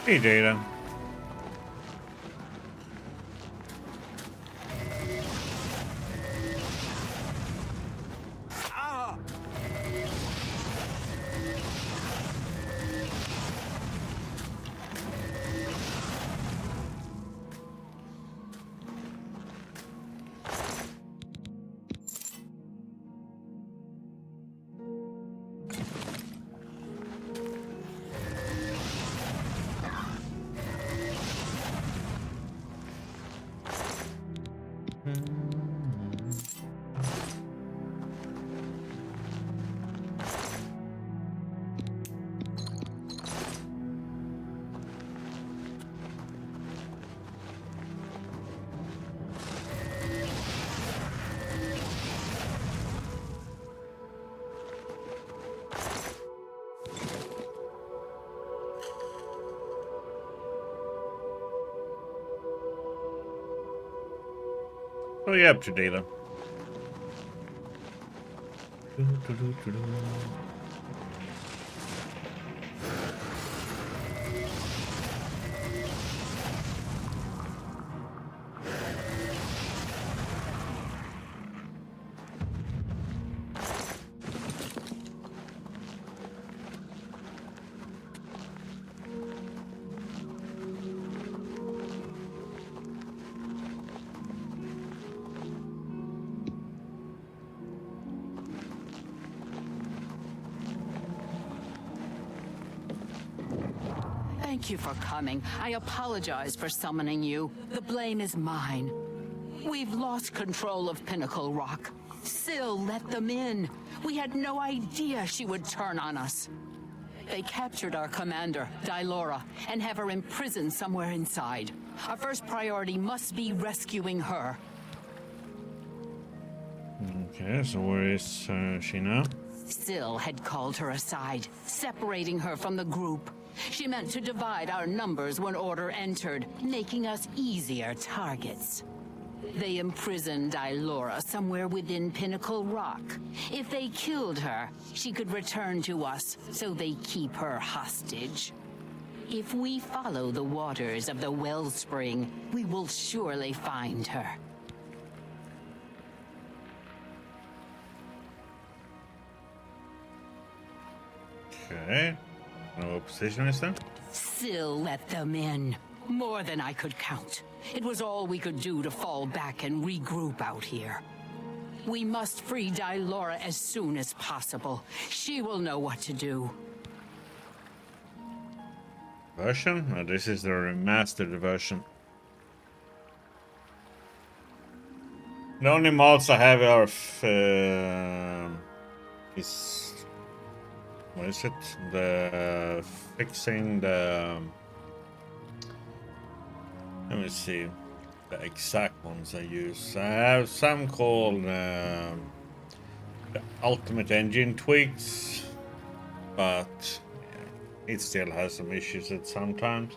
Hey, Data. What are you up to, Data? Thank you for coming. I apologize for summoning you. The blame is mine. We've lost control of Pinnacle Rock. Syl let them in. We had no idea she would turn on us. They captured our commander, Dylora, and have her imprisoned somewhere inside. Our first priority must be rescuing her. Okay, so where is she now? Syl had called her aside, separating her from the group. She meant to divide our numbers when order entered, making us easier targets. They imprisoned Dylora somewhere within Pinnacle Rock. If they killed her, she could return to us, so they keep her hostage. If we follow the waters of the wellspring, we will surely find her. Okay. What position is that? Syl let them in. More than I could count. It was all we could do to fall back and regroup out here. We must free Dylora as soon as possible. She will know what to do. Version? Oh, this is the remastered version. The only mods I have are what is it? The fixing the. Let me see the exact ones I use. I have some called the Ultimate Engine tweaks, but yeah, it still has some issues at sometimes.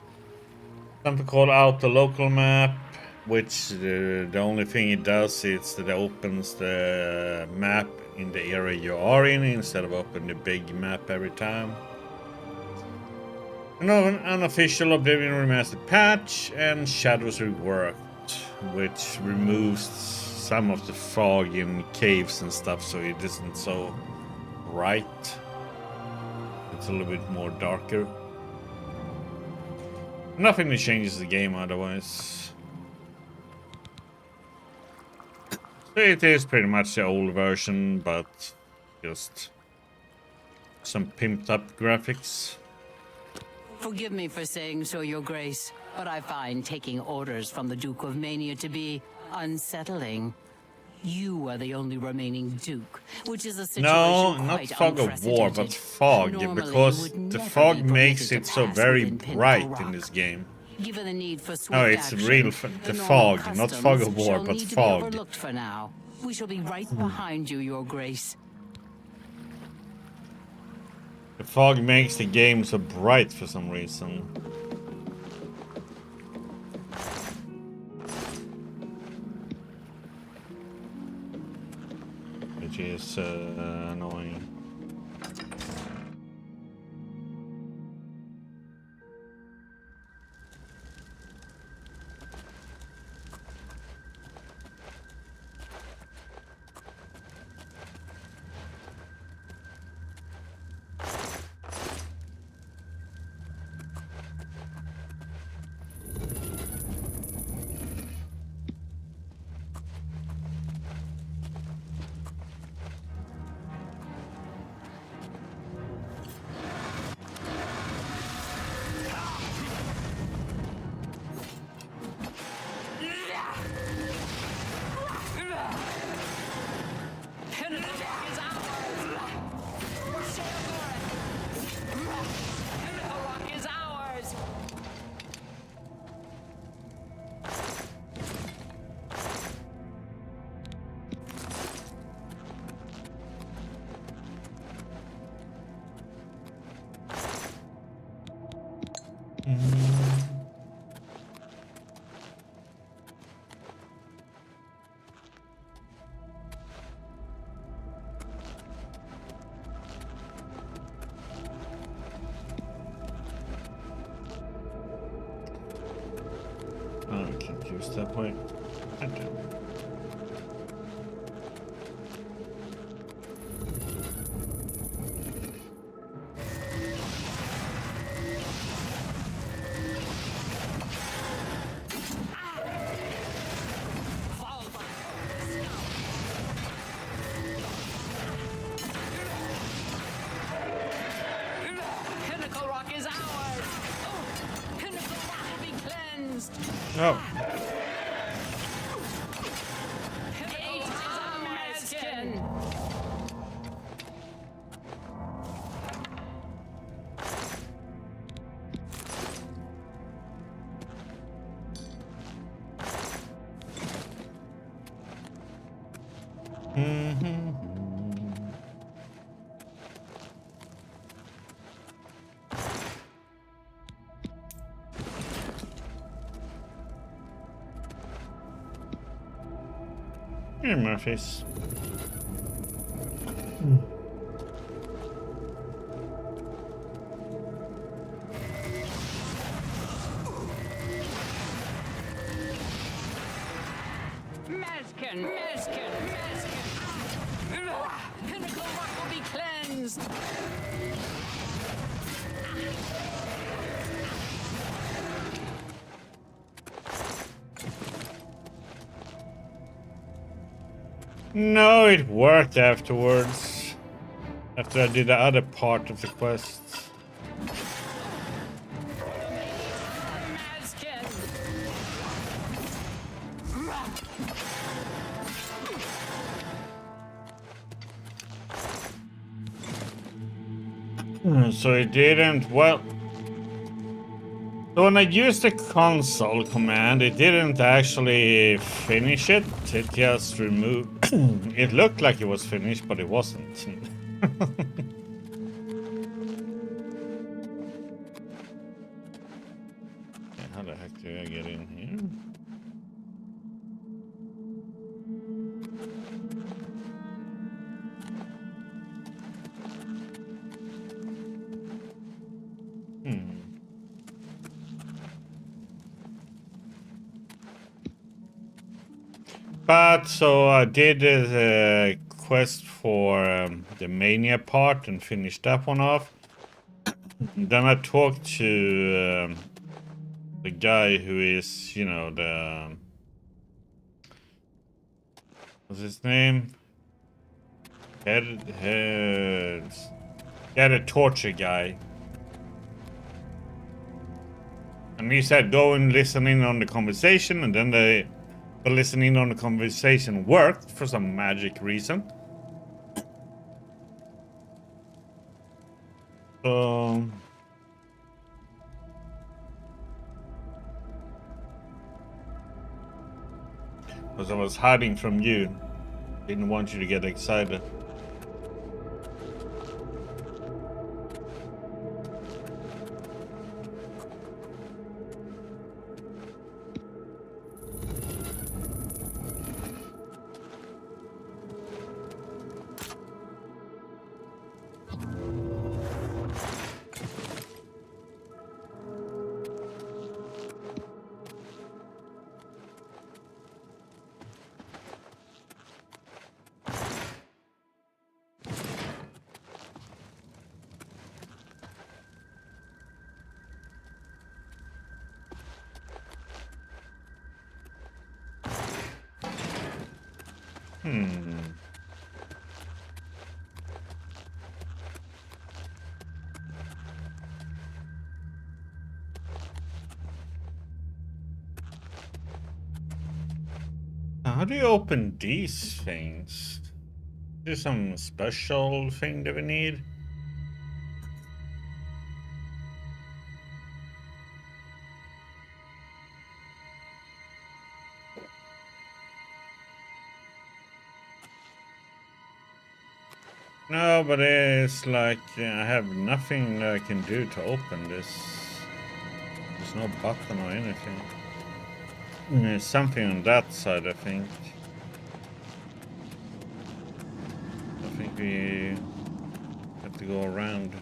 Something called Auto Local Map, which the only thing it does is that it opens the map in the area you are in instead of opening the big map every time. An unofficial Oblivion Remastered patch and Shadows Reworked, which removes some of the fog in caves and stuff, so it isn't so bright. It's a little bit more darker. Nothing that changes the game otherwise. So it is pretty much the old version, but just some pimped up graphics. Forgive me for saying so, Your Grace, but I find taking orders from the Duke of Mania to be unsettling. You are the only remaining Duke, which is a situation No, quite not fog of war, but unprecedented. fog, Normally, because you would the never fog be makes permitted it to so pass very within Pinnacle bright Rock. in this game. Given the need for swift No, it's action, real the normal fog, not customs fog of war, shall but need to be fog. overlooked for now. We shall be right behind you, Your Grace. The fog makes the game so bright for some reason. Which is annoying. should use that way. I do. Pinnacle Rock is ours! Oh, Pinnacle Rock will be cleansed! Oh. Here, my face. Mazkin! Mazkin! Mazkin! Pinnacle Rock will be cleansed! No, it worked afterwards. After I did the other part of the quest. So it didn't, well, so when I used the console command, it didn't actually finish it. It just removed, it looked like it was finished, but it wasn't. How the heck do I get in here? But so I did a quest for the Mania part and finished that one off. Then I talked to the guy who is, you know, the what's his name? Yeah, the torture guy. And he said, go and listen in on the conversation, and then the listening on the conversation worked for some magic reason. So because I was hiding from you, didn't want you to get excited. How do you open these things? Is there some special thing that we need? No, but it's like I have nothing that I can do to open this. There's no button or anything. There's something on that side, I think. I think we have to go around.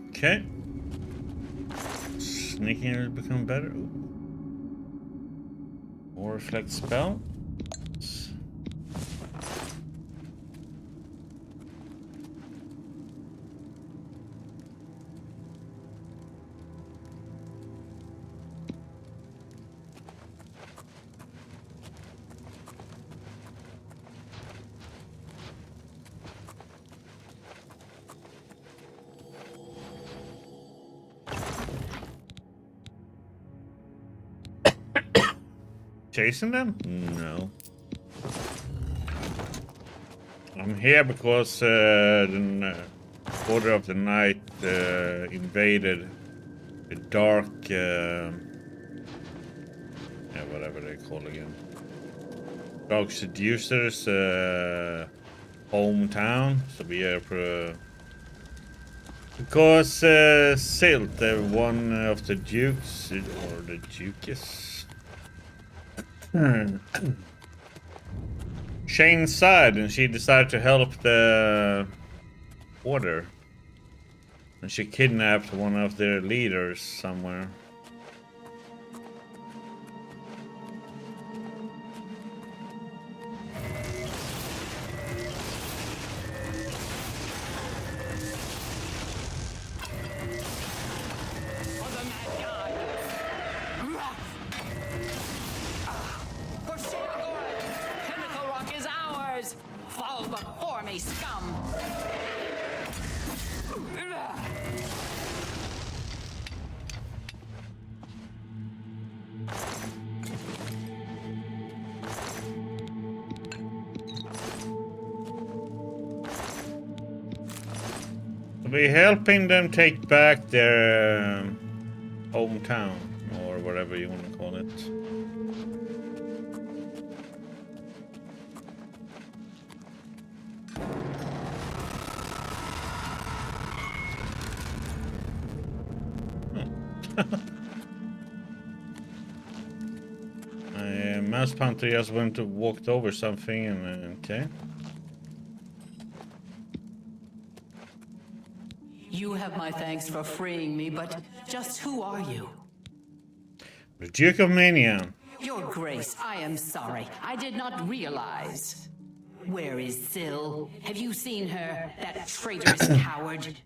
Okay. Sneaking has become better. Ooh. More reflect spell. Chasing them? No. I'm here because the Order of the Night invaded the dark, yeah, whatever they call it again. Dark Seducers hometown. So we are because Silt, one of the dukes or the duchess. Shane's side, and she decided to help the order. And she kidnapped one of their leaders somewhere. We're helping them take back their hometown, or whatever you want to call it. My mouse pointer just went to walked over something, and okay. You have my thanks for freeing me, but just who are you? The Duke of Mania. Your Grace, I am sorry. I did not realize. Where is Syl? Have you seen her, that traitorous coward?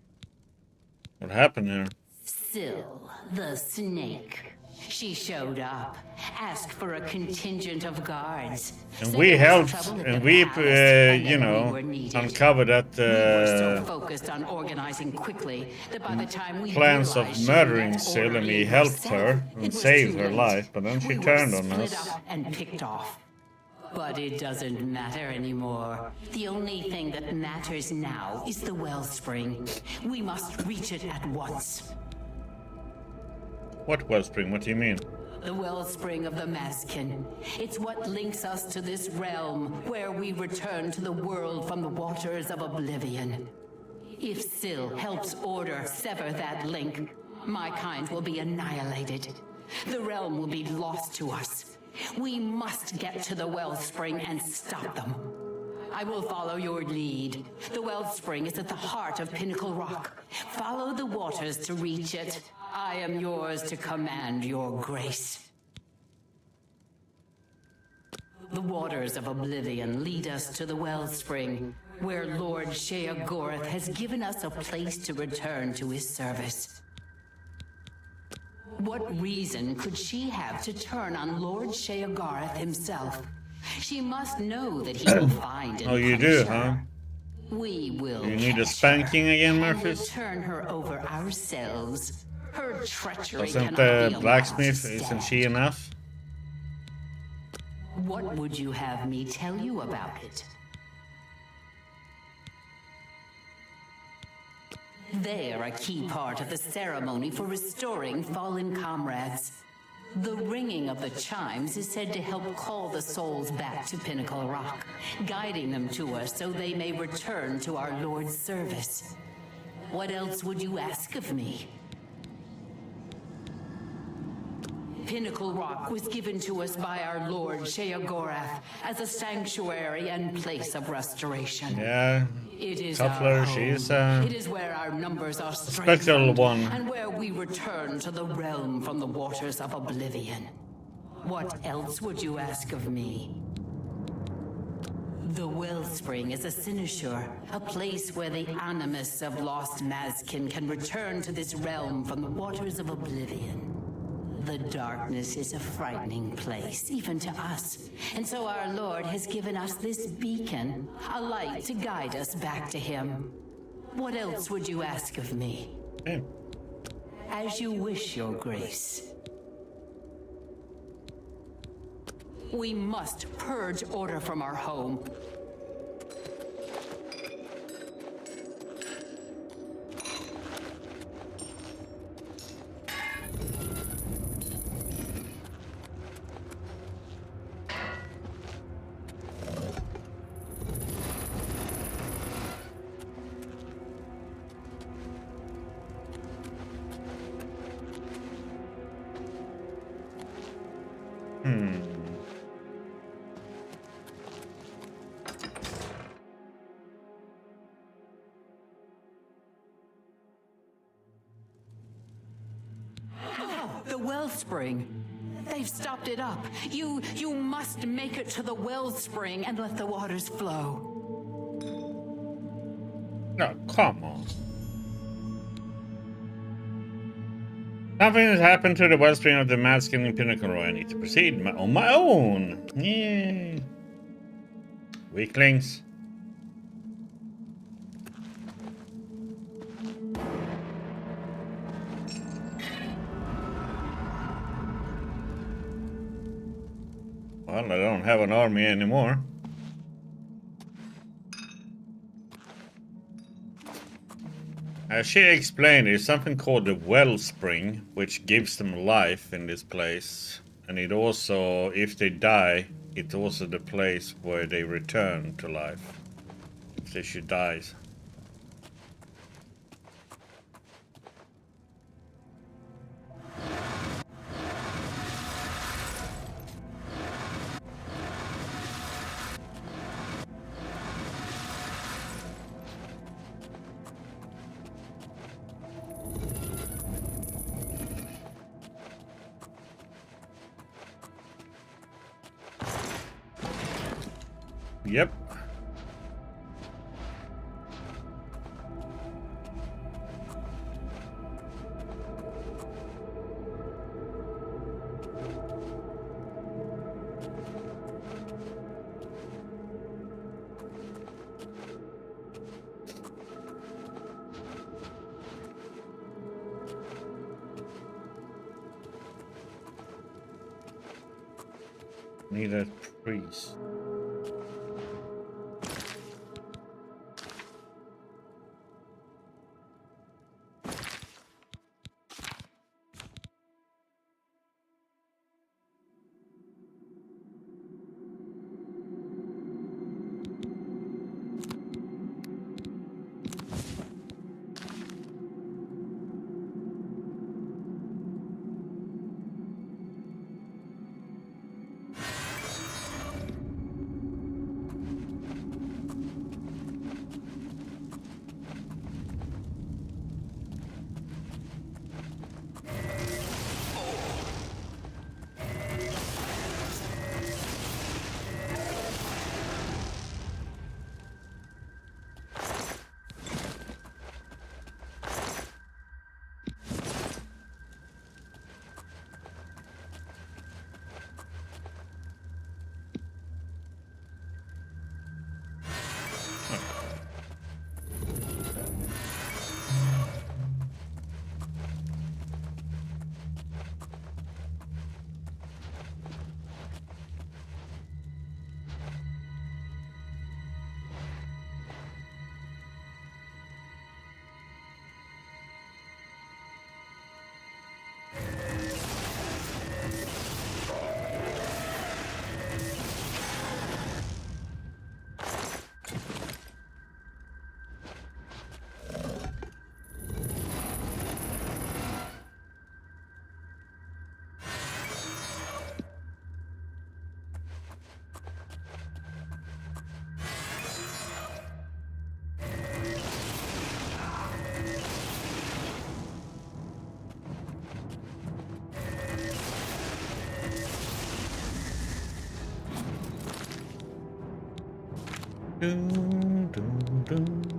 What happened there? Syl, the snake. She showed up, asked for a contingent of guards. And we helped, and we, you know, uncovered that So focused on organizing quickly that by the time we plans of realized she murdering met Syl, and we orderly helped her herself, it and was saved too her late. life, but then she We were turned on split us. up and picked off. But it doesn't matter anymore. The only thing that matters now is the wellspring. We must reach it at once. What wellspring? What do you mean? The wellspring of the Maskin. It's what links us to this realm, where we return to the world from the waters of Oblivion. If Syl helps Order sever that link, my kind will be annihilated. The realm will be lost to us. We must get to the wellspring and stop them. I will follow your lead. The wellspring is at the heart of Pinnacle Rock. Follow the waters to reach it. I am yours to command your grace. The waters of Oblivion lead us to the wellspring, where Lord Sheogorath has given us a place to return to his service. What reason could she have to turn on Lord Sheogorath himself? She must know that he will find and Oh, you punish do, her. huh? We will You need a catch spanking her again, and Murphys? turn her over ourselves. Her treachery Doesn't cannot be the blacksmith, allowed to isn't stand. she enough? What would you have me tell you about it? They are a key part of the ceremony for restoring fallen comrades. The ringing of the chimes is said to help call the souls back to Pinnacle Rock, guiding them to us so they may return to our Lord's service. What else would you ask of me? Pinnacle Rock was given to us by our Lord Sheogorath as a sanctuary and place of restoration. Yeah. It is Cutler, our she's home. It is where our numbers are special strengthened, one. and where we return to the realm from the waters of Oblivion. What else would you ask of me? The Wellspring is a cynosure, a place where the animus of lost Mazkin can return to this realm from the waters of Oblivion. The darkness is a frightening place, even to us. And so our Lord has given us this beacon, a light to guide us back to him. What else would you ask of me? As you wish, your grace. We must purge Order from our home. The wellspring. They've stopped it up. You must make it to the wellspring and let the waters flow. No, come on. Something has happened to the wellspring of the Maskin in Pinnacle Row. I need to proceed on my own. Yay. Weaklings. Well, I don't have an army anymore. As she explained, there's something called the wellspring, which gives them life in this place. And it also, if they die, it's also the place where they return to life. If they should die. Yep. Need a priest. Dun, dun, dun.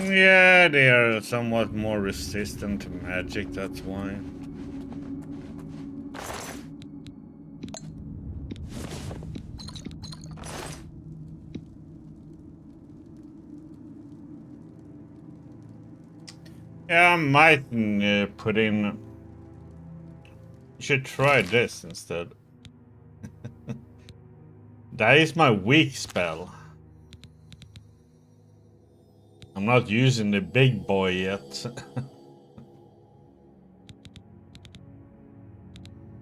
Yeah, they are somewhat more resistant to magic, that's why. Yeah, I might put in... You should try this instead. That is my weak spell. I'm not using the big boy yet.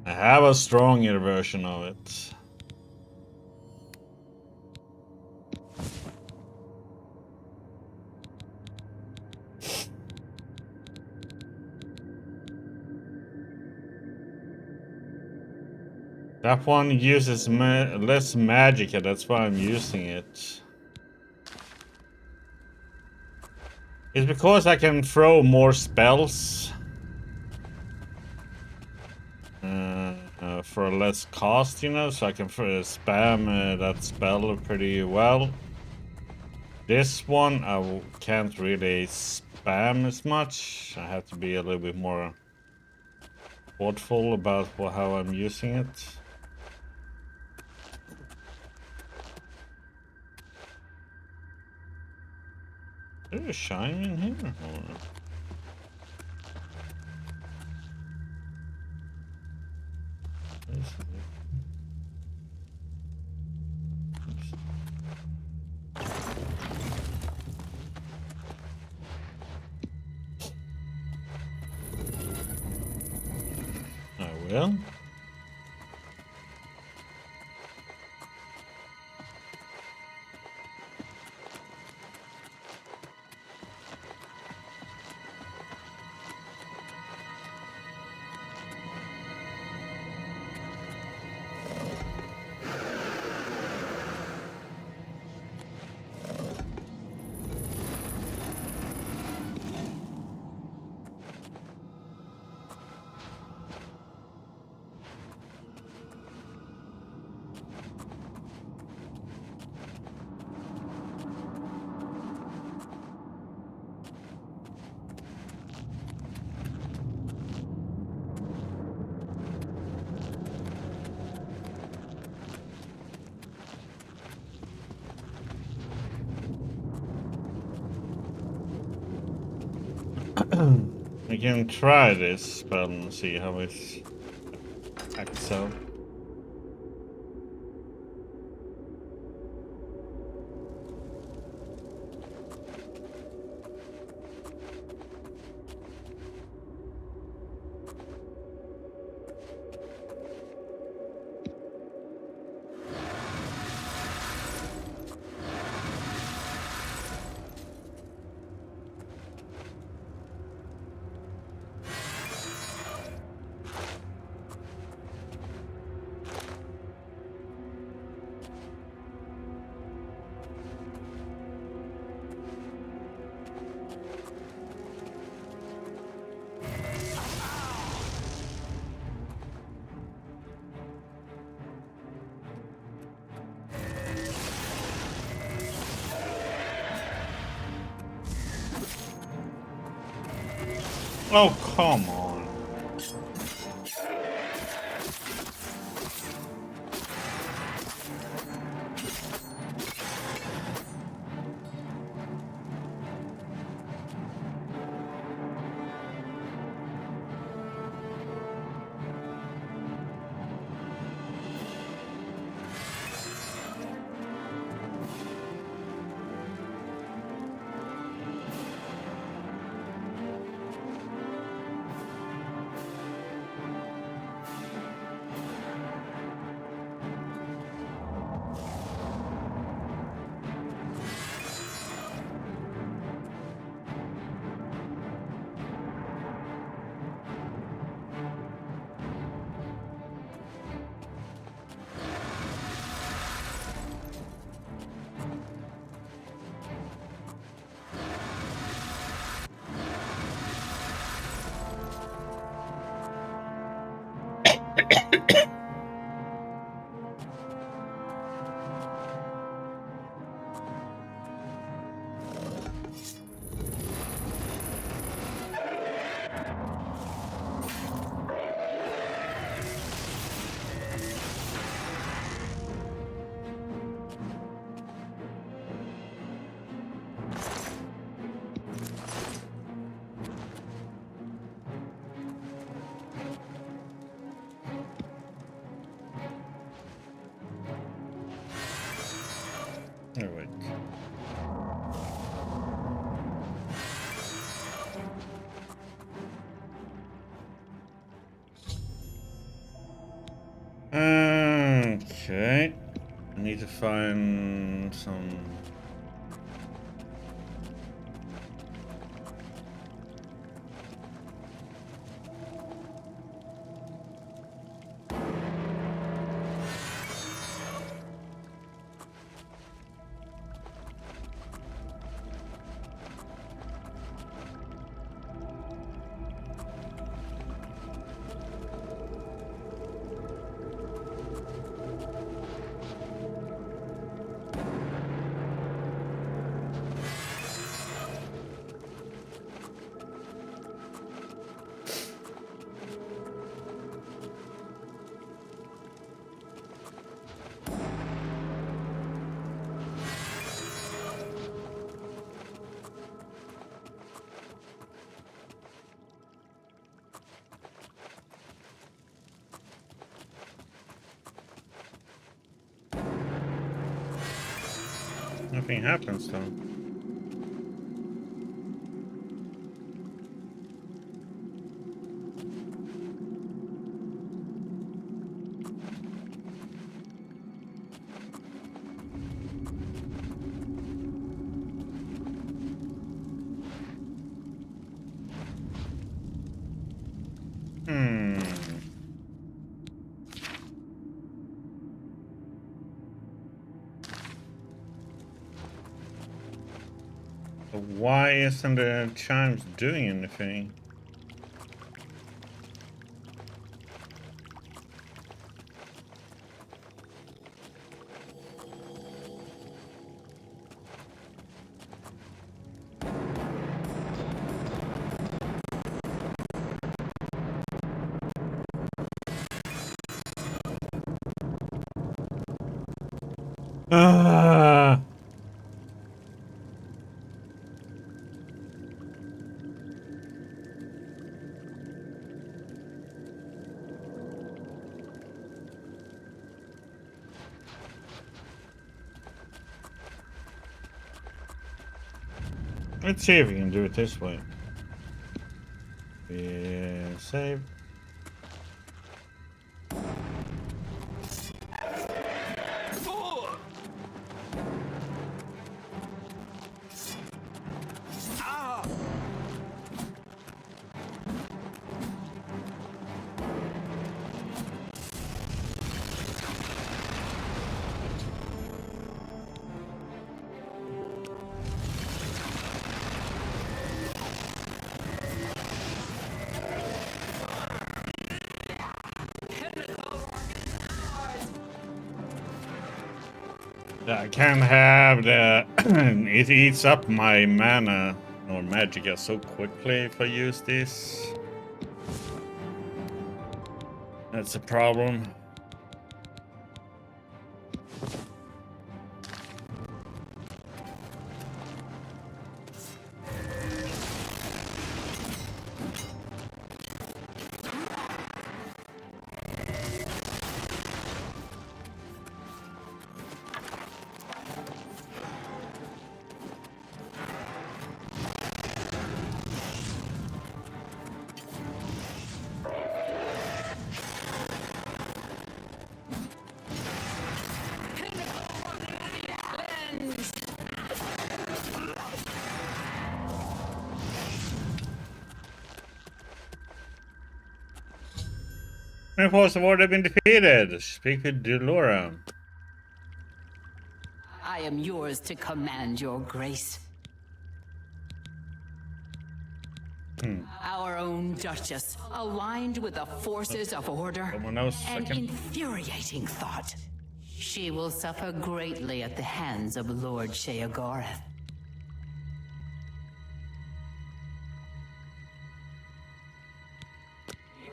I have a stronger version of it. That one uses less magic, and that's why I'm using it. It's because I can throw more spells for less cost, you know, so I can spam that spell pretty well. This one I can't really spam as much. I have to be a little bit more thoughtful about how I'm using it. Is there a shine in here? Or... I will. We can try this spell and see how it acts out. Oh, come on. All right. Okay. I need to find some. Nothing happens though. But why isn't the chimes doing anything? Ah. Let's see if we can do it this way. Yeah, save. I can't have the... it eats up my mana or magicka so quickly if I use this. That's a problem. My force have already been defeated. Speak with Delora. I am yours to command, your grace. Our own Duchess, aligned with the forces of order. An infuriating thought. She will suffer greatly at the hands of Lord Sheogorath.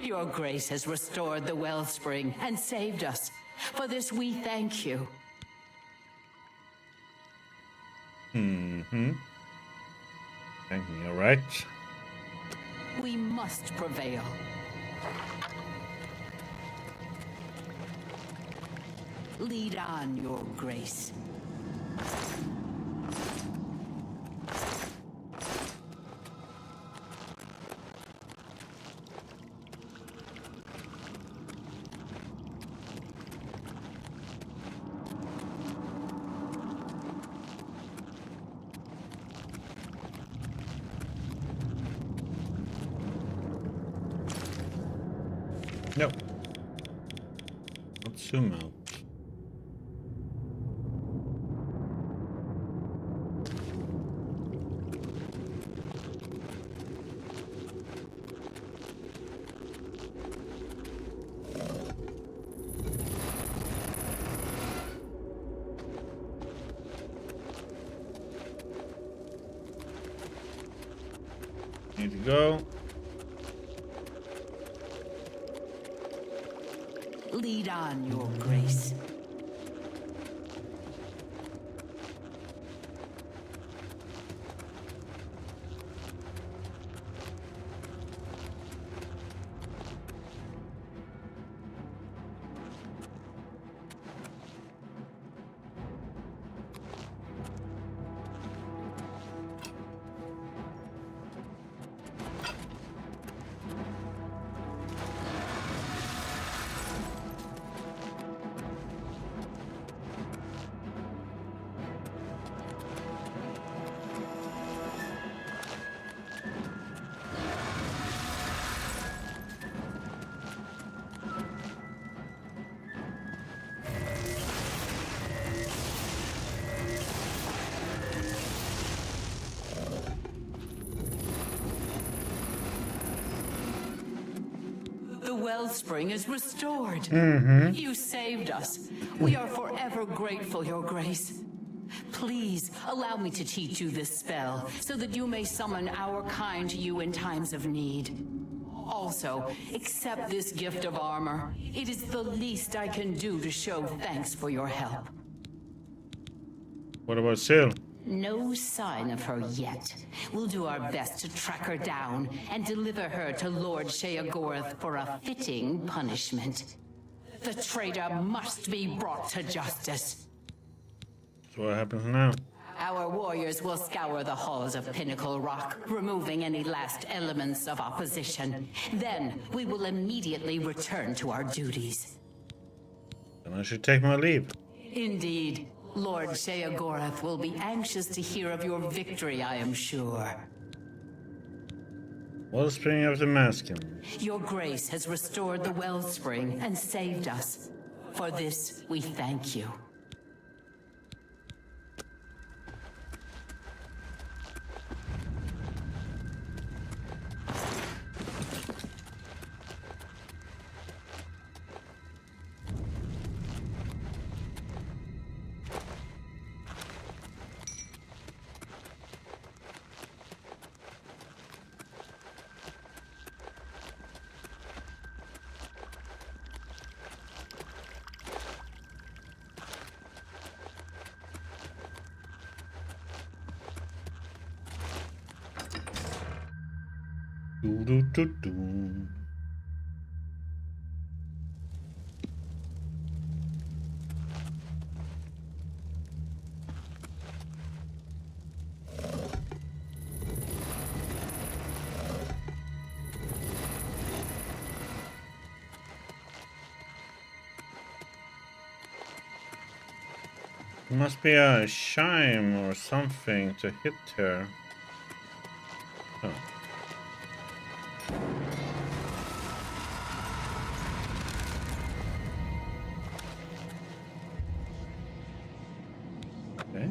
Your grace has restored the wellspring and saved us. For this we thank you. Mm-hmm. Thank you, alright. We must prevail. Lead on, your grace. No. Not zoom out. Need to go. Lead on, your grace. The wellspring is restored. Mm-hmm. You saved us. We are forever grateful, Your Grace. Please allow me to teach you this spell so that you may summon our kind to you in times of need. Also, accept this gift of armor. It is the least I can do to show thanks for your help. What about Sil? No sign of her yet. We'll do our best to track her down and deliver her to Lord Sheogorath for a fitting punishment. The traitor must be brought to justice. So what happens now? Our warriors will scour the halls of Pinnacle Rock, removing any last elements of opposition. Then we will immediately return to our duties. Then I should take my leave. Indeed. Lord Sheogorath will be anxious to hear of your victory, I am sure. Wellspring of the Maskin. Your Grace has restored the wellspring and saved us. For this, we thank you. Do. Must be a chime or something to hit her. Oh. Okay.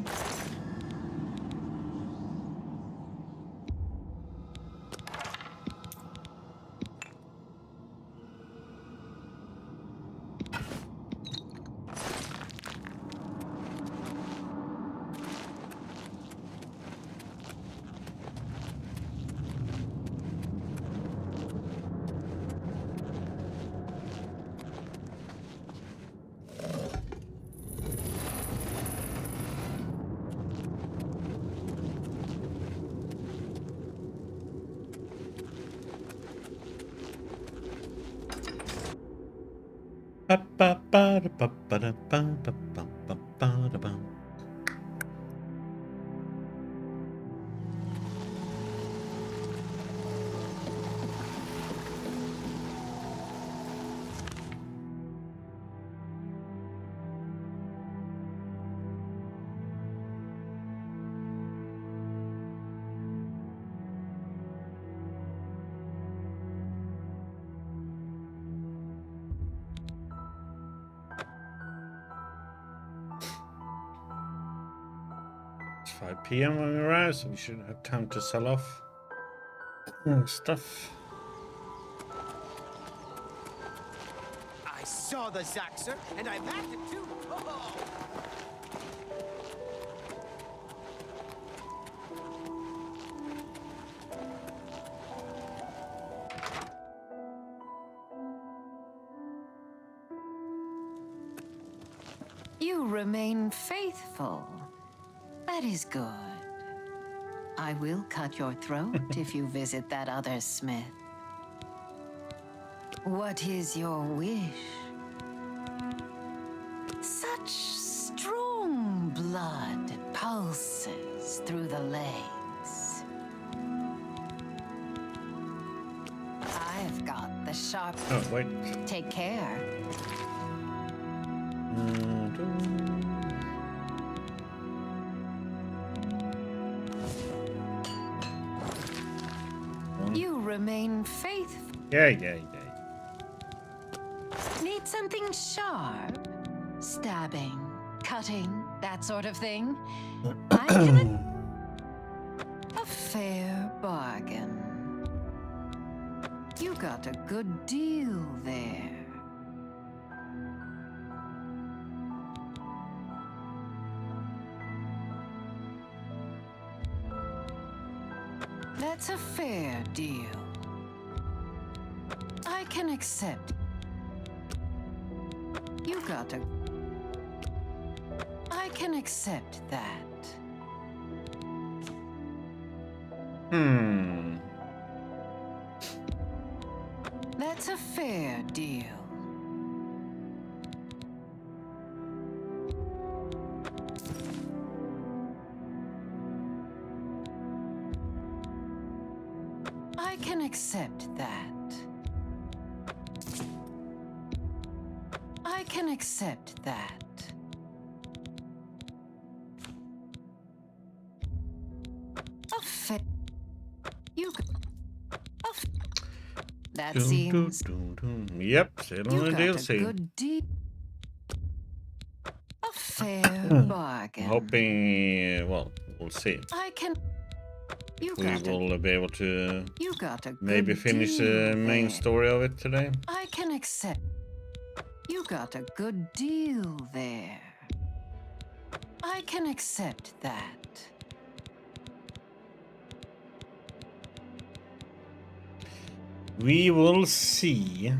It's 5 p.m. when we arrive, so we should have time to sell off stuff. I saw the Zaxxer, and I've had it too. Oh. You remain faithful. That is good. I will cut your throat if you visit that other smith. What is your wish? Such strong blood pulses through the legs. I've got the sharp... Oh, wait. Take care. You remain faithful. Yeah. Need something sharp? Stabbing, cutting, that sort of thing? I can... A fair bargain. You got a good deal there. That's a fair deal. I can accept. You got a... I can accept that. That's a fair deal. I can accept that. I can accept that. A fair... You... That seems... Yep, still on the DLC. Good deal. A fair bargain. Hoping, well, we'll see. I can... You We got will be able to You got a maybe good finish the deal main there. story of it today. I can accept. You got a good deal there. I can accept that. We will see.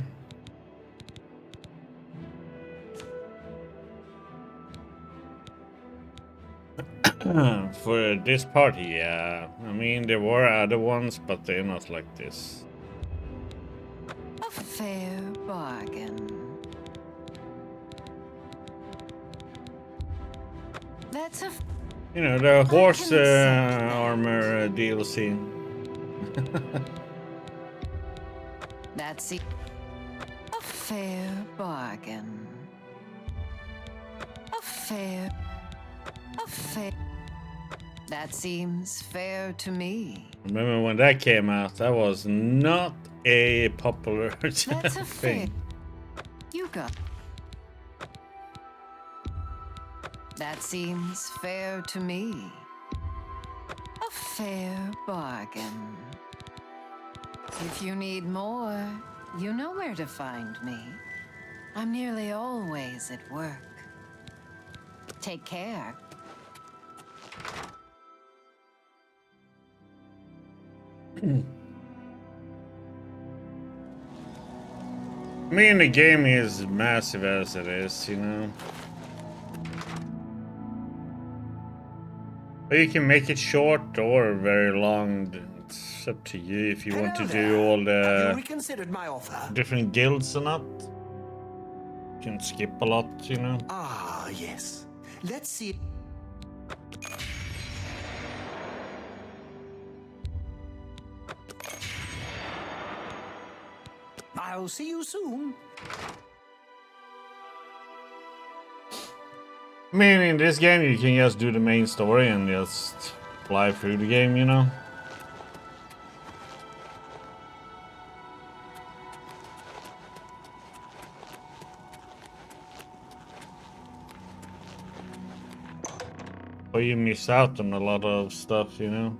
For this party, yeah. I mean, there were other ones, but they're not like this. A fair bargain. That's a... You know, the horse armor DLC. That's a fair bargain. A fair... That seems fair to me. Remember when that came out? That was not a popular That's a fair... thing. You got... That seems fair to me. A fair bargain. If you need more, you know where to find me. I'm nearly always at work. Take care. I mean, the game is massive as it is, you know. But you can make it short or very long. It's up to you if you want to do all Have you the reconsidered my offer? different guilds or not. You can skip a lot, you know. Ah, yes. Let's see. I'll see you soon. I mean, in this game, you can just do the main story and just fly through the game, you know. But you miss out on a lot of stuff, you know.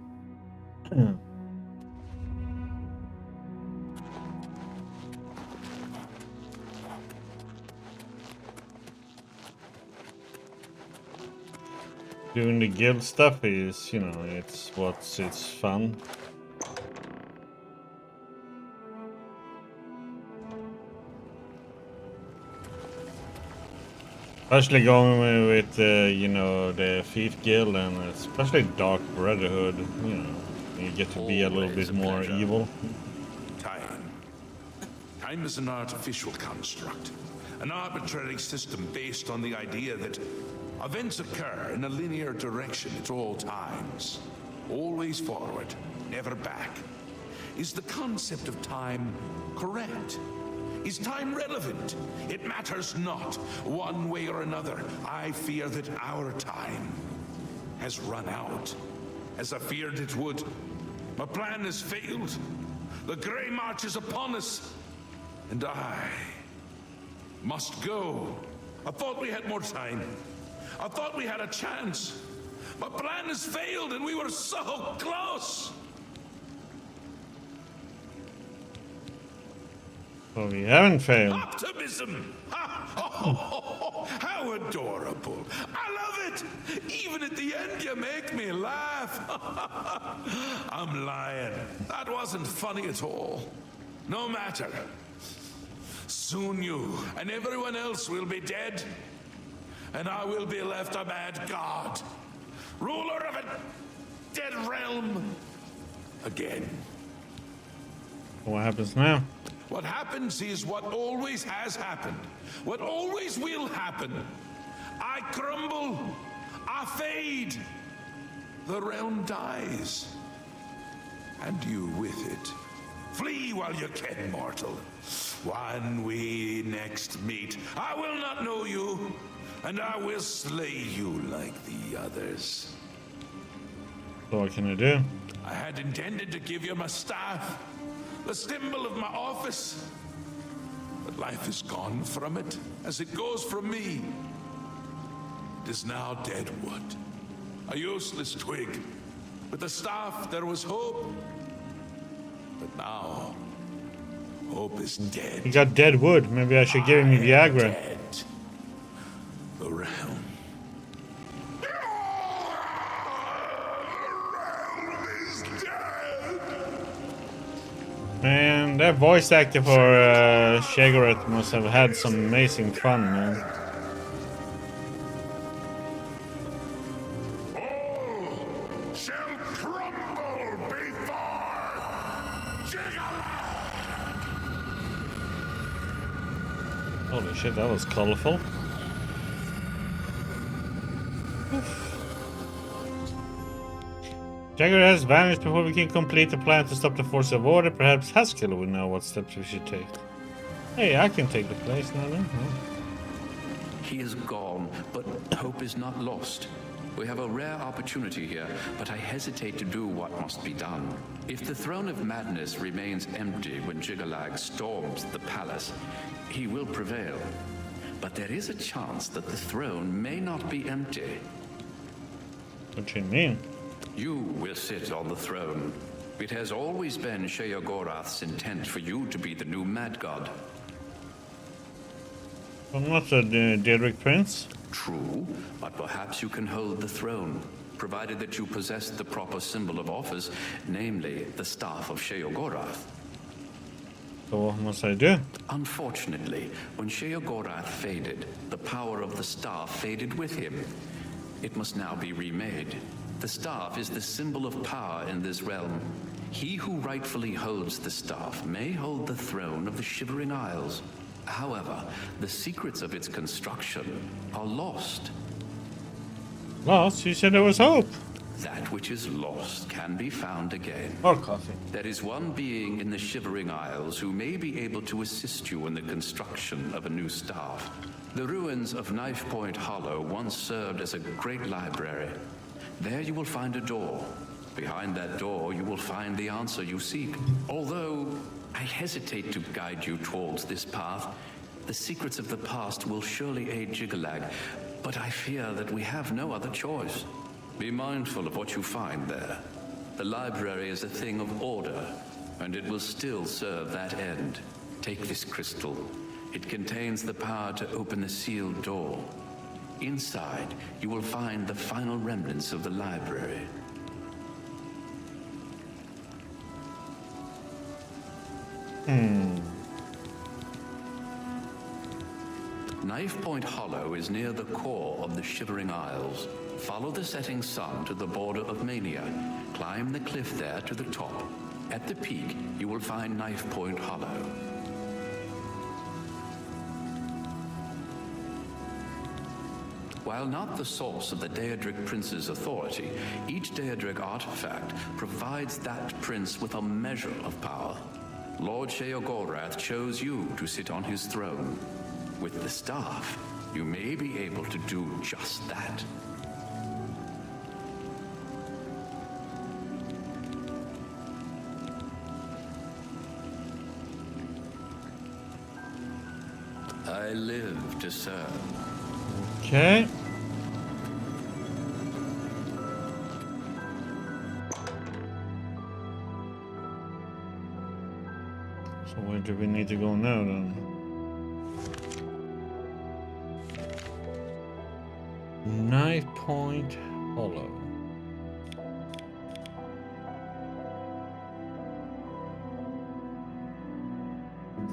Doing the guild stuff is, you know, it's fun. Especially going with, you know, the Thief Guild and especially Dark Brotherhood, you know, you get to be a little bit more evil. Time. Time is an artificial construct, an arbitrary system based on the idea that events occur in a linear direction at all times. Always forward, never back. Is the concept of time correct? Is time relevant? It matters not. One way or another, I fear that our time has run out, as I feared it would. My plan has failed. The Grey March is upon us, and I must go. I thought we had more time. I thought we had a chance. My plan has failed, and we were so close. Well, we haven't failed. Optimism! Oh, how adorable. I love it. Even at the end, you make me laugh. I'm lying. That wasn't funny at all. No matter. Soon you and everyone else will be dead, and I will be left a mad god, ruler of a dead realm again. What happens now? What happens is what always has happened, what always will happen. I crumble, I fade, the realm dies, and you with it. Flee while you can, mortal. When we next meet, I will not know you, and I will slay you like the others. So what can I do? I had intended to give you my staff, the symbol of my office. But life is gone from it, as it goes from me. It is now dead wood, a useless twig. With the staff, there was hope. But now, hope is dead. He got dead wood. Maybe I should give him Viagra. Dead. The realm. Man, that voice actor for Shaggorath must have had some amazing fun, man. All shall crumble before Holy shit, that was colorful. Jagger has vanished before we can complete the plan to stop the force of order. Perhaps Haskell will know what steps we should take. Hey, I can take the place now then. He is gone, but hope is not lost. We have a rare opportunity here, but I hesitate to do what must be done. If the Throne of Madness remains empty when Jiggalag storms the palace, he will prevail. But there is a chance that the throne may not be empty. What do you mean? You will sit on the throne. It has always been Sheogorath's intent for you to be the new Mad God. I'm not a Daedric prince. True, but perhaps you can hold the throne, provided that you possess the proper symbol of office, namely the Staff of Sheogorath. So what must I do? Unfortunately, when Sheogorath faded, the power of the staff faded with him. It must now be remade. The staff is the symbol of power in this realm. He who rightfully holds the staff may hold the throne of the Shivering Isles. However, the secrets of its construction are lost. Lost? You said there was hope. That which is lost can be found again. More coffee. There is one being in the Shivering Isles who may be able to assist you in the construction of a new staff. The ruins of Knife Point Hollow once served as a great library. There you will find a door. Behind that door, you will find the answer you seek. Although I hesitate to guide you towards this path, the secrets of the past will surely aid Jiggalag, but I fear that we have no other choice. Be mindful of what you find there. The library is a thing of order, and it will still serve that end. Take this crystal. It contains the power to open the sealed door. Inside, you will find the final remnants of the library. Knife Point Hollow is near the core of the Shivering Isles. Follow the setting sun to the border of Mania. Climb the cliff there to the top. At the peak, you will find Knife Point Hollow. While not the source of the Daedric Prince's authority, each Daedric artifact provides that prince with a measure of power. Lord Sheogorath chose you to sit on his throne. With the staff, you may be able to do just that. I live to serve. Okay. So where do we need to go now then? Knife Point Hollow.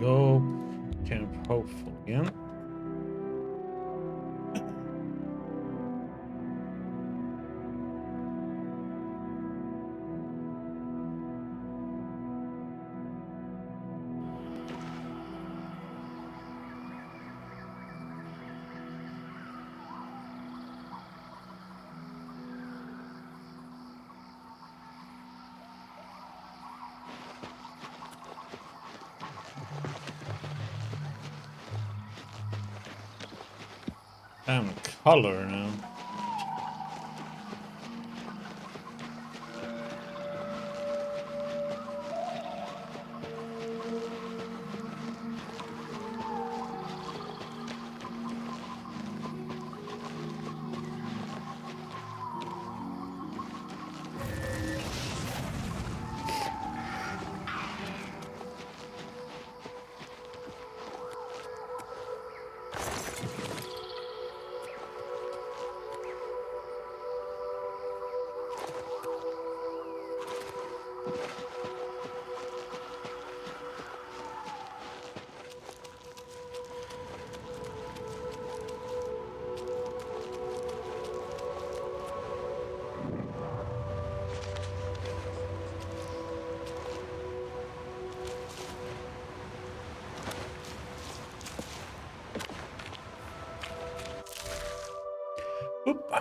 Go Camp Hopeful again. I'm color now. Oop.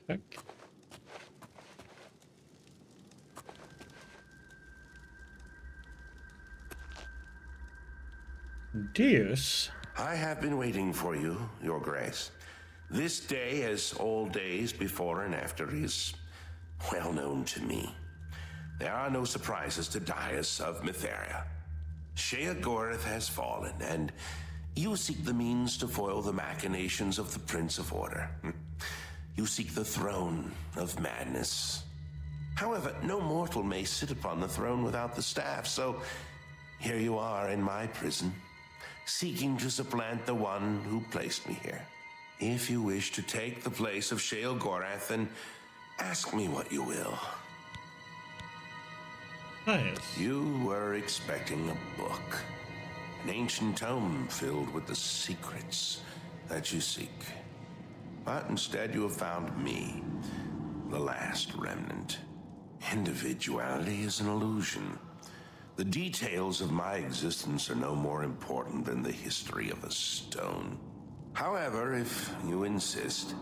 Heck? Deus? I have been waiting for you, Your Grace. This day, as all days before and after, is well known to me. There are no surprises to Dias of Mytheria. Shea Gorath has fallen, and you seek the means to foil the machinations of the Prince of Order. You seek the throne of madness. However, no mortal may sit upon the throne without the staff, so here you are in my prison, seeking to supplant the one who placed me here. If you wish to take the place of Shea Gorath, then ask me what you will. Nice. You were expecting a book, an ancient tome filled with the secrets that you seek. But instead you have found me, the last remnant. Individuality is an illusion. The details of my existence are no more important than the history of a stone. However, if you insist,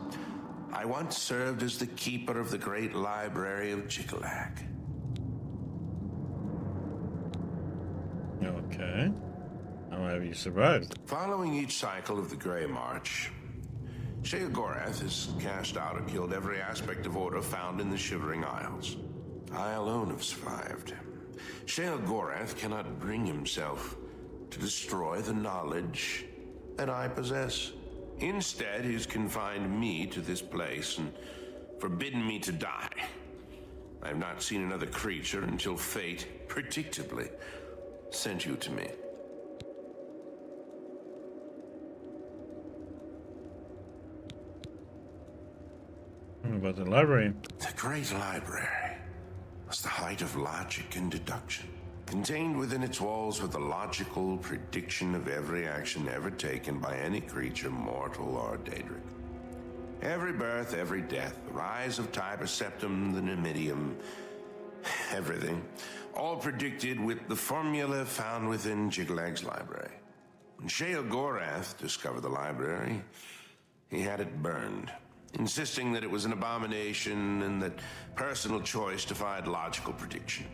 I once served as the keeper of the great library of Jikalag. Okay. How have you survived? Following each cycle of the Grey March, Shea Gorath has cast out and killed every aspect of order found in the Shivering Isles. I alone have survived. Sheogorath cannot bring himself to destroy the knowledge that I possess. Instead, he's confined me to this place and forbidden me to die. I have not seen another creature until fate, predictably, sent you to me. What about the library? The Great Library was the height of logic and deduction. Contained within its walls were the logical prediction of every action ever taken by any creature, mortal or daedric. Every birth, every death, the rise of Tiber Septim, the Numidium, everything, all predicted with the formula found within Jigalag's library. When Sheogorath discovered the library, he had it burned, insisting that it was an abomination and that personal choice defied logical prediction.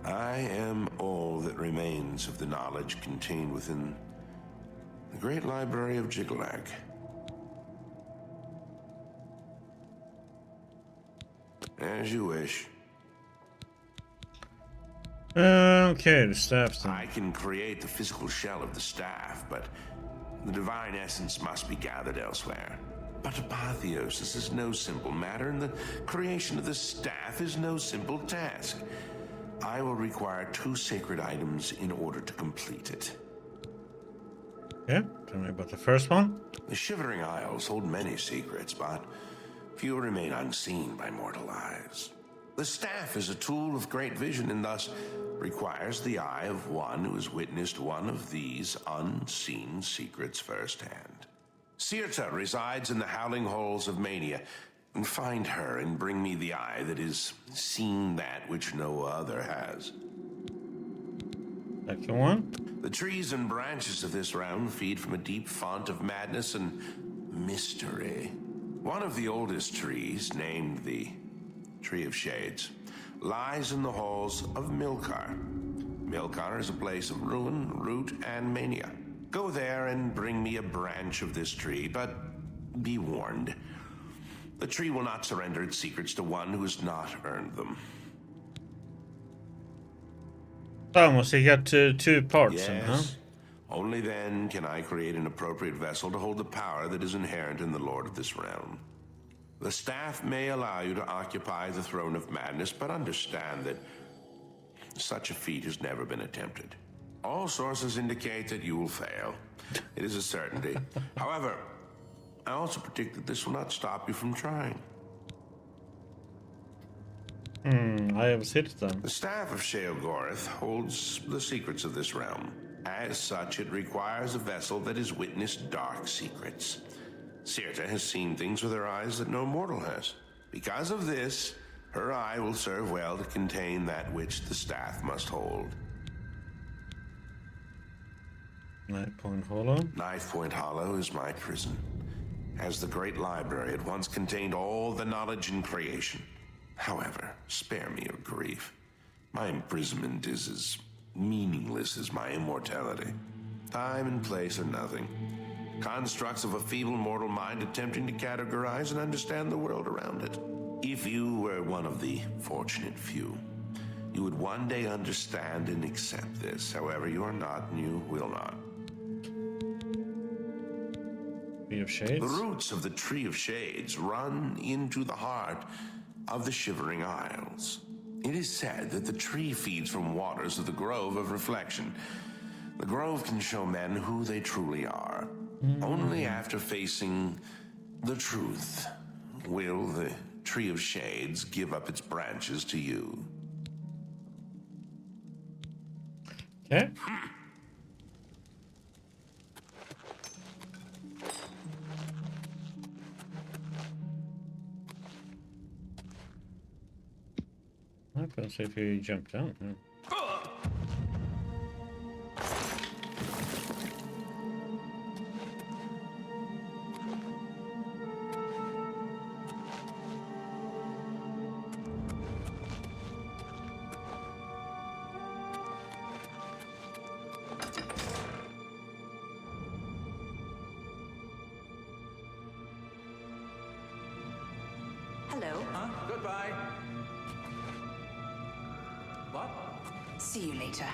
I am all that remains of the knowledge contained within the great library of Jigalag. As you wish. Okay, the staff thing. I can create the physical shell of the staff, but the divine essence must be gathered elsewhere. But apotheosis is no simple matter, and the creation of the staff is no simple task. I will require 2 sacred items in order to complete it. Yeah, tell me about the first one. The Shivering Isles hold many secrets, but few remain unseen by mortal eyes. The staff is a tool of great vision and thus requires the eye of one who has witnessed one of these unseen secrets firsthand. Sirta resides in the howling halls of Mania. Find her and bring me the eye that has seen that which no other has. Second one. The trees and branches of this realm feed from a deep font of madness and mystery. One of the oldest trees, named the Tree of Shades, lies in the halls of Milkar. Milkar is a place of ruin, root, and mania. Go there and bring me a branch of this tree, but be warned. The tree will not surrender its secrets to one who has not earned them. Almost, you got two parts, Yes. then, huh? Only then can I create an appropriate vessel to hold the power that is inherent in the Lord of this realm. The staff may allow you to occupy the throne of madness, but understand that such a feat has never been attempted. All sources indicate that you will fail. It is a certainty. However, I also predict that this will not stop you from trying. I have citizen. The staff of Sheogorath holds the secrets of this realm. As such, it requires a vessel that has witnessed dark secrets. Sirta has seen things with her eyes that no mortal has. Because of this, her eye will serve well to contain that which the staff must hold. Knife Point Hollow. Knife Point Hollow is my prison. As the great library, it once contained all the knowledge in creation. However, spare me your grief. My imprisonment is as meaningless as my immortality. Time and place are nothing. Constructs of a feeble mortal mind attempting to categorize and understand the world around it. If you were one of the fortunate few, you would one day understand and accept this. However, you are not and you will not. Tree of Shades? The roots of the Tree of Shades run into the heart of the Shivering Isles. It is said that the tree feeds from waters of the Grove of Reflection. The Grove can show men who they truly are. Only after facing the truth will the Tree of Shades give up its branches to you. Okay. I'm gonna see if you jump down. Hello. Huh? Goodbye. See you later.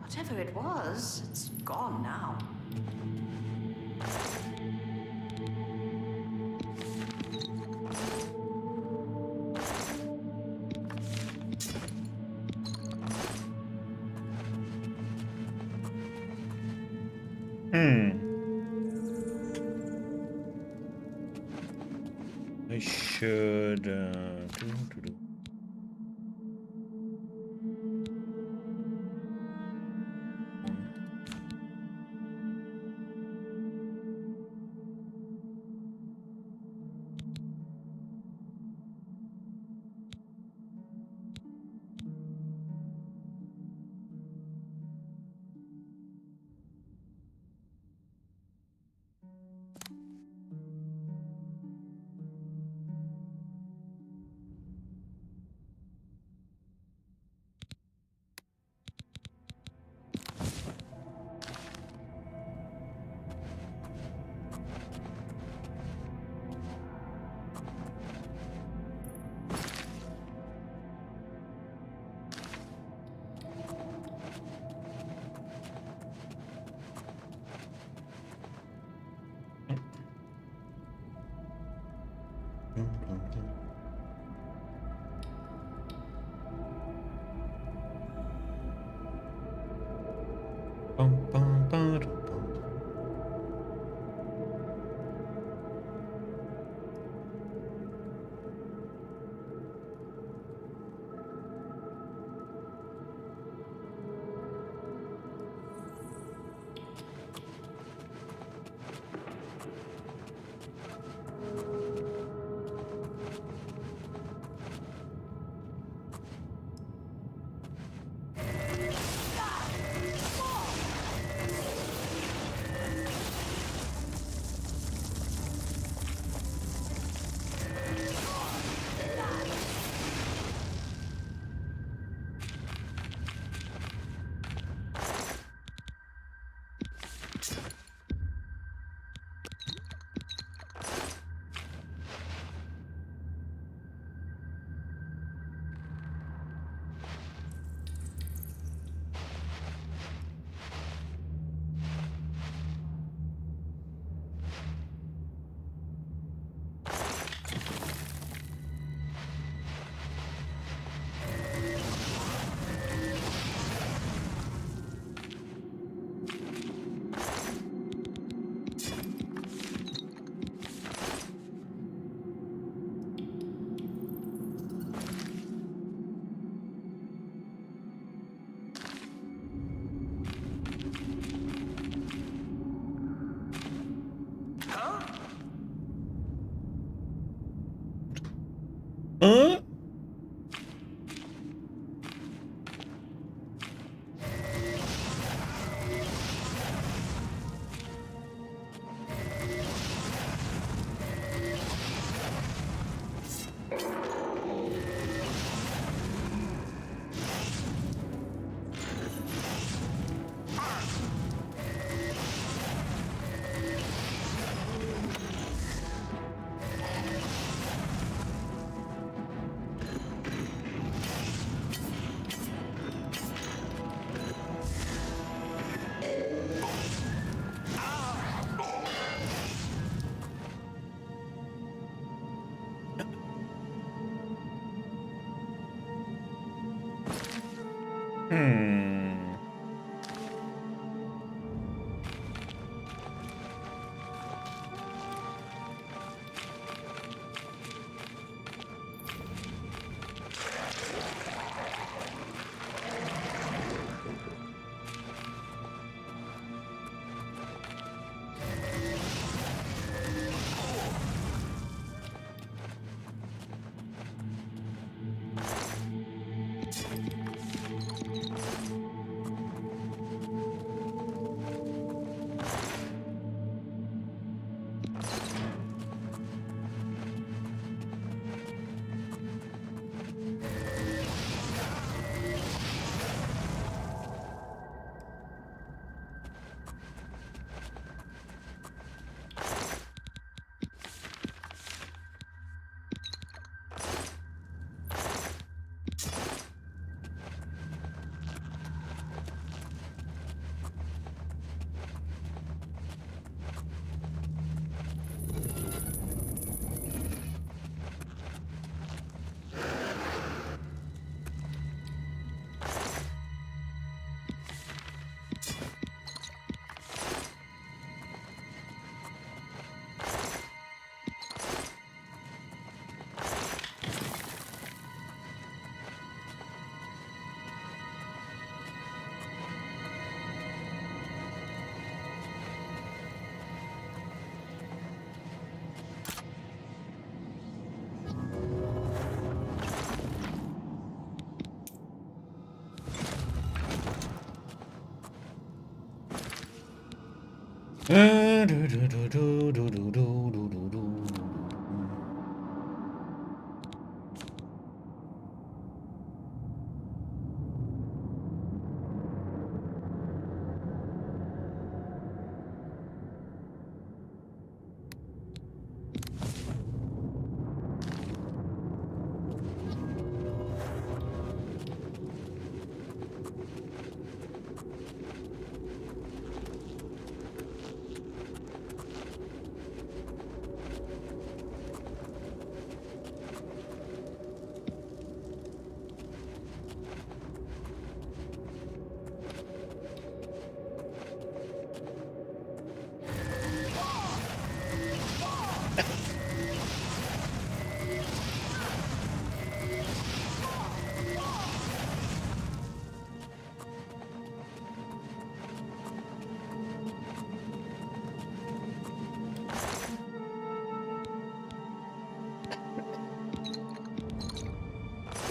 Whatever it was, it's gone now. I should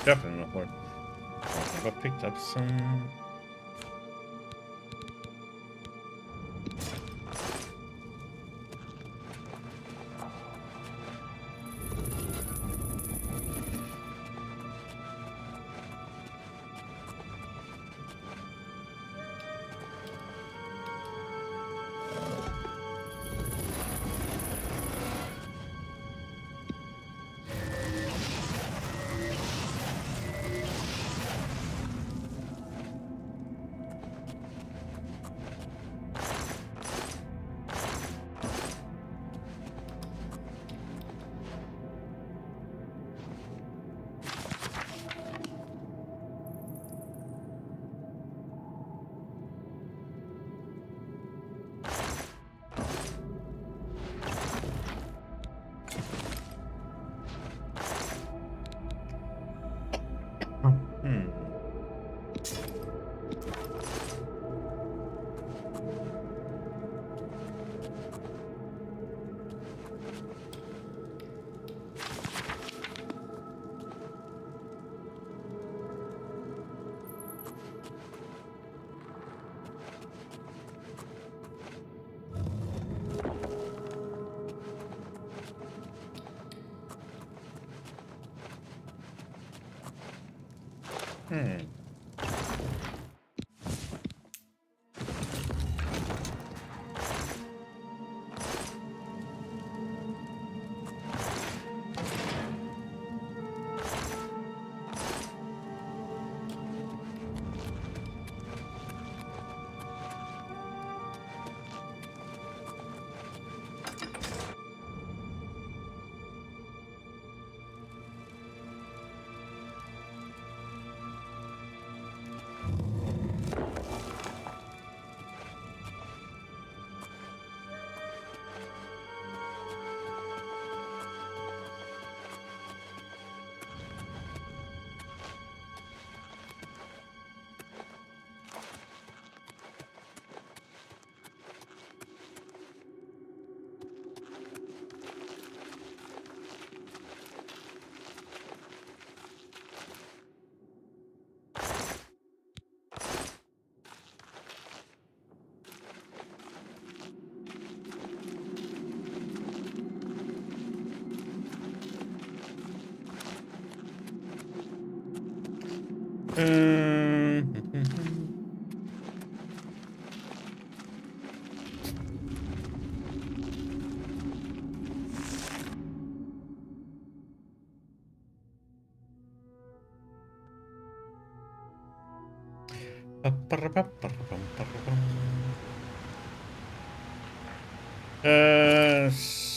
Definitely not worth. I picked up some.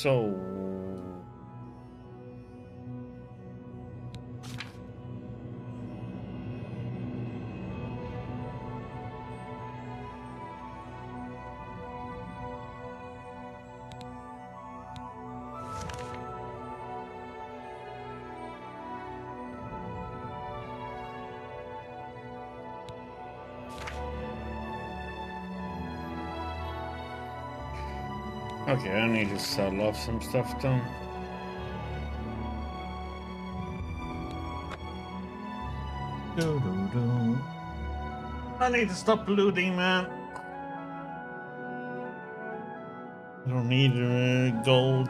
So okay, I need to sell off some stuff then. I need to stop looting, man. I don't need gold.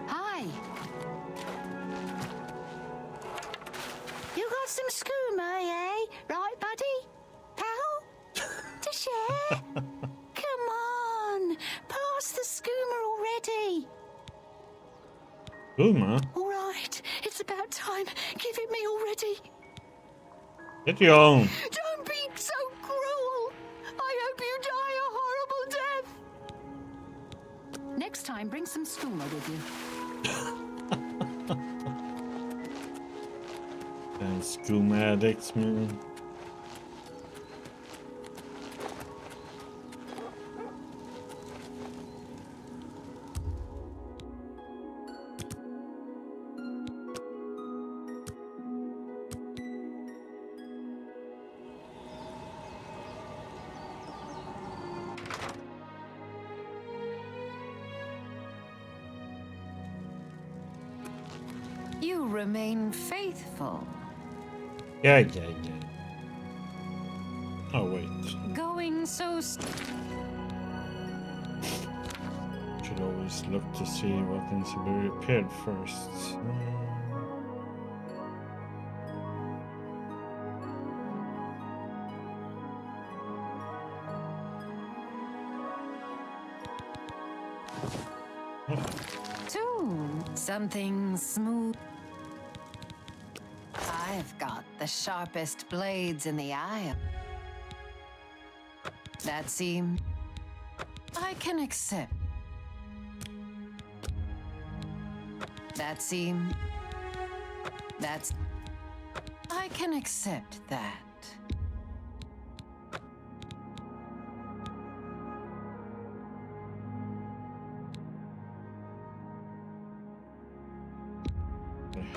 Hi. You got some skooma, eh? Right, buddy? Pal? To share? Come on. Pass the skooma already. Uma? All right. It's about time. Give it me already. Get your own. Don't be so cruel. I hope you die a horrible death. Next time, bring some skooma with you. And skooma addicts, man. You remain faithful. Yeah. Oh, wait. Going so Should always look to see what needs to be repaired first. Soon, something smooth. I've got the sharpest blades in the isle. That seems I can accept. I can accept that.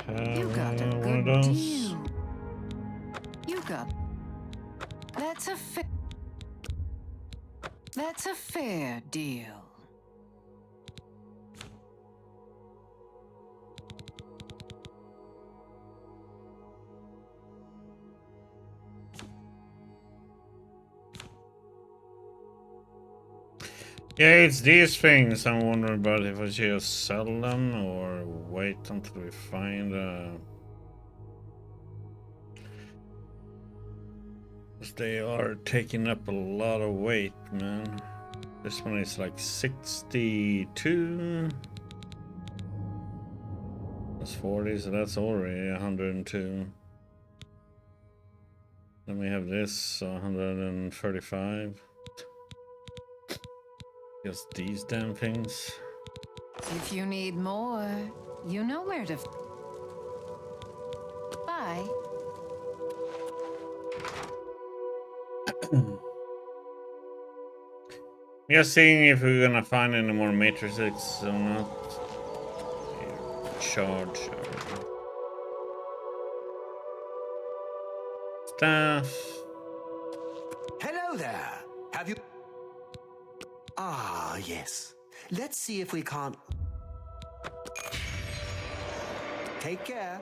You got a one of good those. deal. You got. That's a fair deal. Yeah, it's these things I'm wondering about if I should just sell them or wait until we find they are taking up a lot of weight, man. This one is like 62. That's 40, so that's already 102. Then we have this 135. Just these damn things. If you need more, you know where to. Bye. We are seeing if we're gonna find any more matrices or not. Charge staff. Hello there. Have you... Ah, yes. Let's see if we can't... Take care.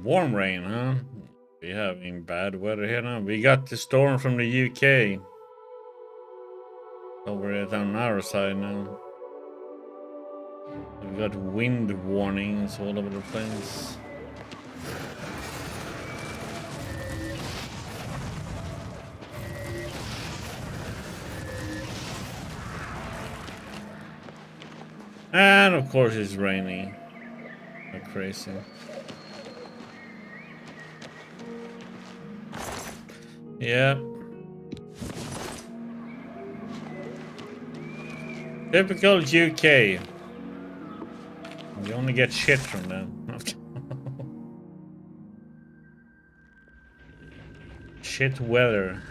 Warm rain, huh? We having bad weather here now. We got the storm from the UK. Over it on our side now. We got wind warnings all over the place. And of course it's raining. Like crazy. Yeah. Typical UK. You only get shit from them. Shit weather.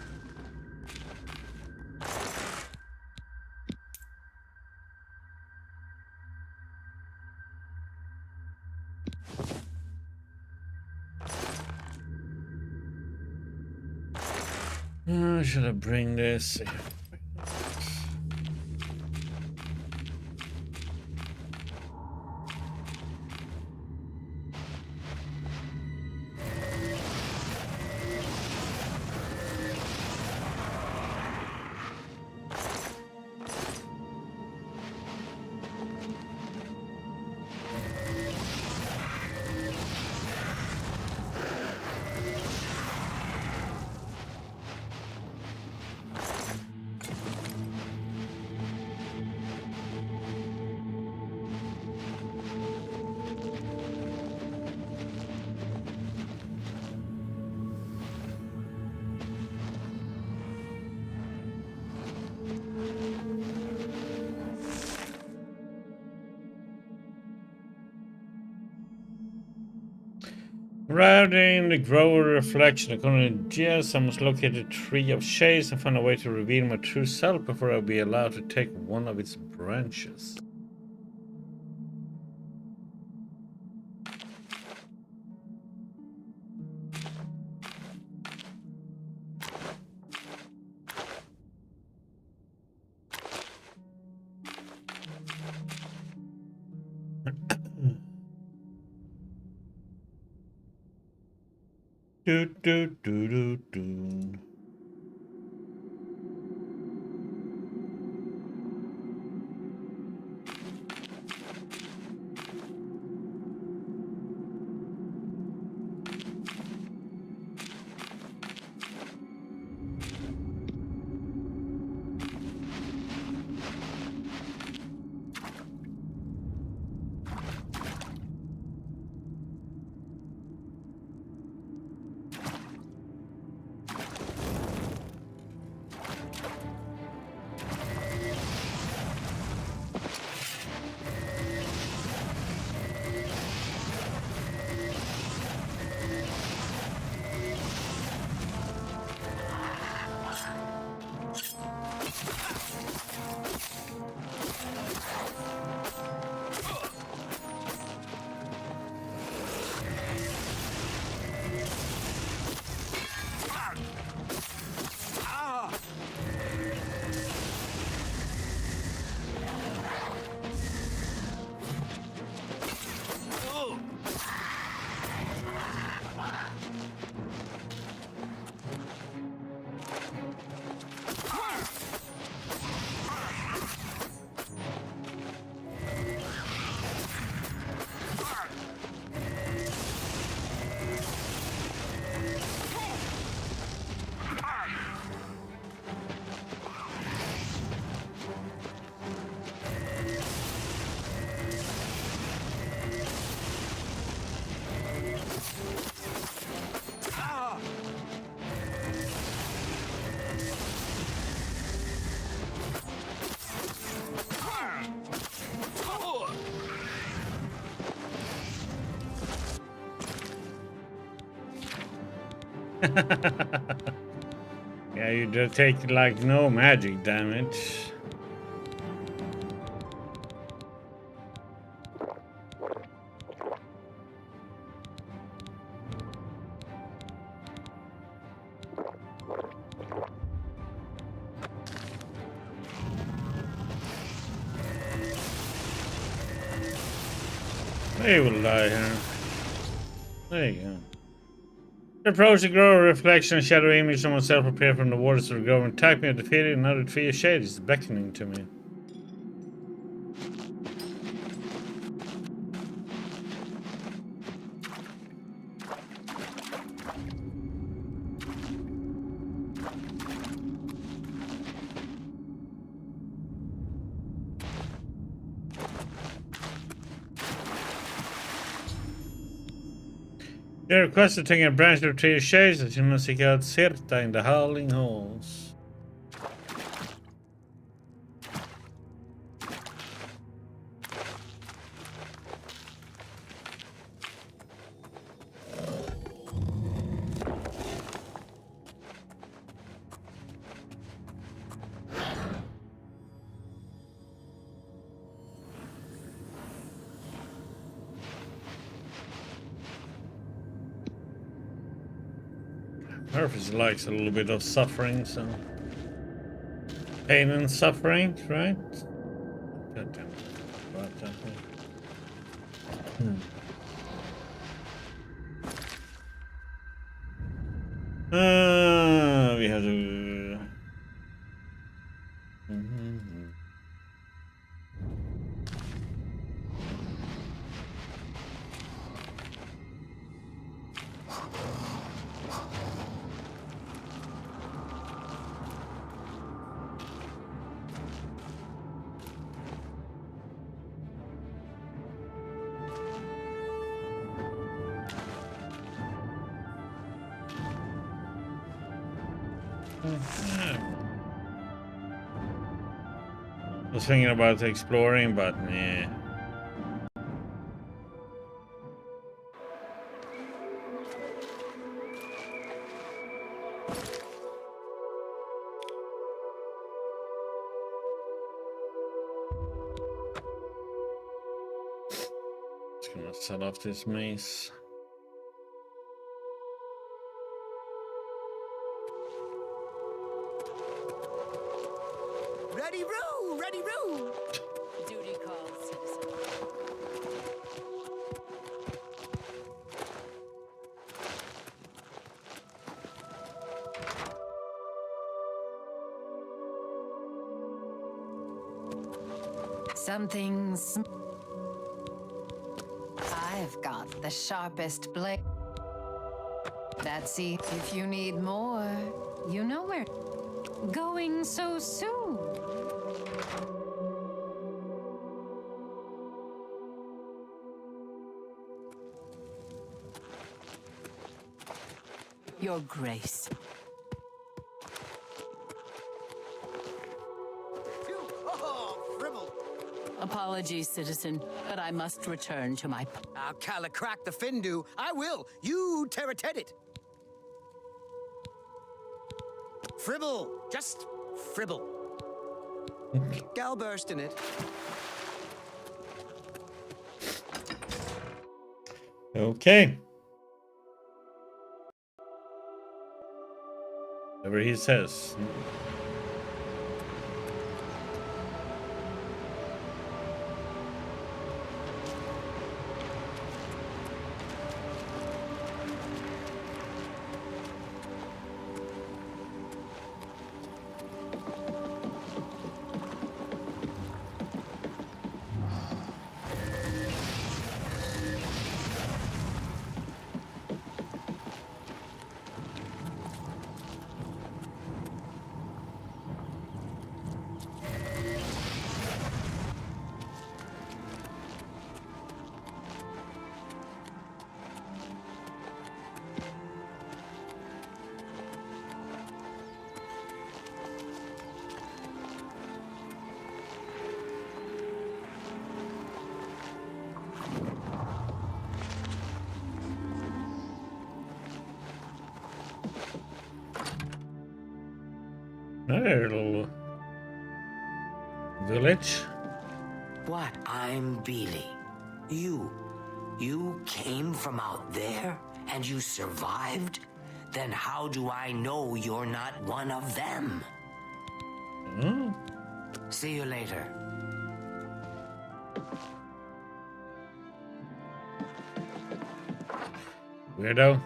should I bring this? Routing the grower reflection. According to Jess, I must locate a tree of shades and find a way to reveal my true self before I'll be allowed to take one of its branches. Do do do do do. Yeah, you do take like no magic damage. They will die here. There you go. Approach the grower, reflection, and shadow image of myself appear from the waters of the grower and attack me at the feet. Another tree of shade is beckoning to me. You requested taking a branch of the tree of shades that you must seek out Sirta in the Howling Halls. Earth likes a little bit of suffering, so pain and suffering, right? God damn it. About that one. We have to. I was thinking about exploring, but nah. Just gonna set off this mace. Ready, Roo! Ready, Roo! Duty calls, citizen. Something's. I've got the sharpest blade. That's it. If you need more, you know where. Going so soon. Your Grace. Oh, fribble! Apologies, citizen, but I must return to my. I'll crack the Findu. I will. You terrated it. Fribble. Just fribble. Gal burst in it. Okay. Whatever he says. Another little village. What? I'm Beely. You came from out there and you survived? Then how do I know you're not one of them? See you later. Weirdo.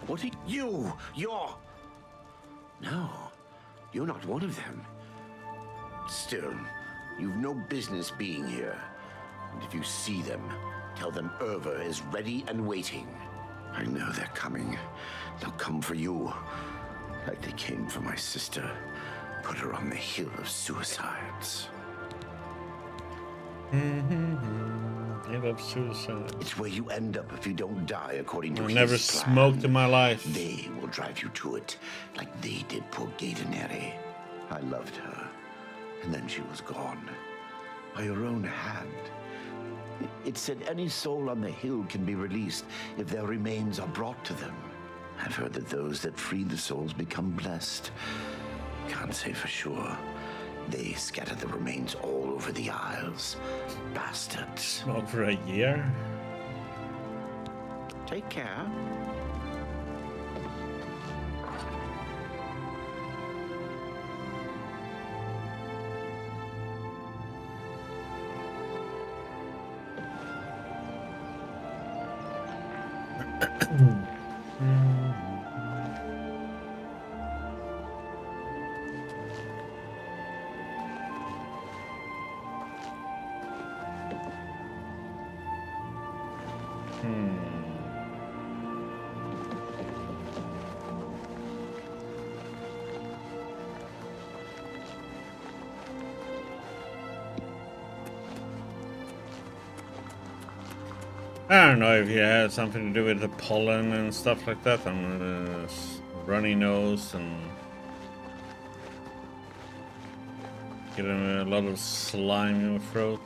What are you? You're... No, you're not one of them. Still, you've no business being here. And if you see them, tell them Erva is ready and waiting. I know they're coming. They'll come for you. Like they came for my sister. Put her on the hill of suicides. Hill of suicide. It's where you end up if you don't die according to I've his never plan. smoked in my life. They will drive you to it, like they did poor Gaideneri. I loved her, and then she was gone. By your own hand. It said any soul on the hill can be released if their remains are brought to them. I've heard that those that free the souls become blessed. Can't say for sure. They scatter the remains all over the Isles. Bastards. Over a year? Take care. I don't know if it has something to do with the pollen and stuff like that. I'm runny nose and getting a lot of slime in my throat.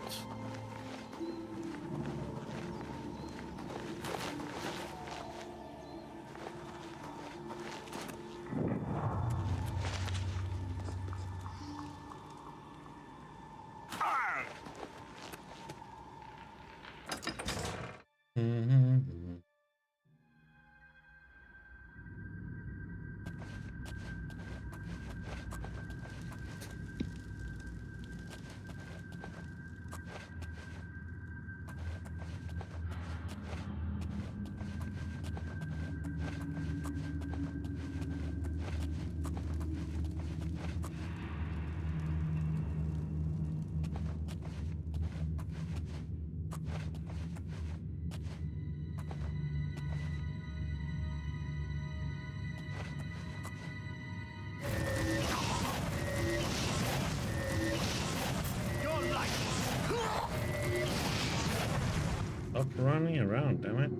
Stop running around, damn it.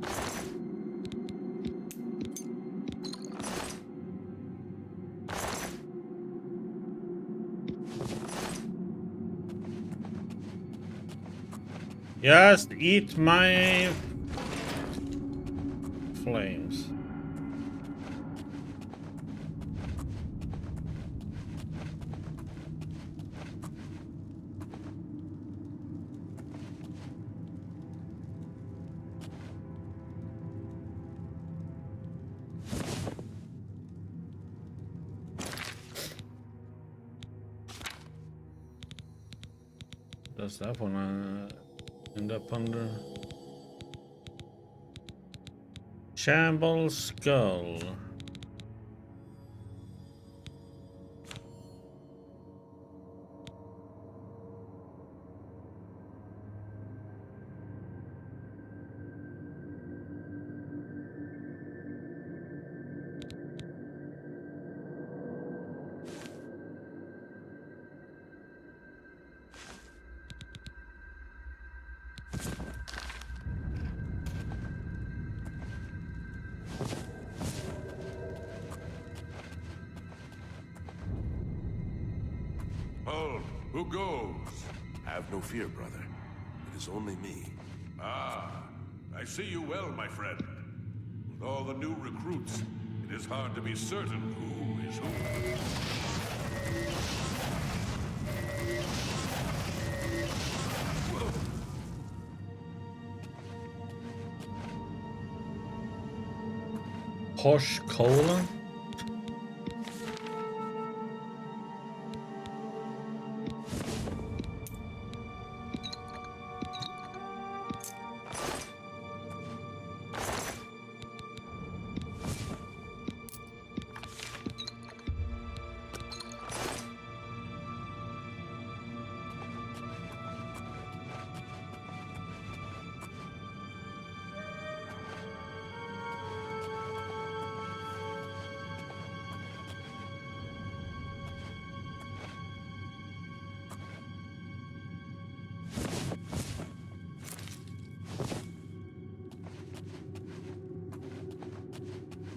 Just eat my flames. Does that one end up under? Shamble Skull. Hold. Who goes? Have no fear, brother. It is only me. Ah, I see you well, my friend. With all the new recruits, it is hard to be certain who is who. Posh Cola?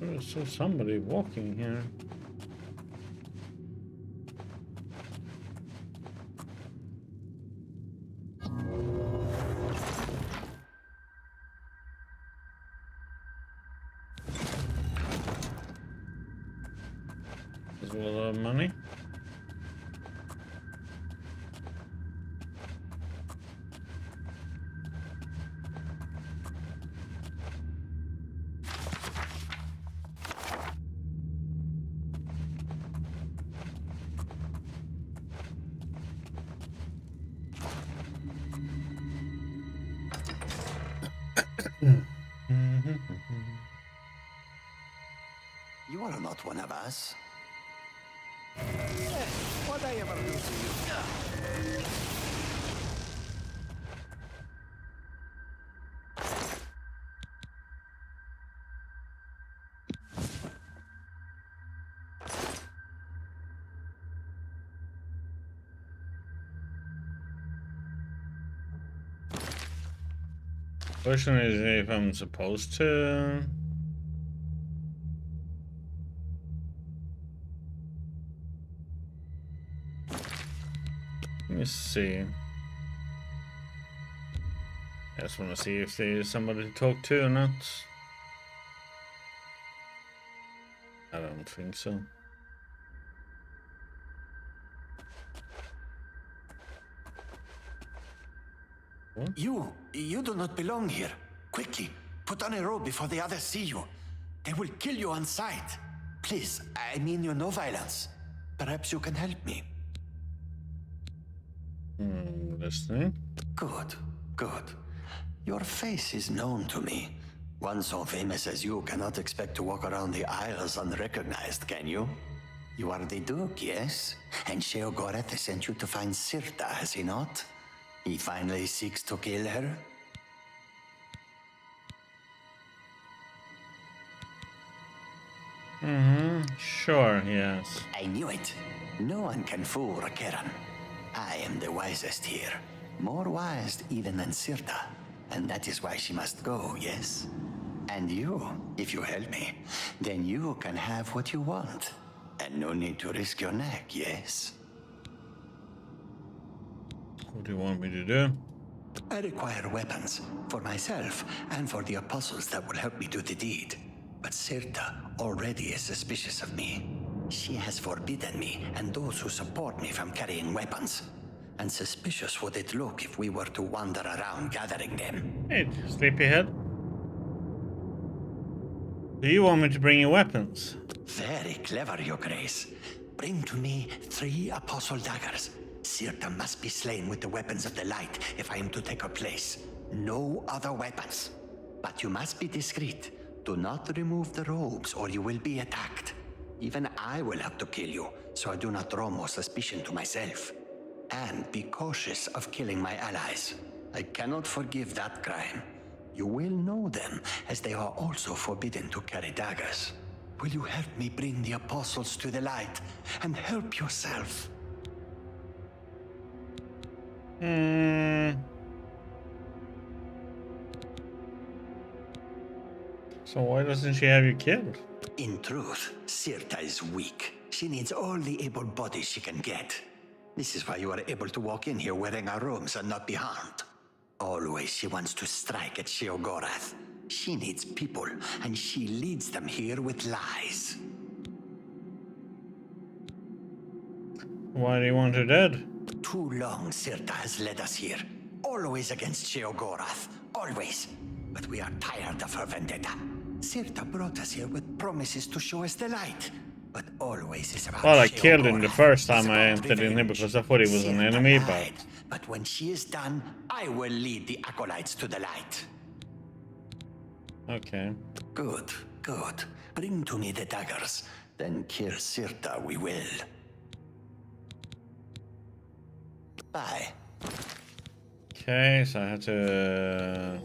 I saw somebody walking here. There's a lot of money. You are not one of us. What I ever do to you? Question is if I'm supposed to. Let me see. I just want to see if there's somebody to talk to or not. I don't think so. What? You do not belong here. Quickly, put on a robe before the others see you. They will kill you on sight. Please, I mean you no violence. Perhaps you can help me. Listening. Good, good. Your face is known to me. One so famous as you cannot expect to walk around the Isles unrecognized, can you? You are the Duke, yes? And Sheogorath has sent you to find Sirta, has he not? He finally seeks to kill her? Sure, yes. I knew it. No one can fool Rakeran. I am the wisest here. More wise even than Sirta. And that is why she must go, yes? And you, if you help me, then you can have what you want. And no need to risk your neck, yes? What do you want me to do? I require weapons, for myself and for the apostles that will help me do the deed. But Sirta already is suspicious of me. She has forbidden me and those who support me from carrying weapons. And suspicious would it look if we were to wander around gathering them. Hey, sleepyhead. Do you want me to bring you weapons? Very clever, Your Grace. Bring to me 3 apostle daggers. Sirta must be slain with the weapons of the light if I am to take her place. No other weapons. But you must be discreet. Do not remove the robes or you will be attacked. Even I will have to kill you, so I do not draw more suspicion to myself. And be cautious of killing my allies. I cannot forgive that crime. You will know them, as they are also forbidden to carry daggers. Will you help me bring the apostles to the light and help yourself? So why doesn't she have you killed? In truth, Sirta is weak. She needs all the able bodies she can get. This is why you are able to walk in here wearing our robes and not be harmed. Always she wants to strike at Sheogorath. She needs people, and she leads them here with lies. Why do you want her dead? Too long Sirta has led us here. Always against Sheogorath. Always. But we are tired of her vendetta. Sirta brought us here with promises to show us the light. But always is about Well, I killed him the Sheogorath. first time It's I about entered in here revenge. because I thought he was an Sirta enemy, lied. But when she is done, I will lead the acolytes to the light. Okay. Good, good. Bring to me the daggers. Then kill Sirta we will. Bye. Okay, so I had to...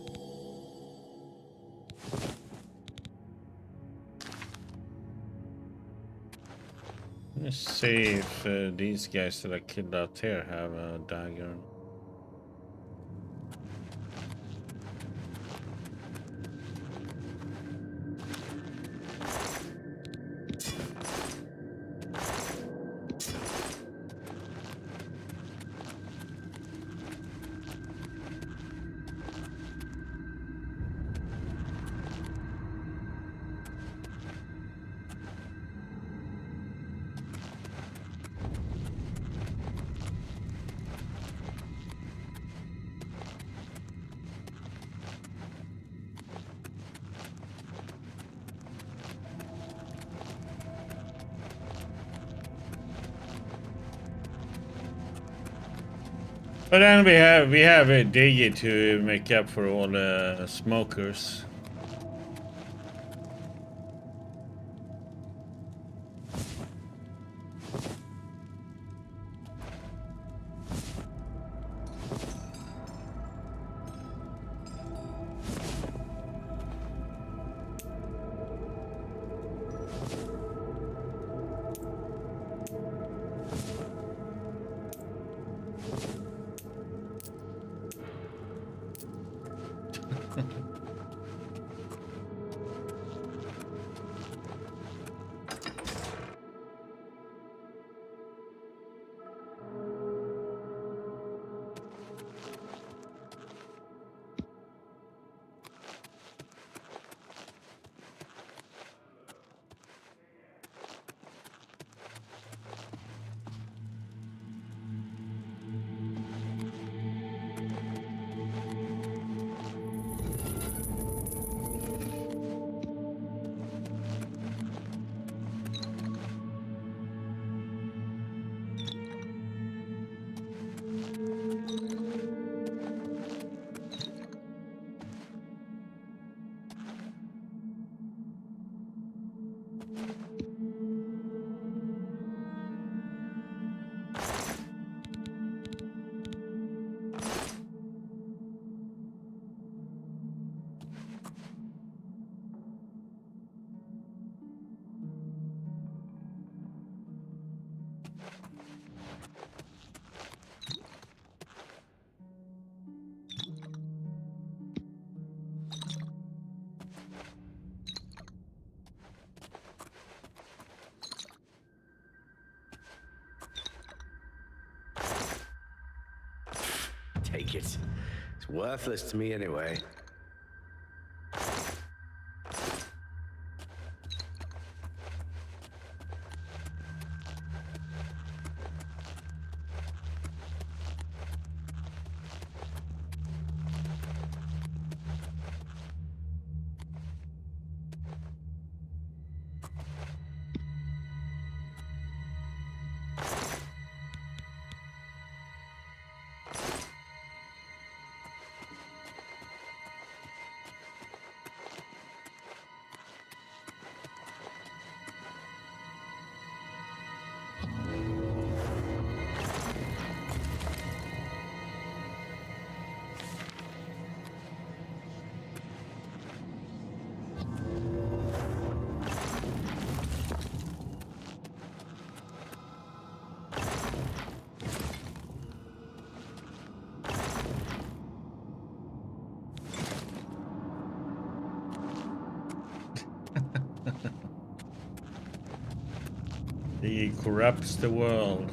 Let's see if these guys that I killed out here have a dagger. But then we have a Digi to make up for all the smokers. Take it. It's worthless to me anyway. He corrupts the world.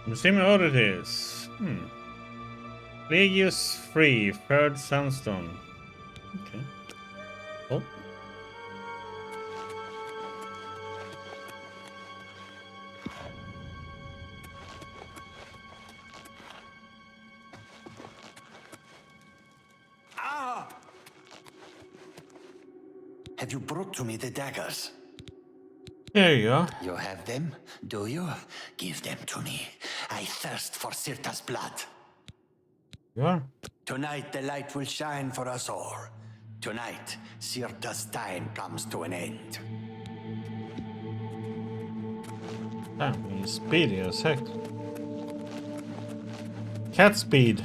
Museum oddities. Legius free, third sandstone. Okay. Oh. have you brought to me the daggers? There you go. You have them, do you? Give them to me. I thirst for Sirta's blood. Yeah. Tonight the light will shine for us all. Tonight, Sirta's time comes to an end. Damn, he's speedy as heck. Cat speed.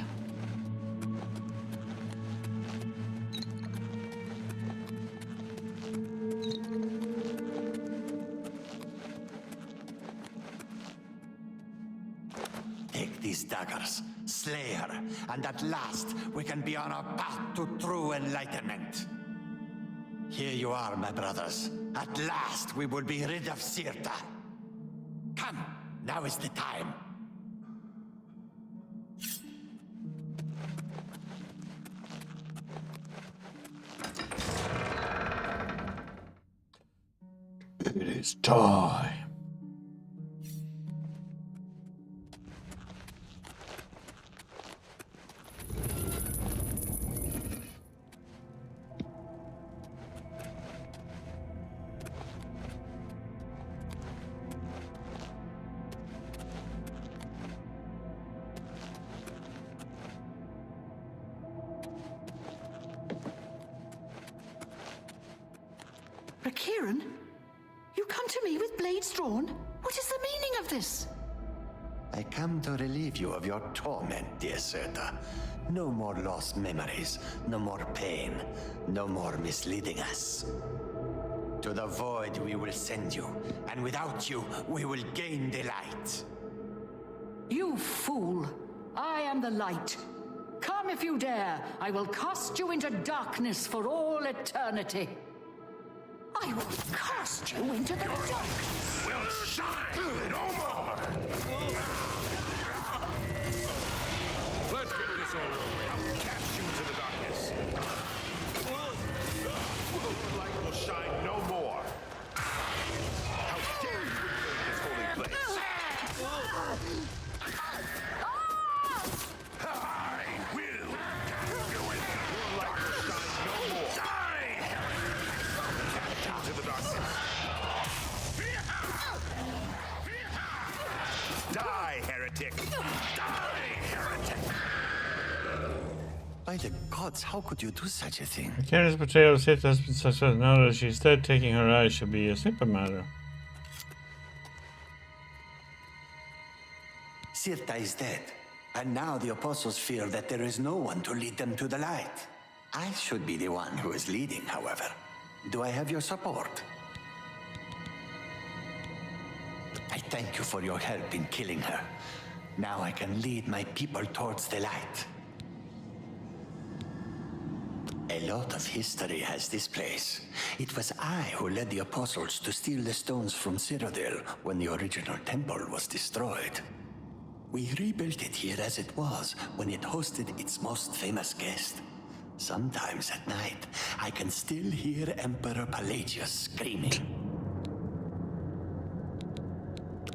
Take these daggers, slay her, and at last we can be on our path to true enlightenment. Here you are, my brothers. At last we will be rid of Sirta. Come, now is the time. It is time. Kieran, you come to me with blades drawn? What is the meaning of this? I come to relieve you of your torment, dear Sirta. No more lost memories, no more pain, no more misleading us. To the void we will send you, and without you, we will gain the light. You fool! I am the light. Come if you dare. I will cast you into darkness for all eternity. I will cast you into the darkness. Will shine no more. Let's get this over. I'll cast you into the darkness. The light will shine no more. How dare you invade this holy place? I will cast you in. Your light will shine no more. Die! Cast you into the darkness. Die, heretic! Die, heretic! By the gods, how could you do such a thing? The Karen's betrayal of Sith has been successful. Now that she's dead, taking her eyes should be a simple matter. Sirta is dead, and now the apostles fear that there is no one to lead them to the light. I should be the one who is leading, however. Do I have your support? I thank you for your help in killing her. Now I can lead my people towards the light. A lot of history has this place. It was I who led the apostles to steal the stones from Cyrodiil when the original temple was destroyed. We rebuilt it here as it was when it hosted its most famous guest. Sometimes at night, I can still hear Emperor Pelagius screaming.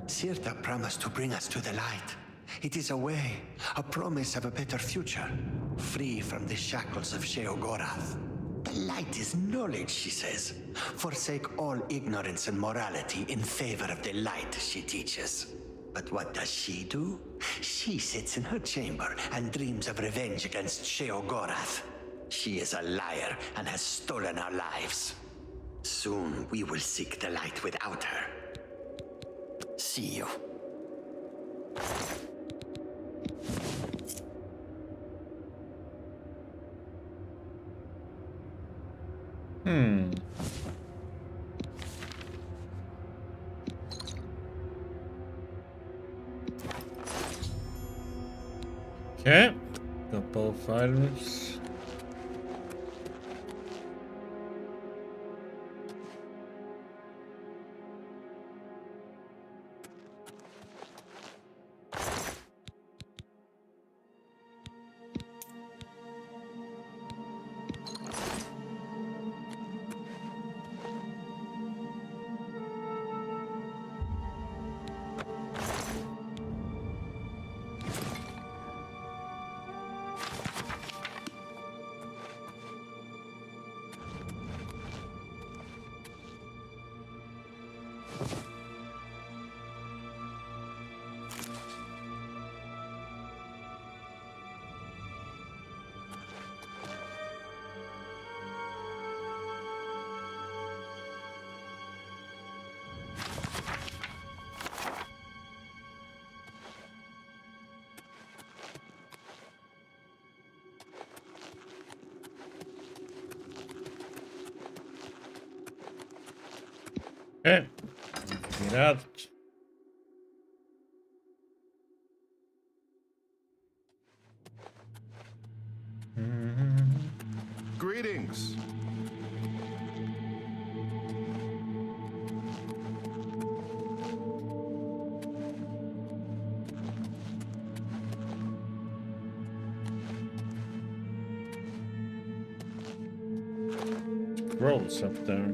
Sirta promised to bring us to the light. It is a way, a promise of a better future, free from the shackles of Sheogorath. The light is knowledge, she says. Forsake all ignorance and morality in favor of the light, she teaches. But what does she do? She sits in her chamber and dreams of revenge against Sheogorath. She is a liar and has stolen our lives. Soon we will seek the light without her. See you. Okay. Got both items. checking it out. Greetings. Scrolls up there.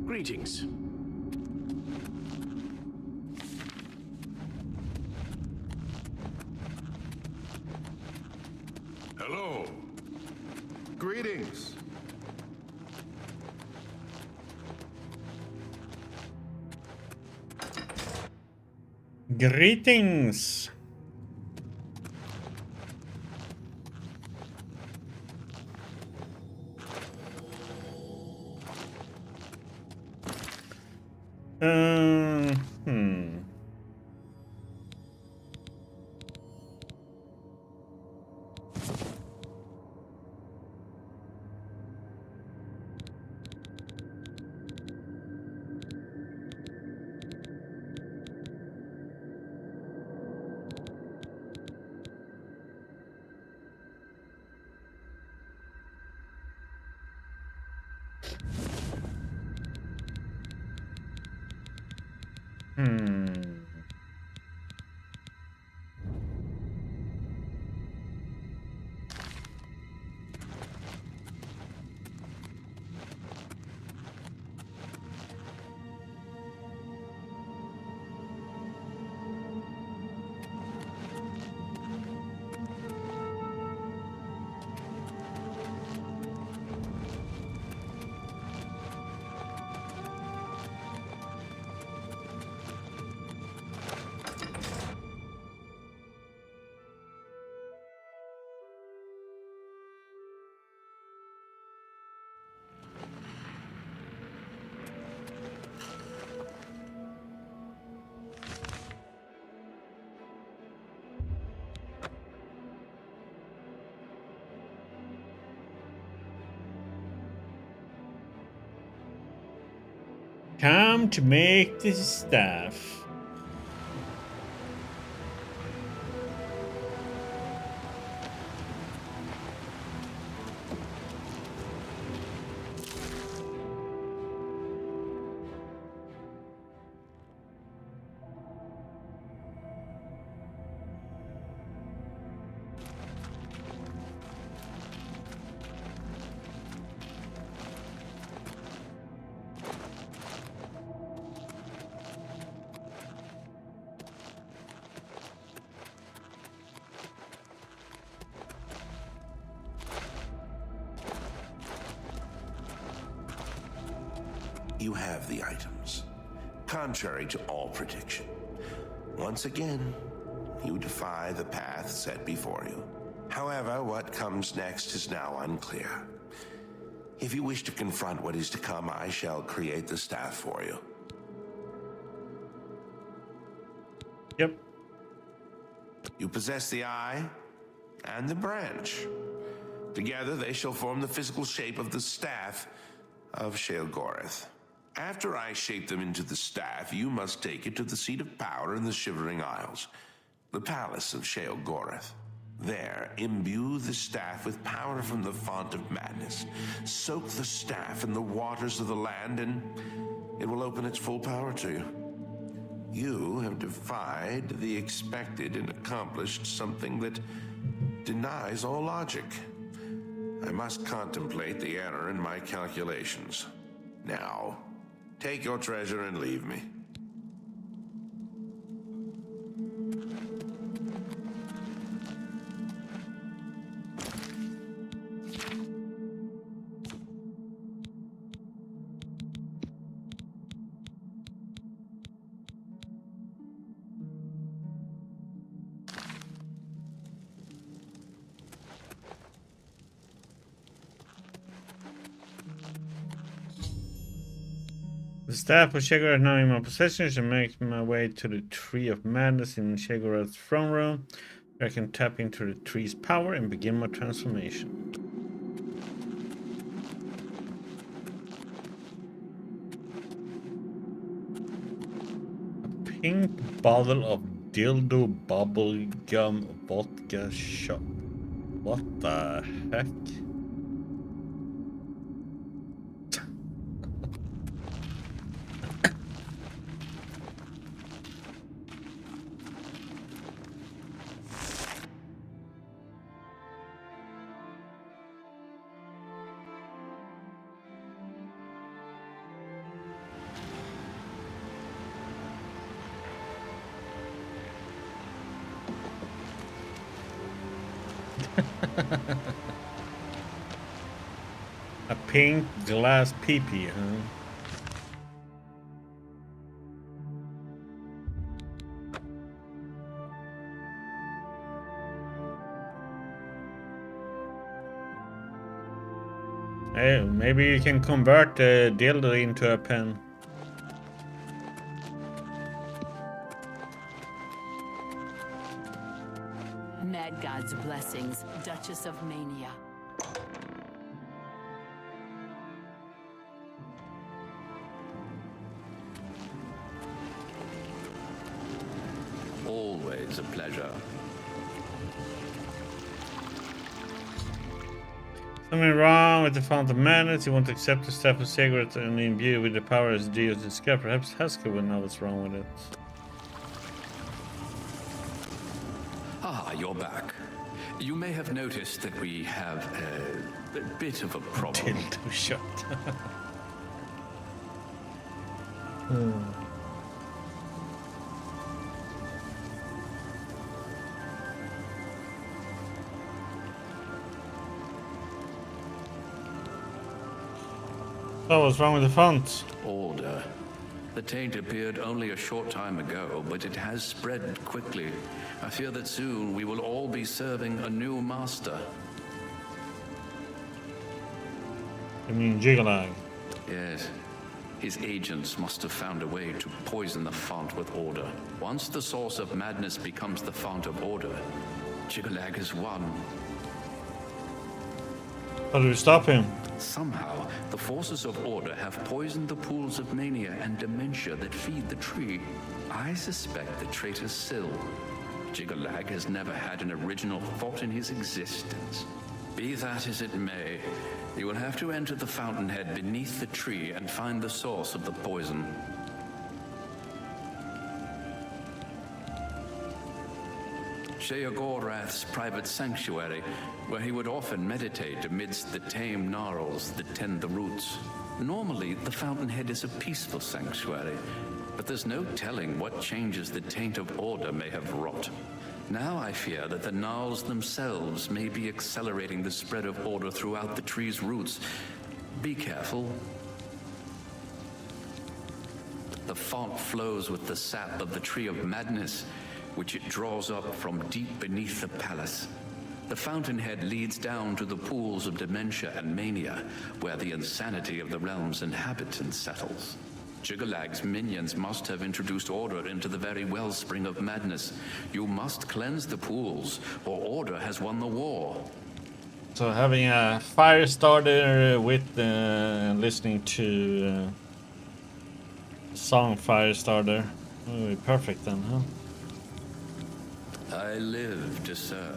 Greetings. Hello. Greetings. Greetings. Hmm. Come to make this stuff. You have the items, contrary to all prediction. Once again, you defy the path set before you. However, what comes next is now unclear. If you wish to confront what is to come, I shall create the staff for you. Yep. You possess the eye and the branch. Together, they shall form the physical shape of the staff of Sheol-Goreth. After I shape them into the staff, you must take it to the seat of power in the Shivering Isles, the palace of Sheol-Goreth. There, imbue the staff with power from the font of madness. Soak the staff in the waters of the land, and it will open its full power to you. You have defied the expected and accomplished something that denies all logic. I must contemplate the error in my calculations. Now, take your treasure and leave me. The staff of Sheogorath is now in my possession. I shall make my way to the Tree of Madness in Sheogorath's throne room, where I can tap into the tree's power and begin my transformation. A pink bottle of dildo bubblegum vodka shot. What the heck? A pink glass pee-pee, huh? Hey, maybe you can convert the dildo into a pen. Mad God's blessings, Duchess of Mania. Always a pleasure. Something wrong with the Fount of Madness. You want to accept the staff of Sheogorath and imbue it with the power as Geos discovered. Perhaps Haskell will know what's wrong with it. Ah, you're back. You may have noticed that we have a bit of a problem. Dildo shot. So what's wrong with the font? Order. The taint appeared only a short time ago, but it has spread quickly. I fear that soon we will all be serving a new master. You mean Jigalag? Yes. His agents must have found a way to poison the font with order. Once the source of madness becomes the font of order, Jigalag has won. How do we stop him? Somehow, the forces of order have poisoned the pools of mania and dementia that feed the tree. I suspect the traitor Syl. Jigalag has never had an original thought in his existence. Be that as it may, you will have to enter the fountainhead beneath the tree and find the source of the poison. Sheogorath's private sanctuary, where he would often meditate amidst the tame gnarls that tend the roots. Normally, the fountainhead is a peaceful sanctuary, but there's no telling what changes the taint of order may have wrought. Now I fear that the gnarls themselves may be accelerating the spread of order throughout the tree's roots. Be careful. The font flows with the sap of the Tree of Madness, which it draws up from deep beneath the palace. The fountainhead leads down to the pools of dementia and mania, where the insanity of the realm's inhabitants settles. Jigalag's minions must have introduced order into the very wellspring of madness. You must cleanse the pools, or order has won the war. So having a fire starter with listening to song fire starter would be perfect then, huh? I live to serve.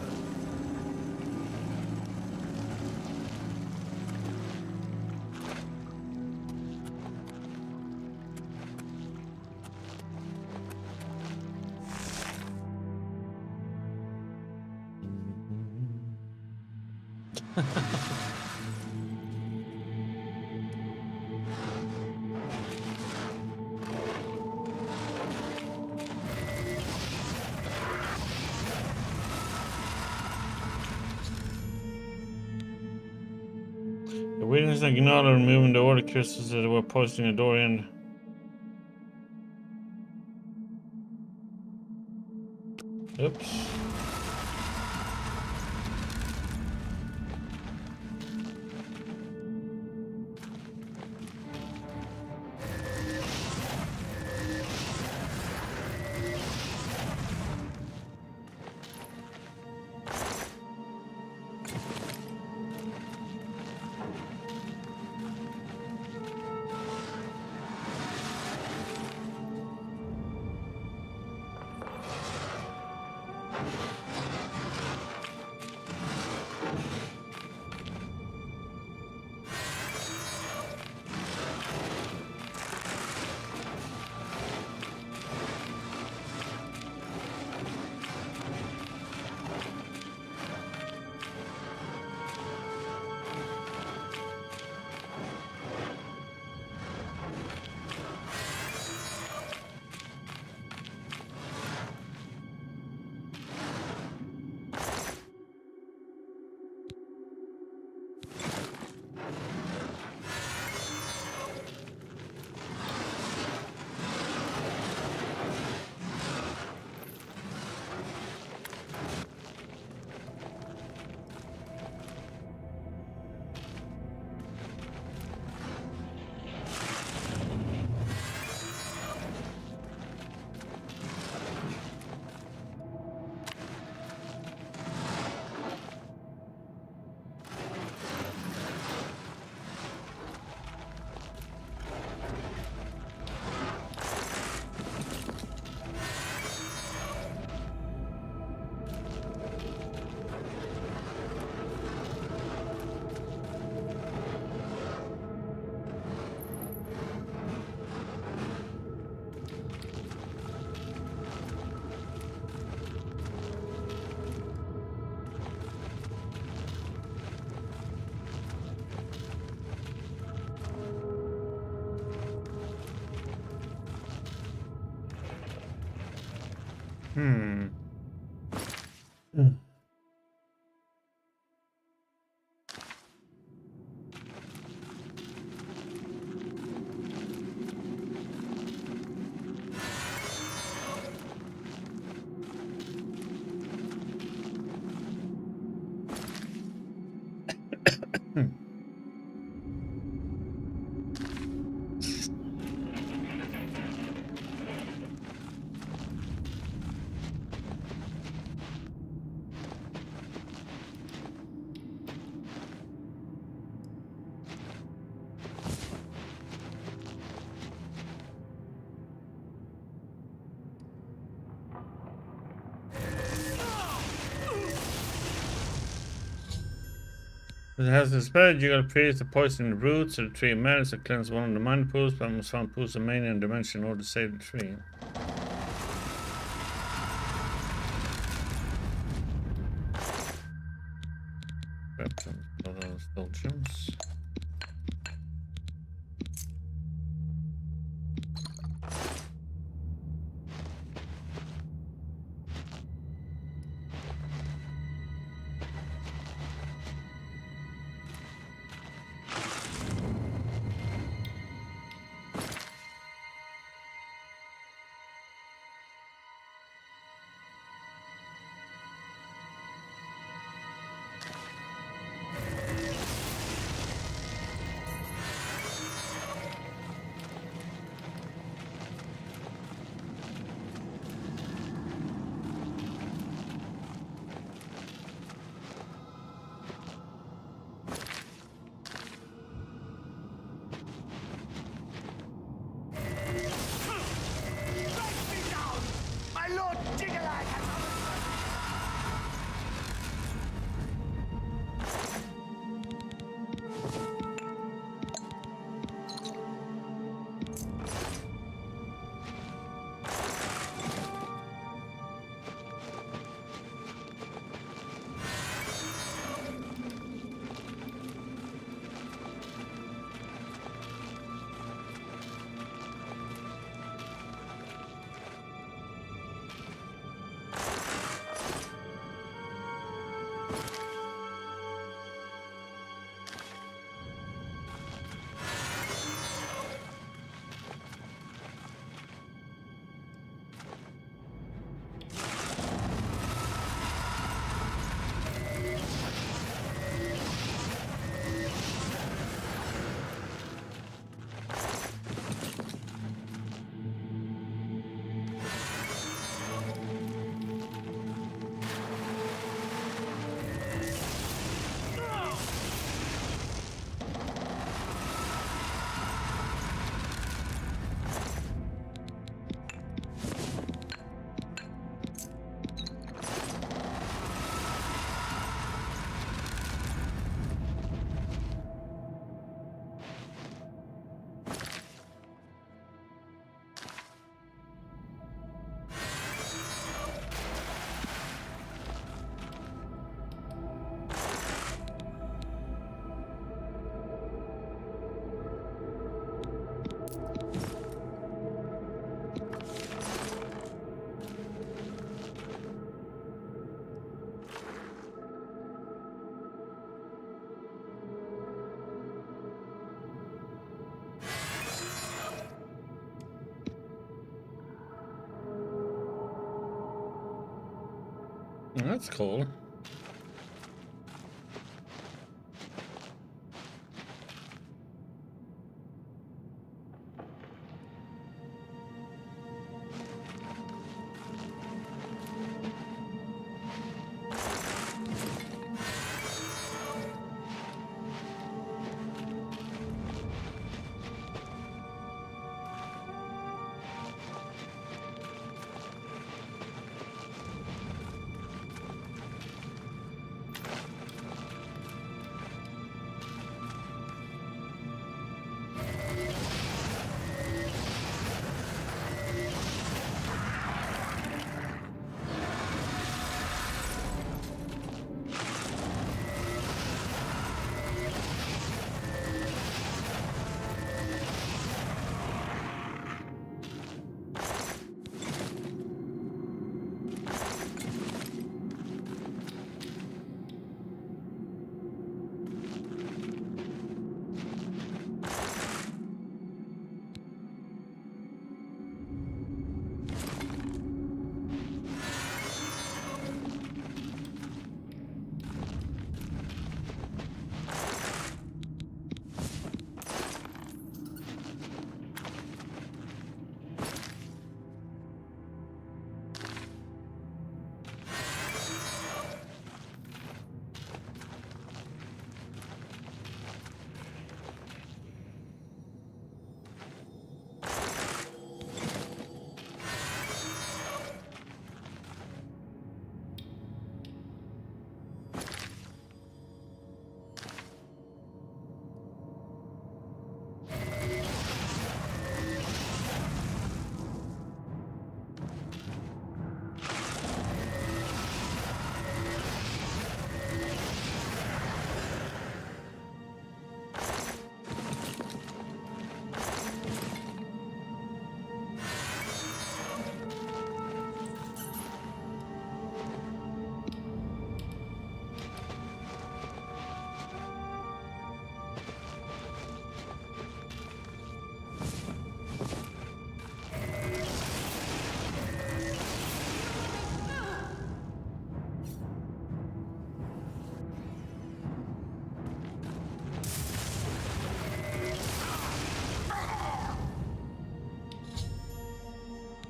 The witness ignored removing the order crystals that were posting the door in. Oops. Hmm. It has the spell you gotta freeze the poison in the roots of the tree managed to cleanse one of the mind pools, but must find pools of mania and dimension in order to save the tree. Grab some of those still gems. That's cool.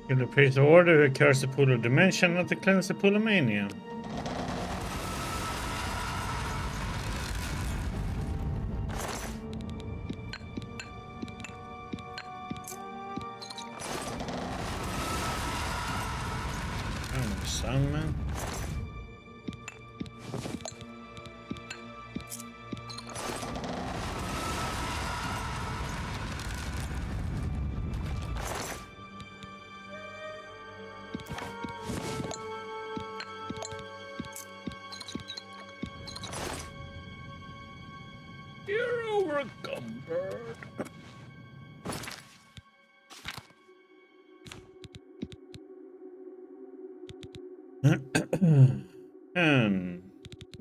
In the place of order occurs the pool of dimension, not to cleanse the pool of mania. Oh, son, man. You're overcumbered.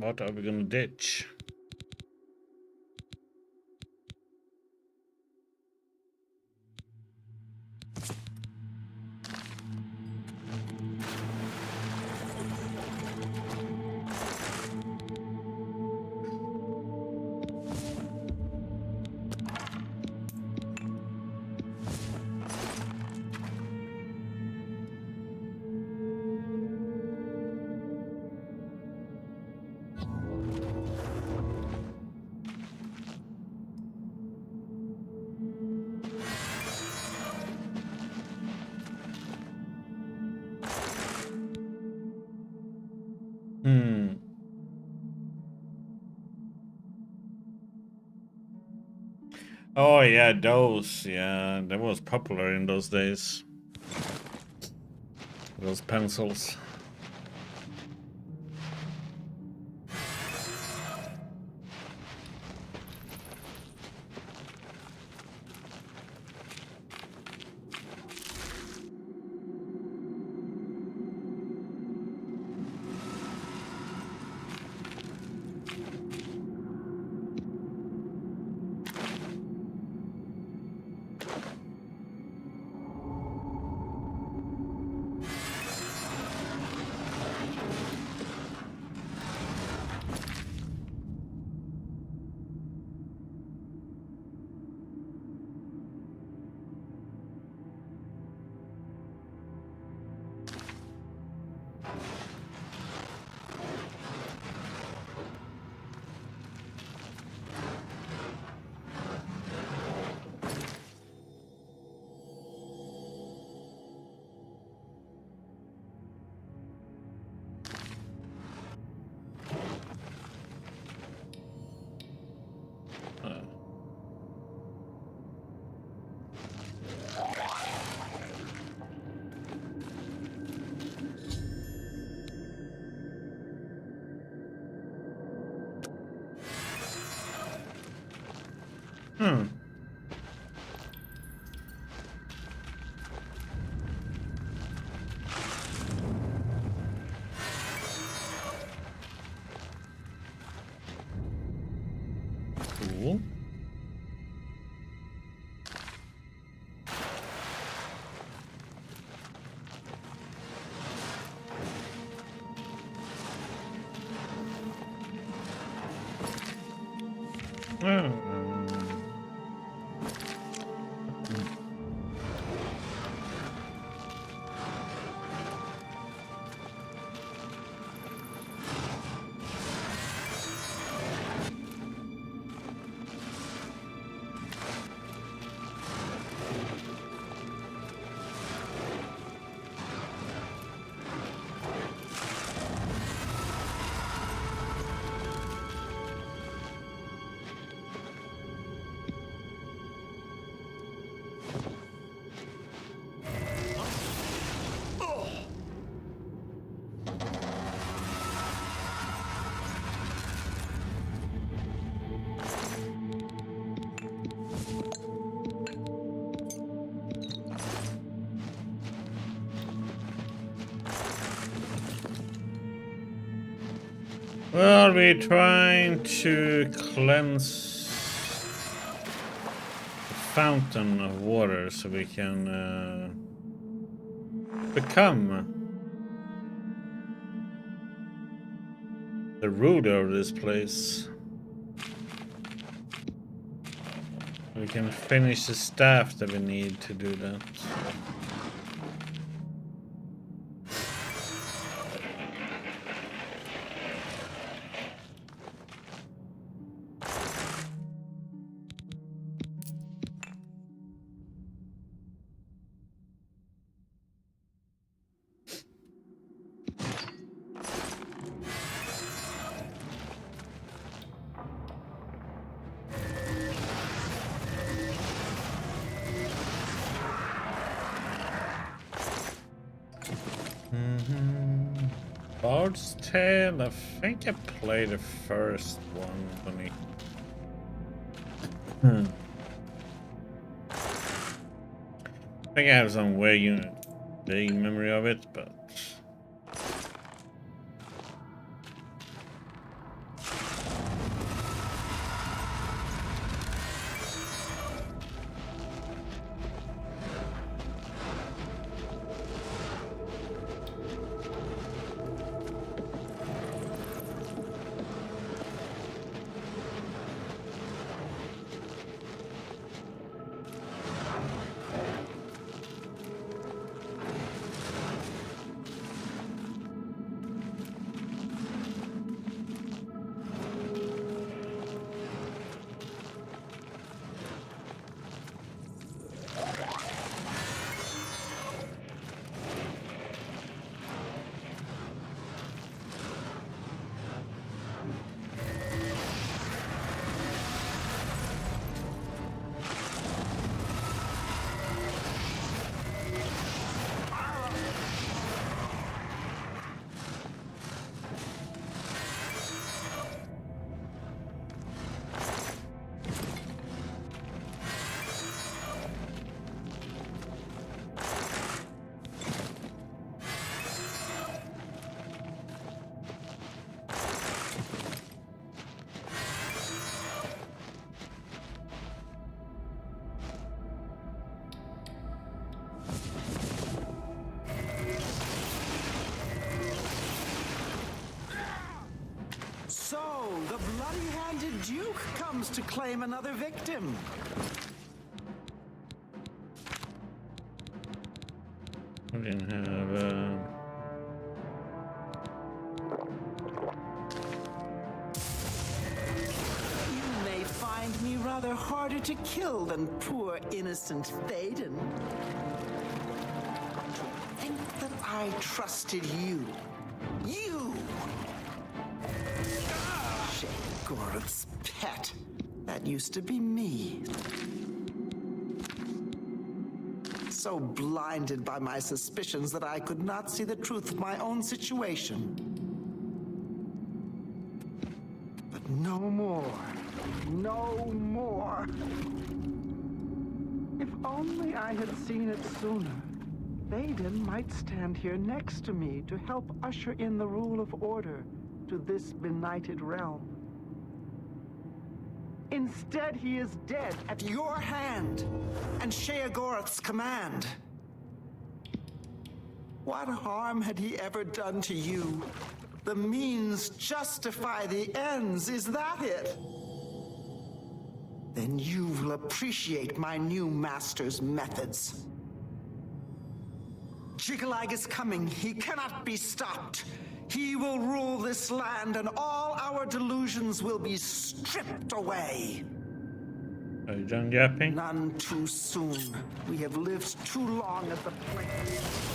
What are we gonna ditch? Oh yeah, those. Yeah, that was popular in those days. Those pencils. Cool. Well, we're trying to cleanse the fountain of water so we can become the ruler of this place. We can finish the staff that we need to do that. Bard's Tale, I think I played the first one when he... I think I have some vague memory of it, but... Duke comes to claim another victim. I didn't have. You may find me rather harder to kill than poor innocent Thaden. To think that I trusted you. You! Shagorth's pet. That used to be me. So blinded by my suspicions that I could not see the truth of my own situation. But no more. No more. If only I had seen it sooner. Thaden might stand here next to me to help usher in the rule of order to this benighted realm. Instead, he is dead at your hand and Shagorth's command. What harm had he ever done to you? The means justify the ends, is that it? Then you will appreciate my new master's methods. Jigalag is coming. He cannot be stopped. He will rule this land, and all our delusions will be stripped away. Are you done yapping? None too soon. We have lived too long at the place.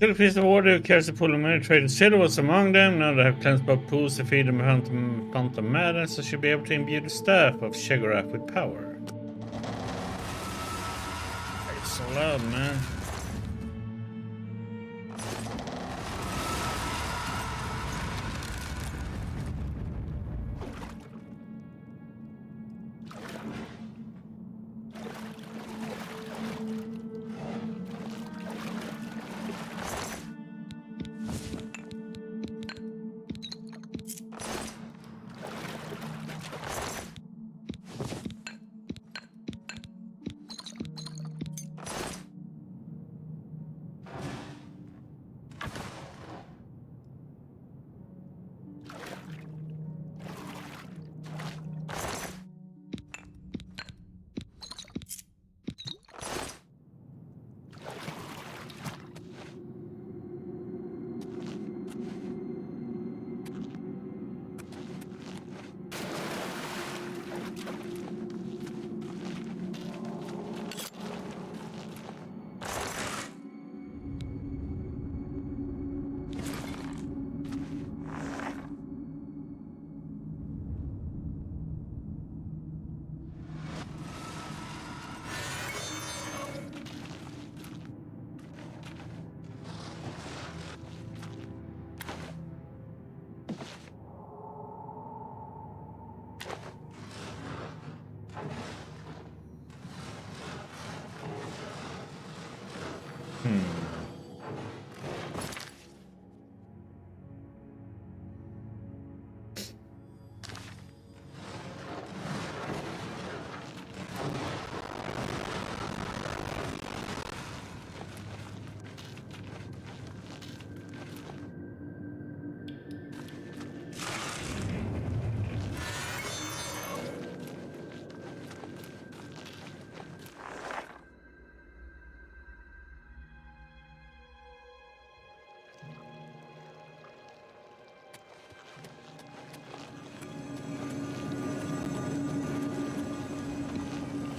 To the Feast of Order who carries the pool of money traded silver was among them. Now they have cleansed both pools to feed them Phantom Madness, so should be able to imbue the staff of Shaggorath with power. It's so loud, man.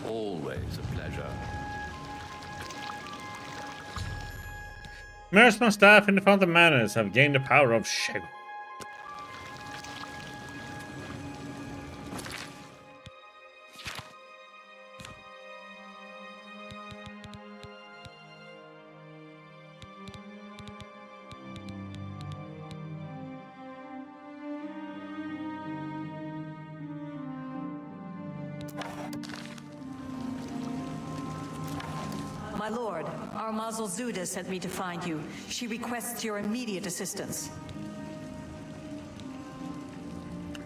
Always a pleasure. Mersman staff in the Phantom Madness have gained the power of Shaggorath. My lord, our Mazel Zuda sent me to find you. She requests your immediate assistance.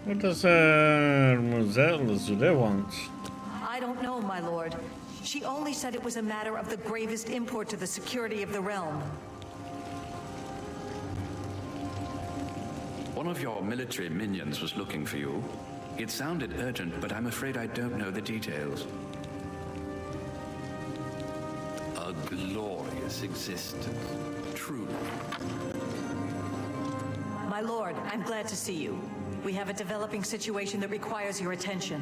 What does Mazel Zuda want? I don't know, my lord. She only said it was a matter of the gravest import to the security of the realm. One of your military minions was looking for you. It sounded urgent, but I'm afraid I don't know the details. A glorious existence, truly. My lord, I'm glad to see you. We have a developing situation that requires your attention.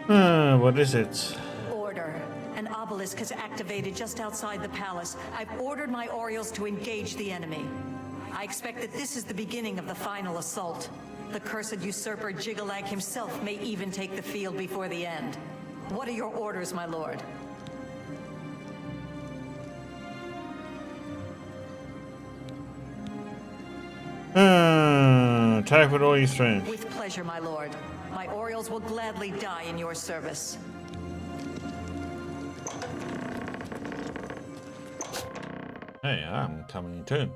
What is it? Order. An obelisk has activated just outside the palace. I've ordered my Orioles to engage the enemy. I expect that this is the beginning of the final assault. The cursed usurper Jigalag himself may even take the field before the end. What are your orders, my lord? Attack with all your strength. With pleasure, my lord. My Orioles will gladly die in your service. Hey, I'm coming too.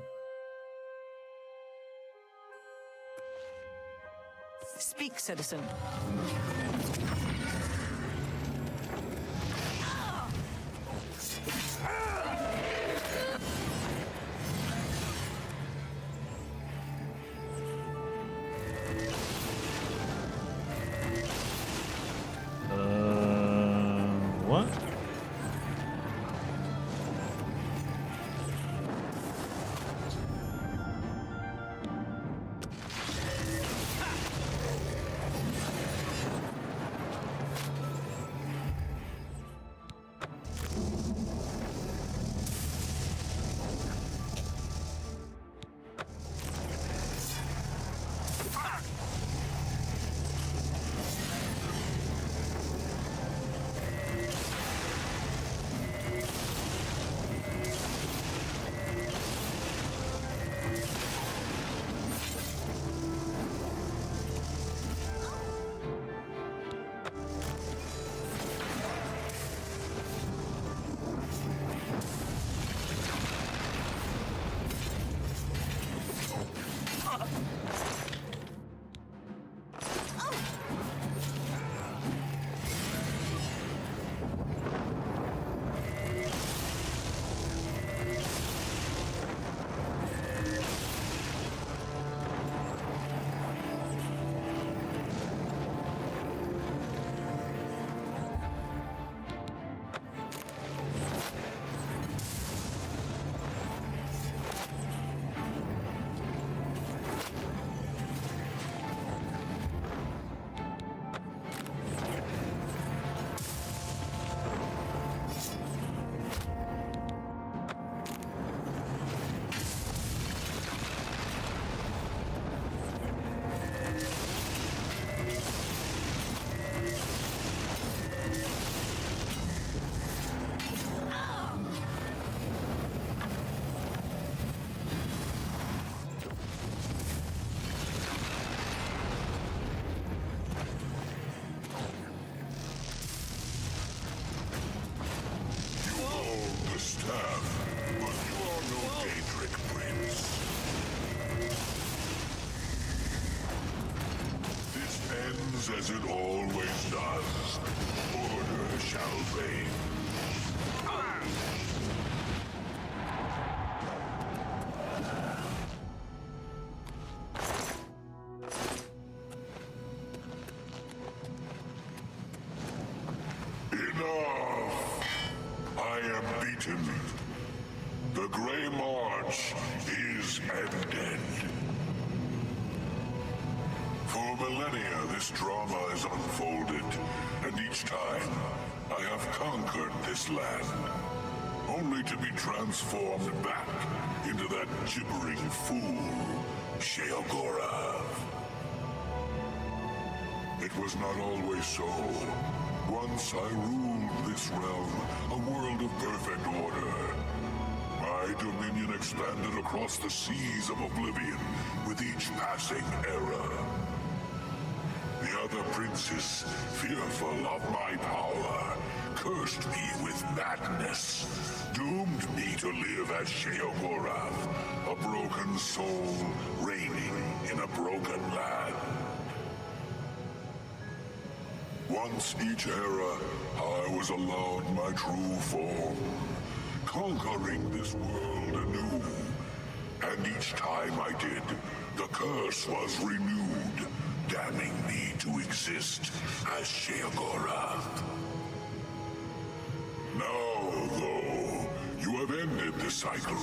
Speak, citizen. What? As it always does, order shall reign. Enough! I am beaten. The Grey March is ended. For millennia, this drama has unfolded, and each time, I have conquered this land, only to be transformed back into that gibbering fool, Sheogorath. It was not always so. Once I ruled this realm, a world of perfect order. My dominion expanded across the seas of Oblivion with each passing era. The other princes, fearful of my power, cursed me with madness, doomed me to live as Sheogorath, a broken soul reigning in a broken land. Once each era, I was allowed my true form, conquering this world anew, and Each time I did, the curse was renewed, damning me to exist as Sheogorath. Now, though, you have ended the cycle.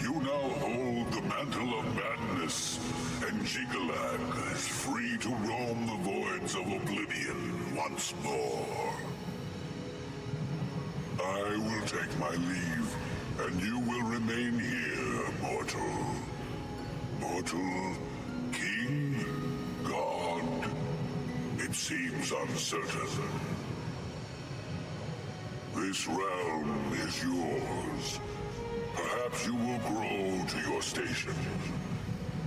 You now hold the Mantle of Madness, and Jigalag is free to roam the voids of Oblivion once more. I will take my leave, and you will remain here, mortal. Mortal, king, god, it seems uncertain. This realm is yours. Perhaps you will grow to your station.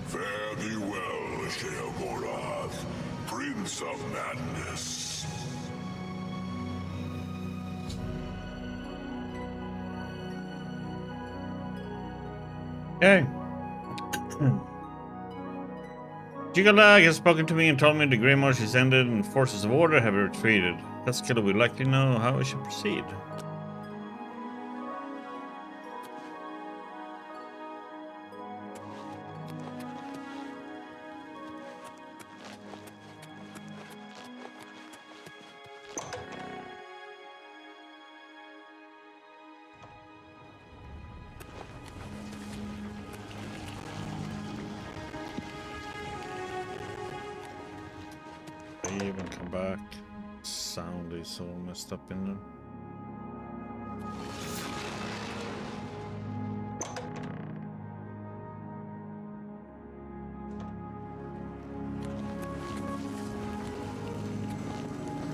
Fare thee well, Sheogorath, Prince of Madness. Okay. Jigalag has spoken to me and told me the Grey Marsh is ended and forces of order have retreated. Kaskilla would like to know how I should proceed. Leave and come back. Sound is so messed up in there.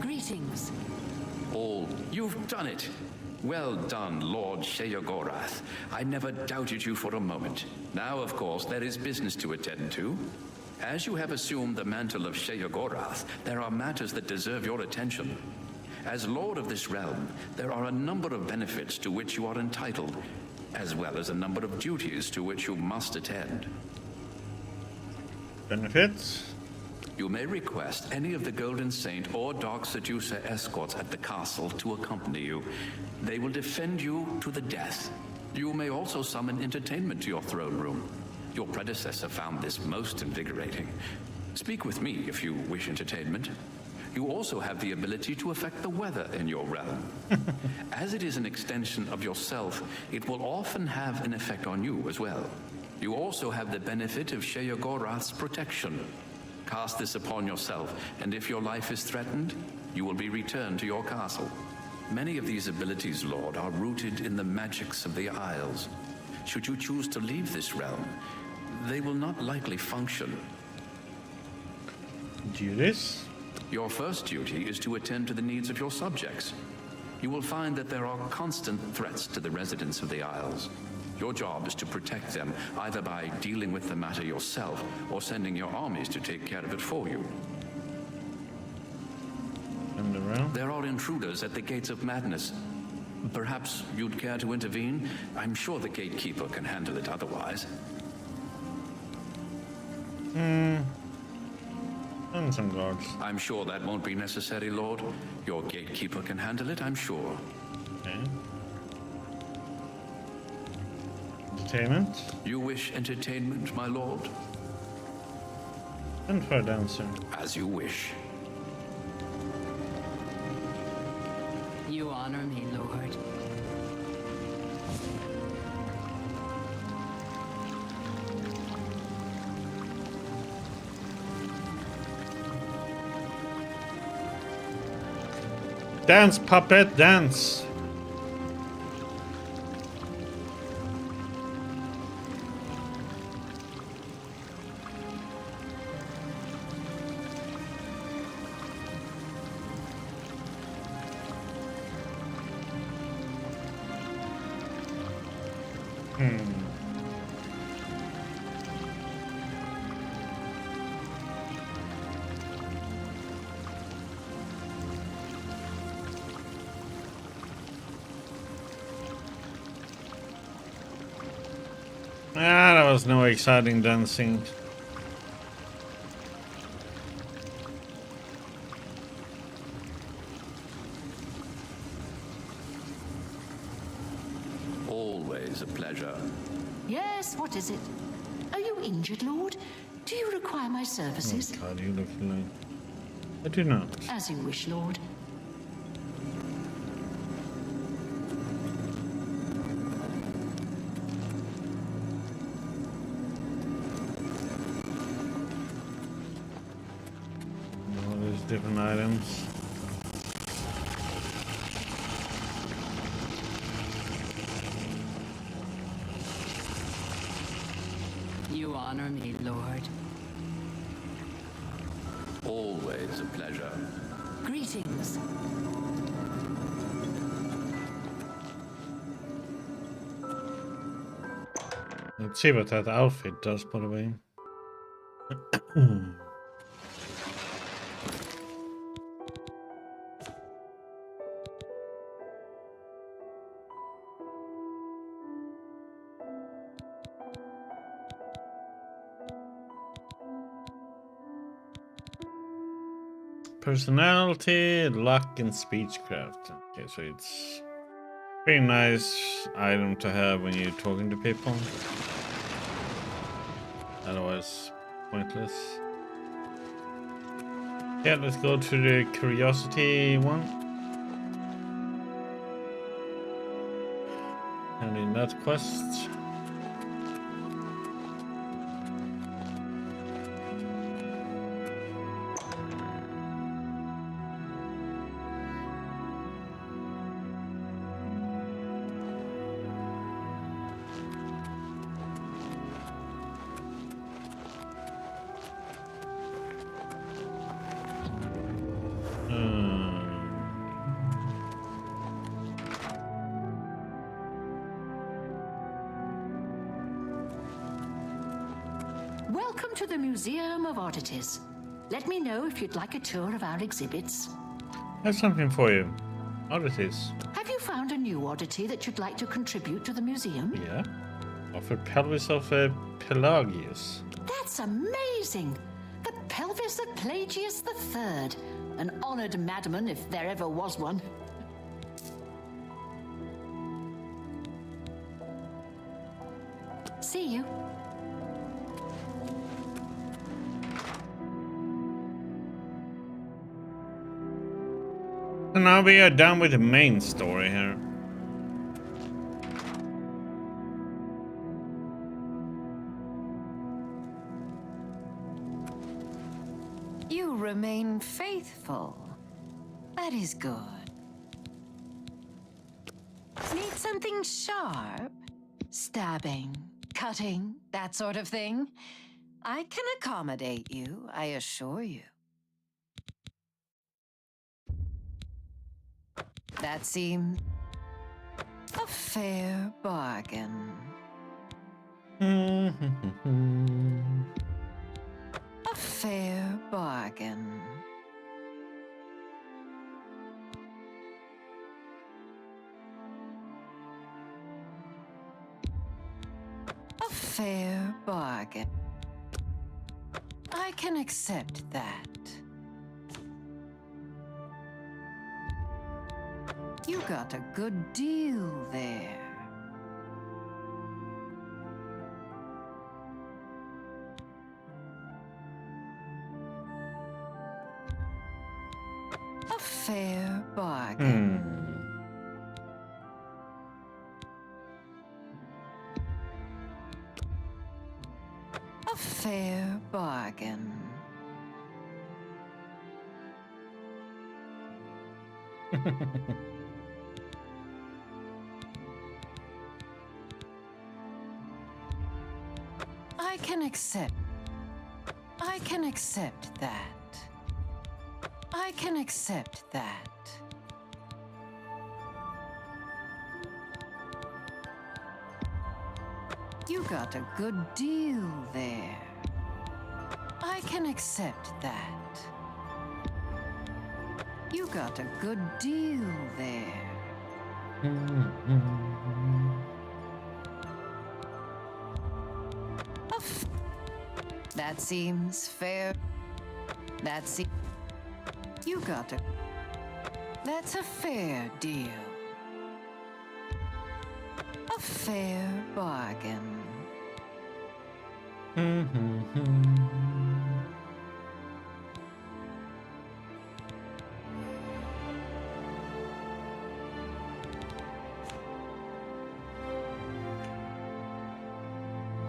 Greetings. All, you've done it. Well done, Lord Sheogorath. I never doubted you for a moment. Now, of course, there is business to attend to. As you have assumed the mantle of Sheogorath, there are matters that deserve your attention. As Lord of this realm, there are a number of benefits to which you are entitled, as well as a number of duties to which you must attend. Benefits? You may request any of the Golden Saint or Dark Seducer escorts at the castle to accompany you. They will defend you to the death. You may also summon entertainment to your throne room. Your predecessor found this most invigorating. Speak with me if you wish entertainment. You also have the ability to affect the weather in your realm. As it is an extension of yourself, it will often have an effect on you as well. You also have the benefit of Sheogorath's protection. Cast this upon yourself, and if your life is threatened, you will be returned to your castle. Many of these abilities, Lord, are rooted in the magics of the Isles. Should you choose to leave this realm, they will not likely function. Duties? Your first duty is to attend to the needs of your subjects. You will find that there are constant threats to the residents of the Isles. Your job is to protect them, either by dealing with the matter yourself or sending your armies to take care of it for you. And around? There are intruders at the Gates of Madness. Perhaps you'd care to intervene? I'm sure the gatekeeper can handle it otherwise. And some guards. I'm sure that won't be necessary, Lord. Your gatekeeper can handle it, I'm sure. Okay. Entertainment? You wish entertainment, my lord? And for a dancer. As you wish. You honor me, Lord. Dance, puppet, dance! Ah, that was no exciting dancing. Always a pleasure. Yes, what is it? Are you injured, Lord? Do you require my services? Oh God, you look like... I do not. As you wish, Lord. All these different items. You honor me, Lord. Always a pleasure. Greetings. Let's see what that outfit does, by the way. Personality, luck, and speechcraft. Okay, so it's very nice item to have when you're talking to people. Otherwise, pointless. Yeah, let's go to the curiosity one. And in that quest. Welcome to the Museum of Oddities. Let me know if you'd like a tour of our exhibits. That's something for you. Oddities. Have you found a new oddity that you'd like to contribute to the museum? Yeah. Offered pelvis of Pelagius. That's amazing! The pelvis of Pelagius III. An honored madman if there ever was one. See you. So now we are done with the main story here. You remain faithful. That is good. Need something sharp? Stabbing, cutting, that sort of thing? I can accommodate you, I assure you. That seems a fair bargain. A fair bargain. A fair bargain. I can accept that. You got a good deal there. A fair bargain. A fair bargain. I can accept that. I can accept that. You got a good deal there. I can accept that. You got a good deal there. That seems fair. You got a... That's a fair deal. A fair bargain.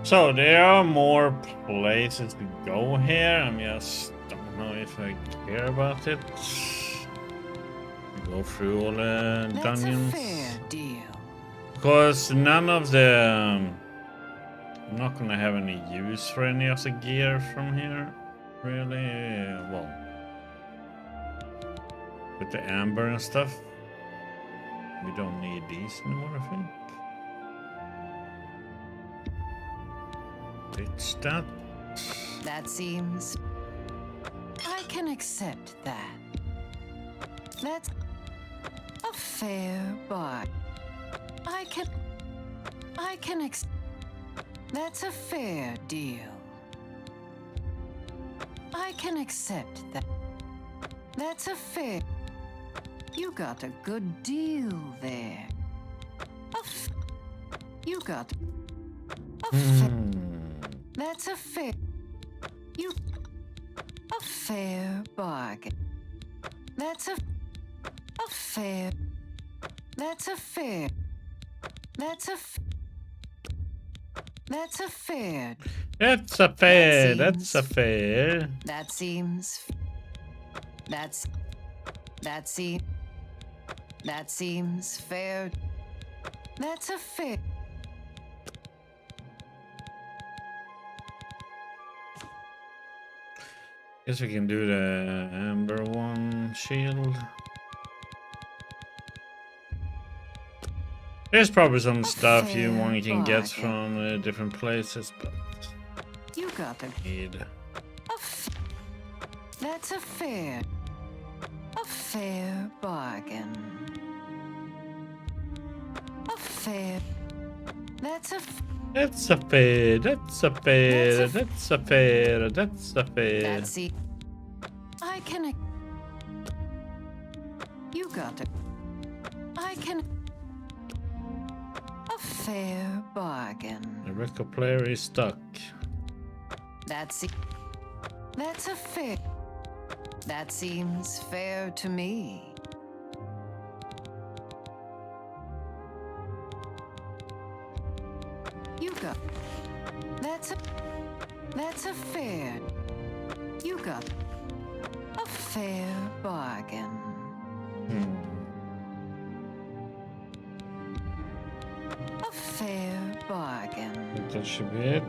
So there are more places to go here. I just don't know if I care about it. Go through all the dungeons. That's a fair deal. Because none of the I'm not gonna have any use for any of the gear from here, really. Well, with the amber and stuff, we don't need these anymore, I think. It's that. That seems... I can accept that. That's a fair bar. I can That's a fair deal. I can accept that. That's a fair... You got a good deal there. You got a fair... That's a fair... You... A fair bargain. That's a fair... That's a fair... That's a That's a fair... That's a fair... That's a fair... That seems... That seems fair. That's a fair... Guess we can do the amber one shield. There's probably some stuff you can get from different places, but you got to need. That's a fair bargain. A fair. That's a fair. That's a fair. That's a fair. That's a fair. That's a fair. That's it. I can. You got it. I can. A fair bargain. The record player is stuck. That's it. That's a fair. That seems fair to me. You got. That's a fair. You got a fair bargain. A fair bargain. That should be it.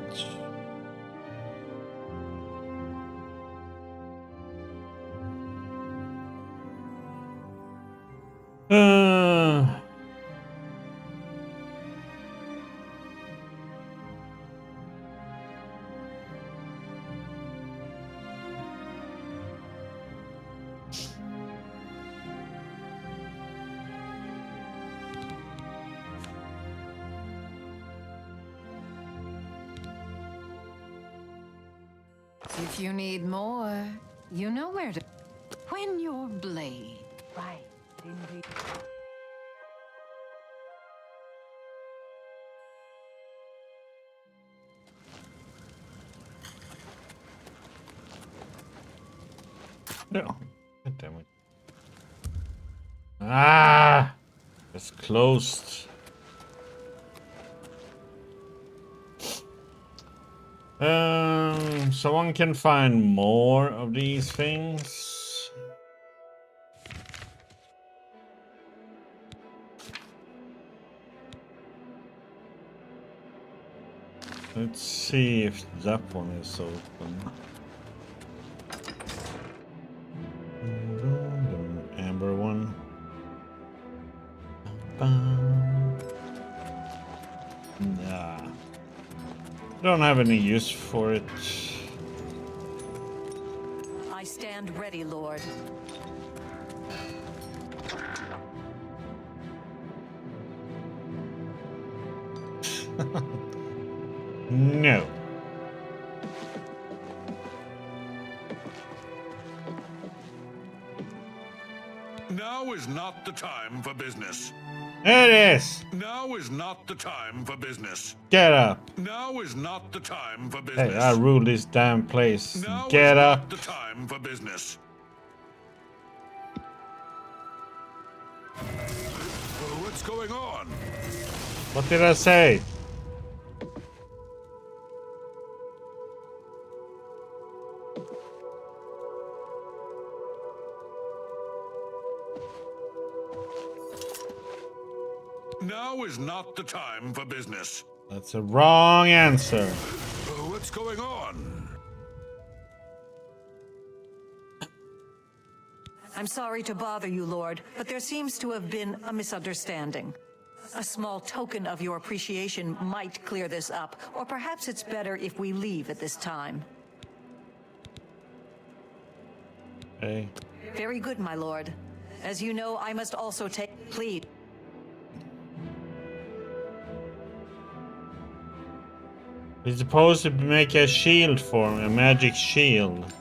If you need more, you know where to. When your blade. Right, indeed. No. God damn it. Ah! It's closed. Someone can find more of these things. Let's see if that one is open. The amber one. Nah. Don't have any use for it. I stand ready, Lord. No. Now is not the time for business. There it is. Now is not the time for business. Get up. Now is not the time for business. Hey, I rule this damn place. Now Get is up. not the time for business. What's going on? What did I say? Now is not the time for business. That's a wrong answer. What's going on? I'm sorry to bother you, Lord, but there seems to have been a misunderstanding. A small token of your appreciation might clear this up, or perhaps it's better if we leave at this time. Hey. Very good, my lord. As you know, I must also take... Please. He's supposed to make a shield for him, a magic shield.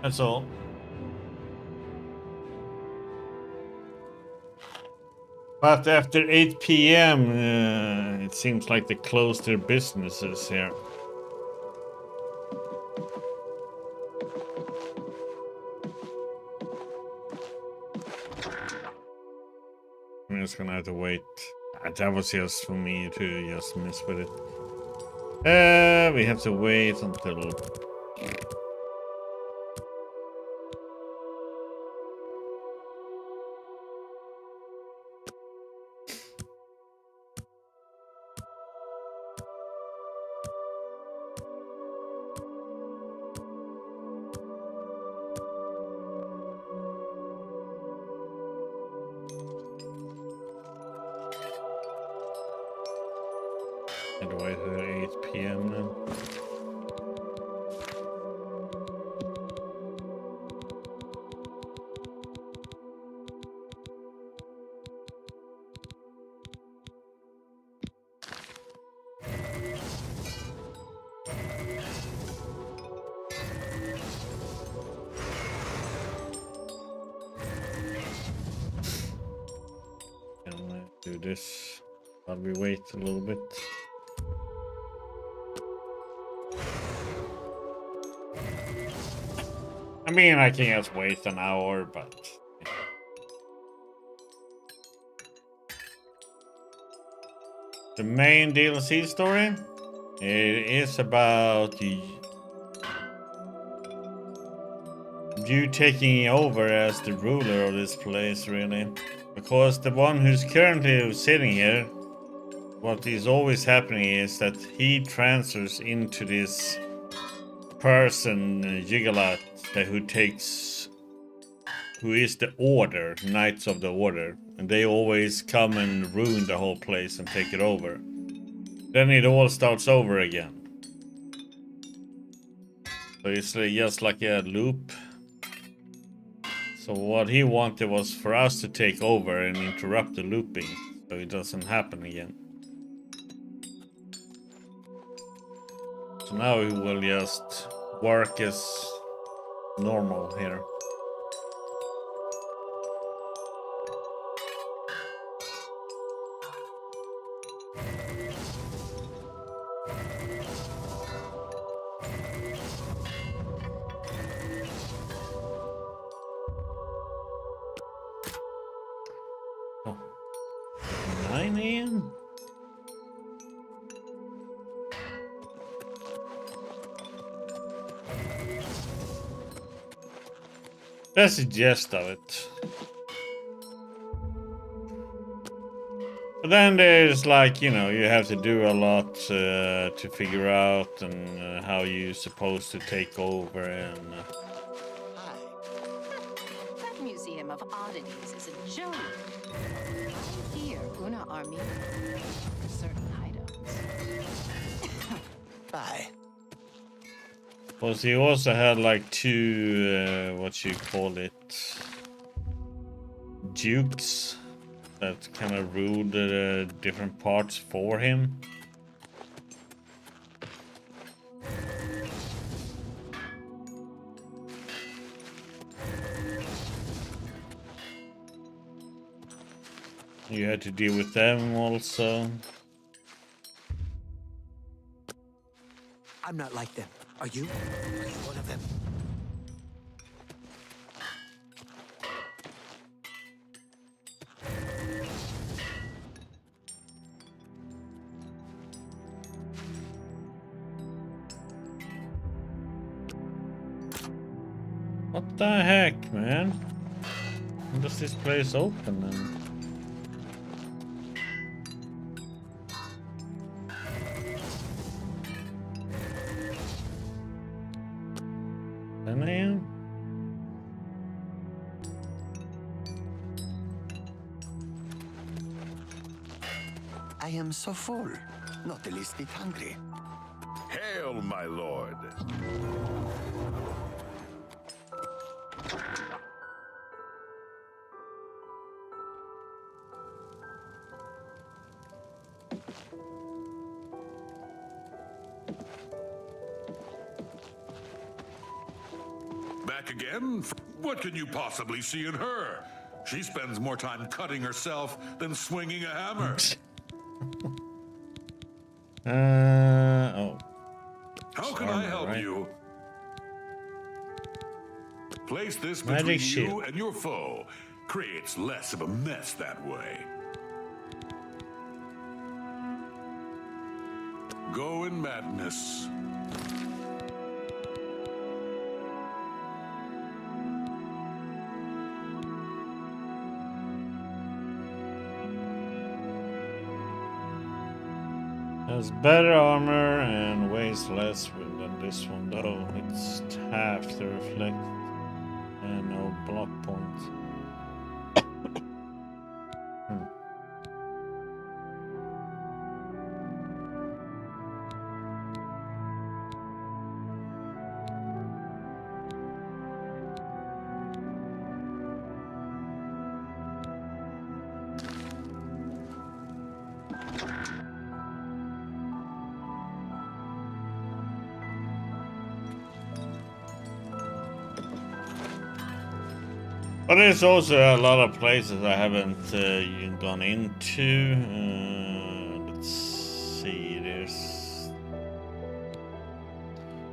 That's all. But after 8 p.m., it seems like they closed their businesses here. I'm just gonna have to wait. That was just for me to just mess with it. We have to wait until... And wait till 8 p.m. now. Can I do this while we wait a little bit? I mean, I can just wait an hour, but... The main DLC story? It is about you taking over as the ruler of this place, really. Because the one who's currently sitting here, what is always happening is that he transfers into this person, Jigalat, who is the Order, Knights of the Order, and they always come and ruin the whole place and take it over. Then it all starts over again. So it's just like a loop. So what he wanted was for us to take over and interrupt the looping, so it doesn't happen again. So now he will just work as normal here. Oh. 9 a.m. That's the gist of it. But then there's like, you know, you have to do a lot to figure out and how you're supposed to take over and... That Museum of Oddities is a joke. I fear Una Army for certain hideouts. Bye. Plus he also had like two, what you call it, dukes that kind of ruled different parts for him. You had to deal with them also. I'm not like them. Are you? Are you one of them? What the heck, man? When does this place open then? 10 AM? I am so full, not the least bit hungry. Hail, my lord. Back again? What can you possibly see in her? She spends more time cutting herself than swinging a hammer. Oh. How can I help you? Place this Magic between shield. you and your foe. Creates less of a mess that way. Go in madness. Has better armor and weighs less than this one though. It's half the reflect and no block point. But there's also a lot of places I haven't even gone into. Let's see, there's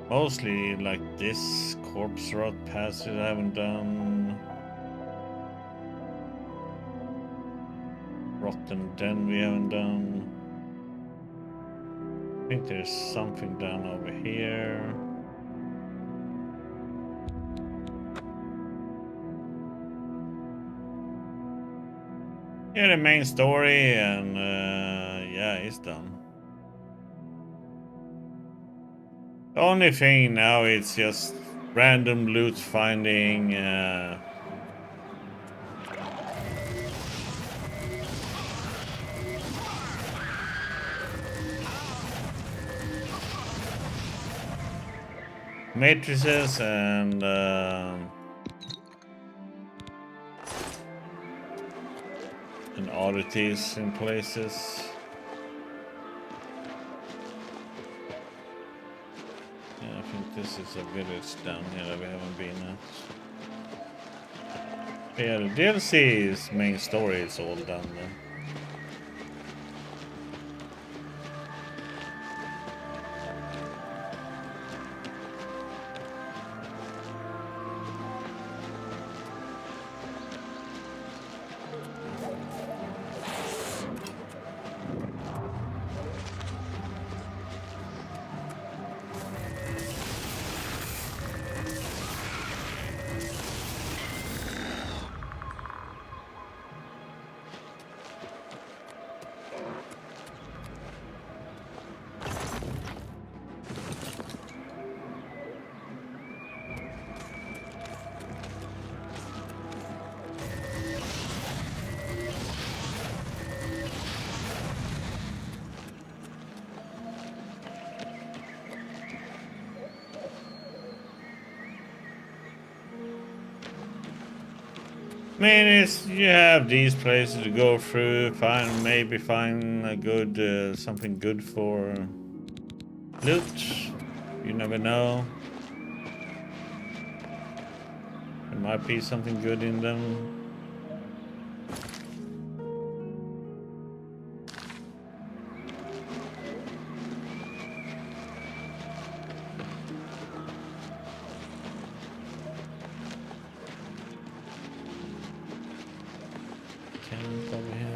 mostly like this corpse rot passage I haven't done. Rotten Den we haven't done. I think there's something down over here. Yeah, the main story, and yeah, it's done. The only thing now is just random loot finding. Matrices and oddities in places. Yeah, I think this is a village down here that we haven't been at. Yeah, the DLC's main story is all done then. I mean, it's, you have these places to go through, maybe find a good, something good for loot. You never know. There might be something good in them. Tent over here.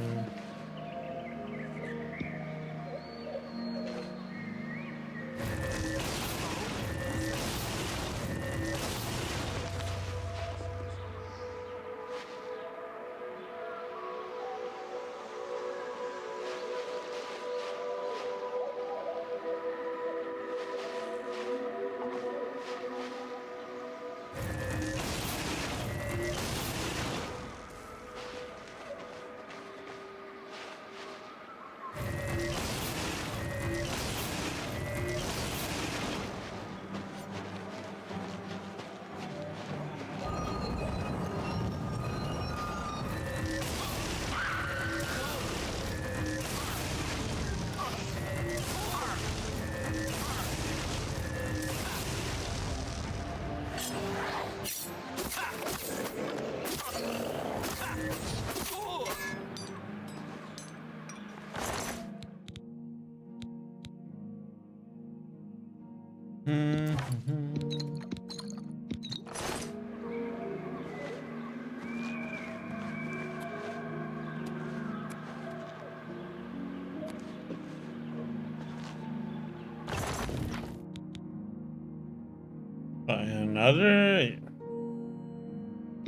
Another.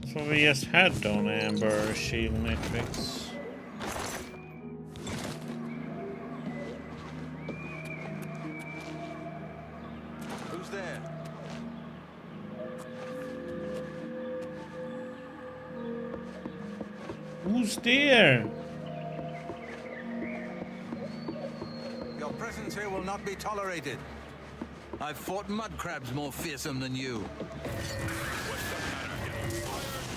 That's what we just had on Amber Shield Matrix. Who's there? Who's there? Your presence here will not be tolerated. I've fought mud crabs more fearsome than you.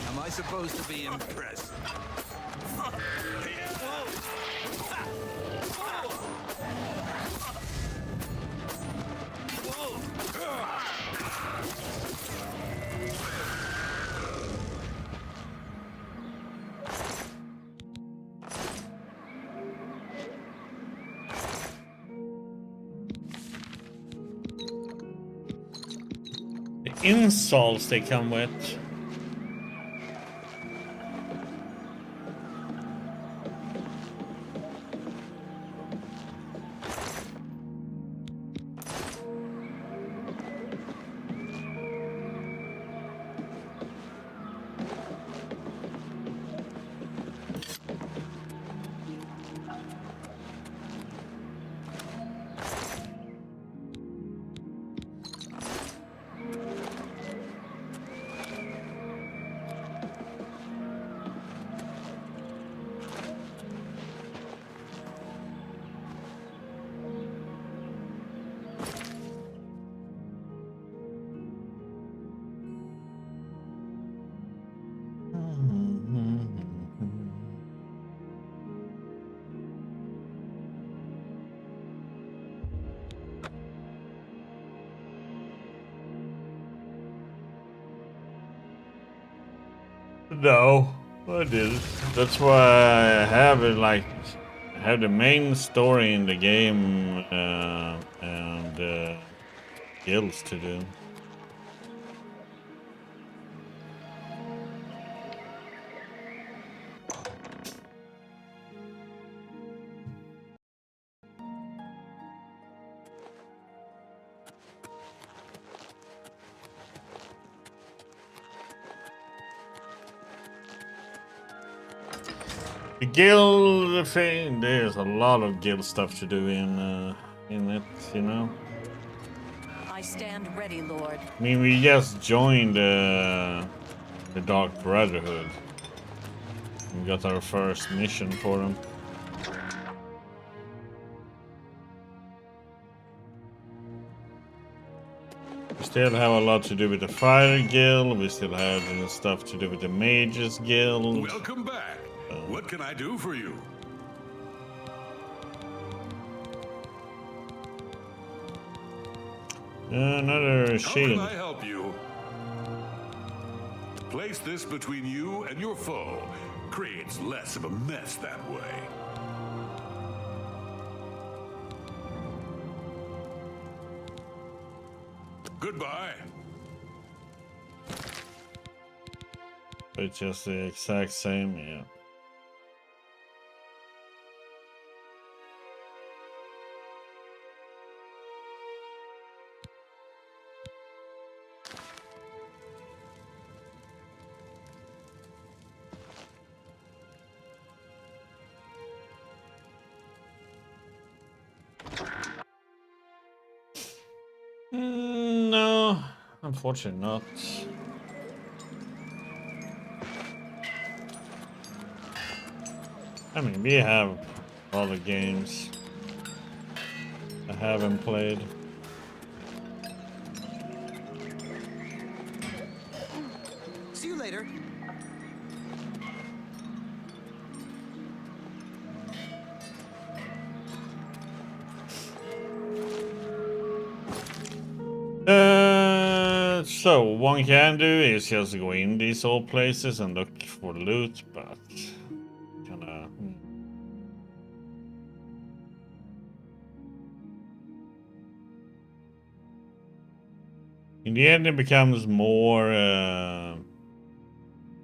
Am I supposed to be impressed? Insults they come with. No, I didn't. That's why I have it like have the main story in the game and guilds to do. The guild thing, there's a lot of guild stuff to do in it, you know. I stand ready, Lord. I mean, we just joined the Dark Brotherhood. We got our first mission for them. We still have a lot to do with the Fighter Guild. We still have stuff to do with the Mages Guild. Welcome back. What can I do for you? Another shield. How can I help you? Place this between you and your foe. Creates less of a mess that way. Goodbye. It's just the exact same, yeah. Unfortunately not. I mean, we have other games I haven't played. See you later. So one can do is just go in these old places and look for loot, but kinda. In the end, it becomes more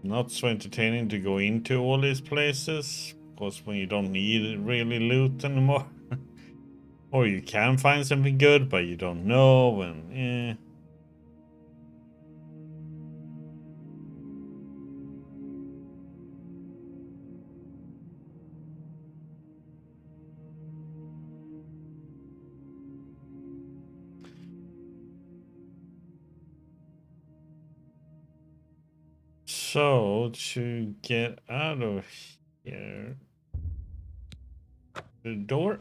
not so entertaining to go into all these places, because when you don't need really loot anymore, or you can find something good, but you don't know, and So to get out of here, the door.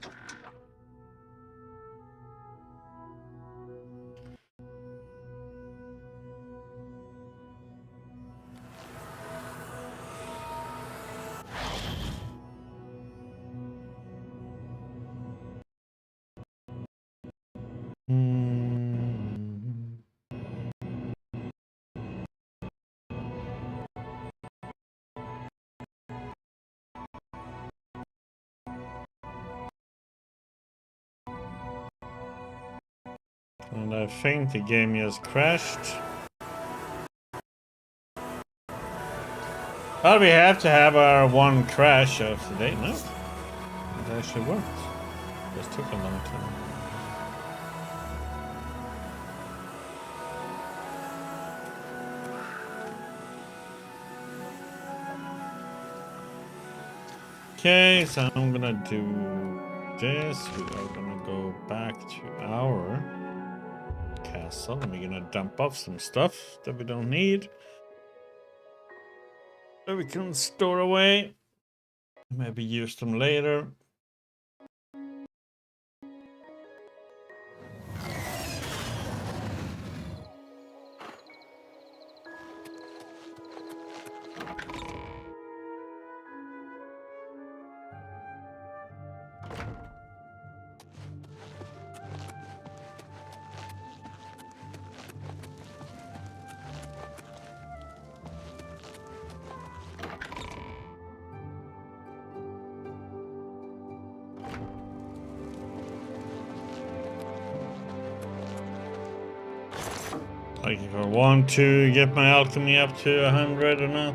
And I think the game just crashed. But we have to have our one crash of the day. No, it actually worked. Just took a long time. Okay, so I'm gonna do this. We are gonna go back to our castle and we're gonna dump off some stuff that we don't need. That we can store away. Maybe use them later. Like if I want to get my alchemy up to 100 or not.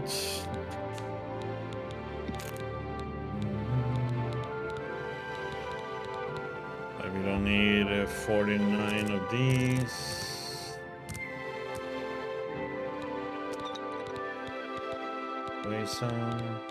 Like we don't need 49 of these. Wait some.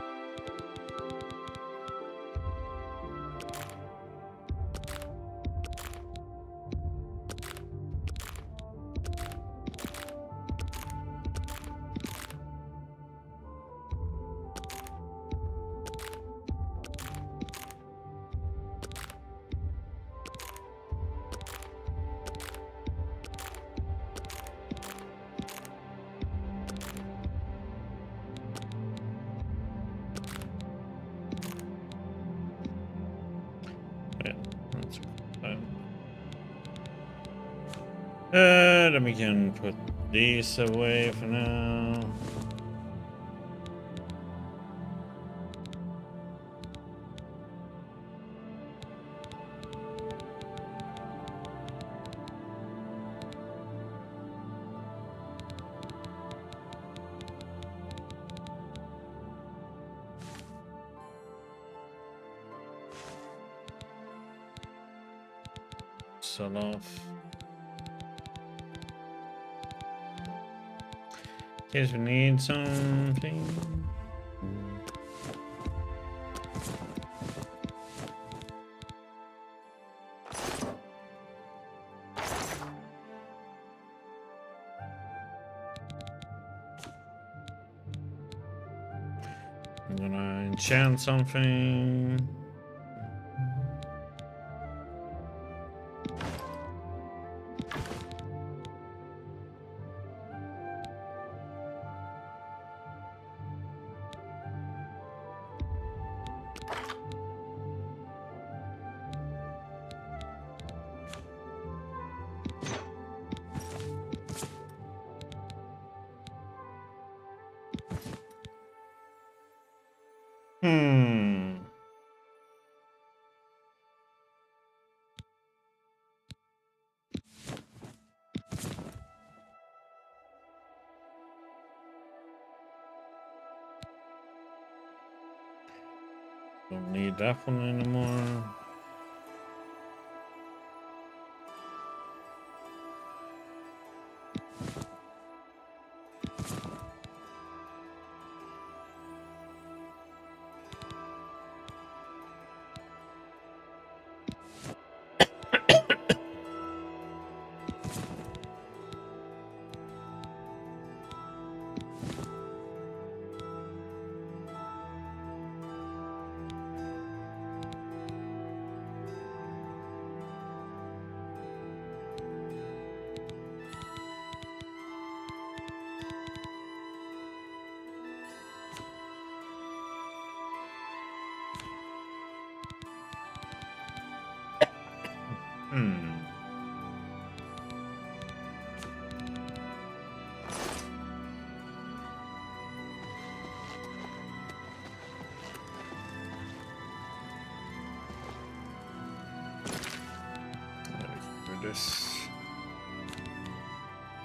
Then we can put these away for now. Sell off. In case we need something. I'm gonna enchant something. Don't need that one anymore.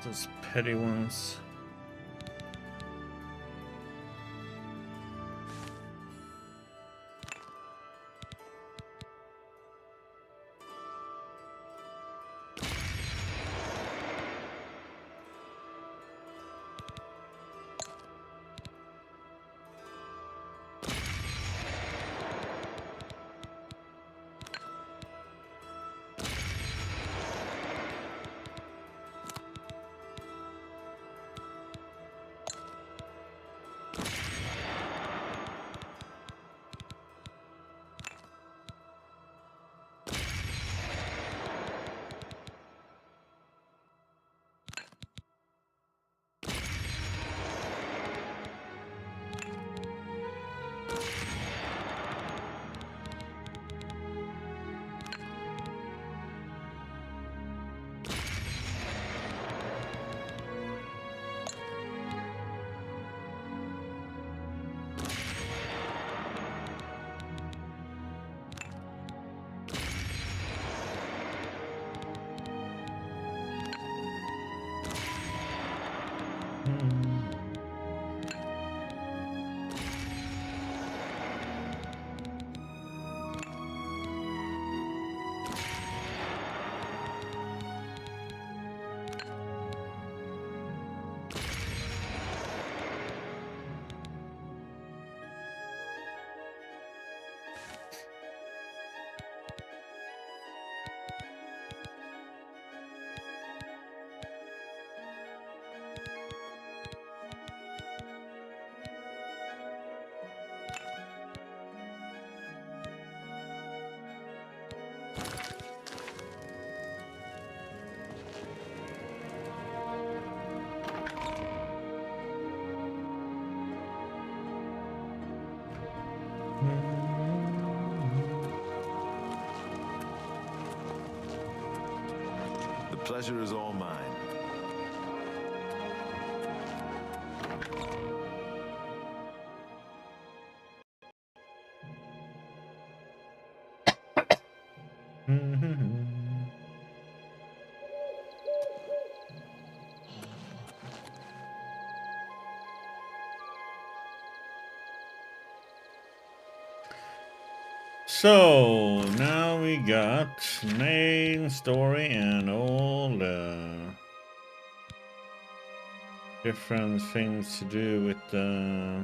Those petty ones. The pleasure is all mine. So now we got main story and all the different things to do with the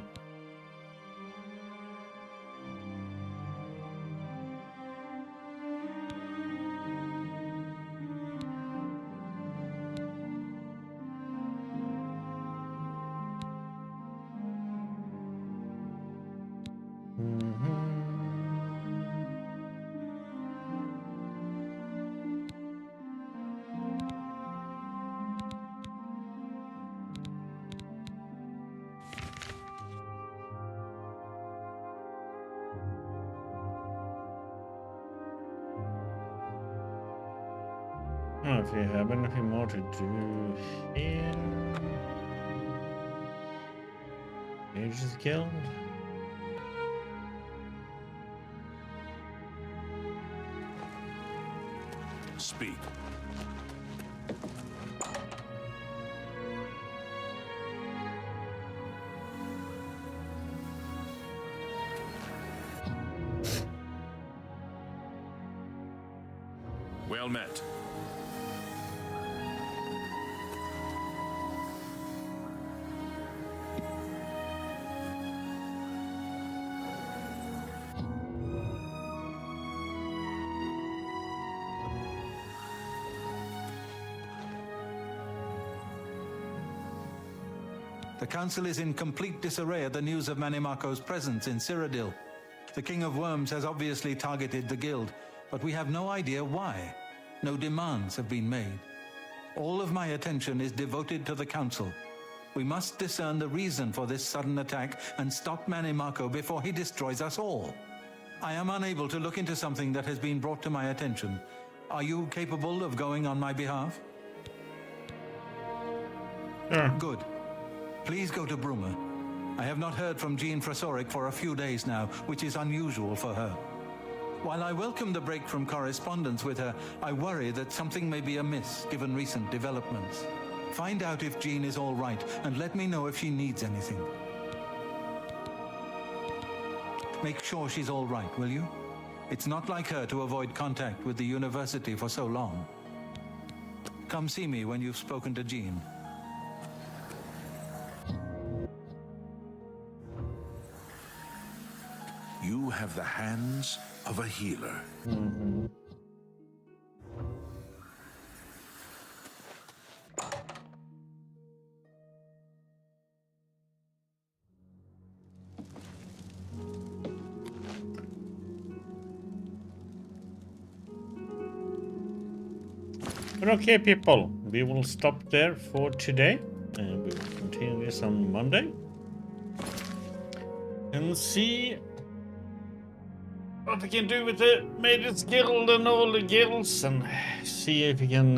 Oh, if you have anything more to do here. Mage's Guild. Speak. Well met. The Council is in complete disarray at the news of Manimako's presence in Cyrodiil. The King of Worms has obviously targeted the Guild, but we have no idea why. No demands have been made. All of my attention is devoted to the Council. We must discern the reason for this sudden attack and stop Manimako before he destroys us all. I am unable to look into something that has been brought to my attention. Are you capable of going on my behalf? Good. Please go to Bruma. I have not heard from Jean Frasoric for a few days now, which is unusual for her. While I welcome the break from correspondence with her, I worry that something may be amiss given recent developments. Find out if Jean is all right and let me know if she needs anything. Make sure she's all right, will you? It's not like her to avoid contact with the university for so long. Come see me when you've spoken to Jean. You have the hands of a healer. But okay, people, we will stop there for today, and we will continue this on Monday and see what we can do with the Mages Guild and all the guilds, and see if we can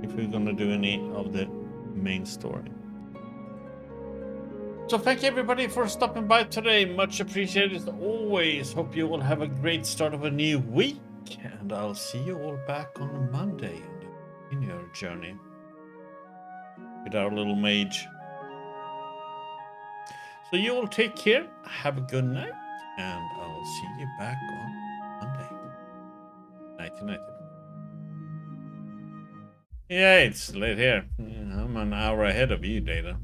if we're gonna do any of the main story. So thank you everybody for stopping by today. Much appreciated as always. Hope you all have a great start of a new week, and I'll see you all back on Monday in your journey with our little mage. So you all take care, have a good night, and I'll see you back on Monday. Nighty night. Yeah, it's late here. I'm an hour ahead of you, Data.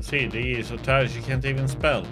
See, the so tired you can't even spell.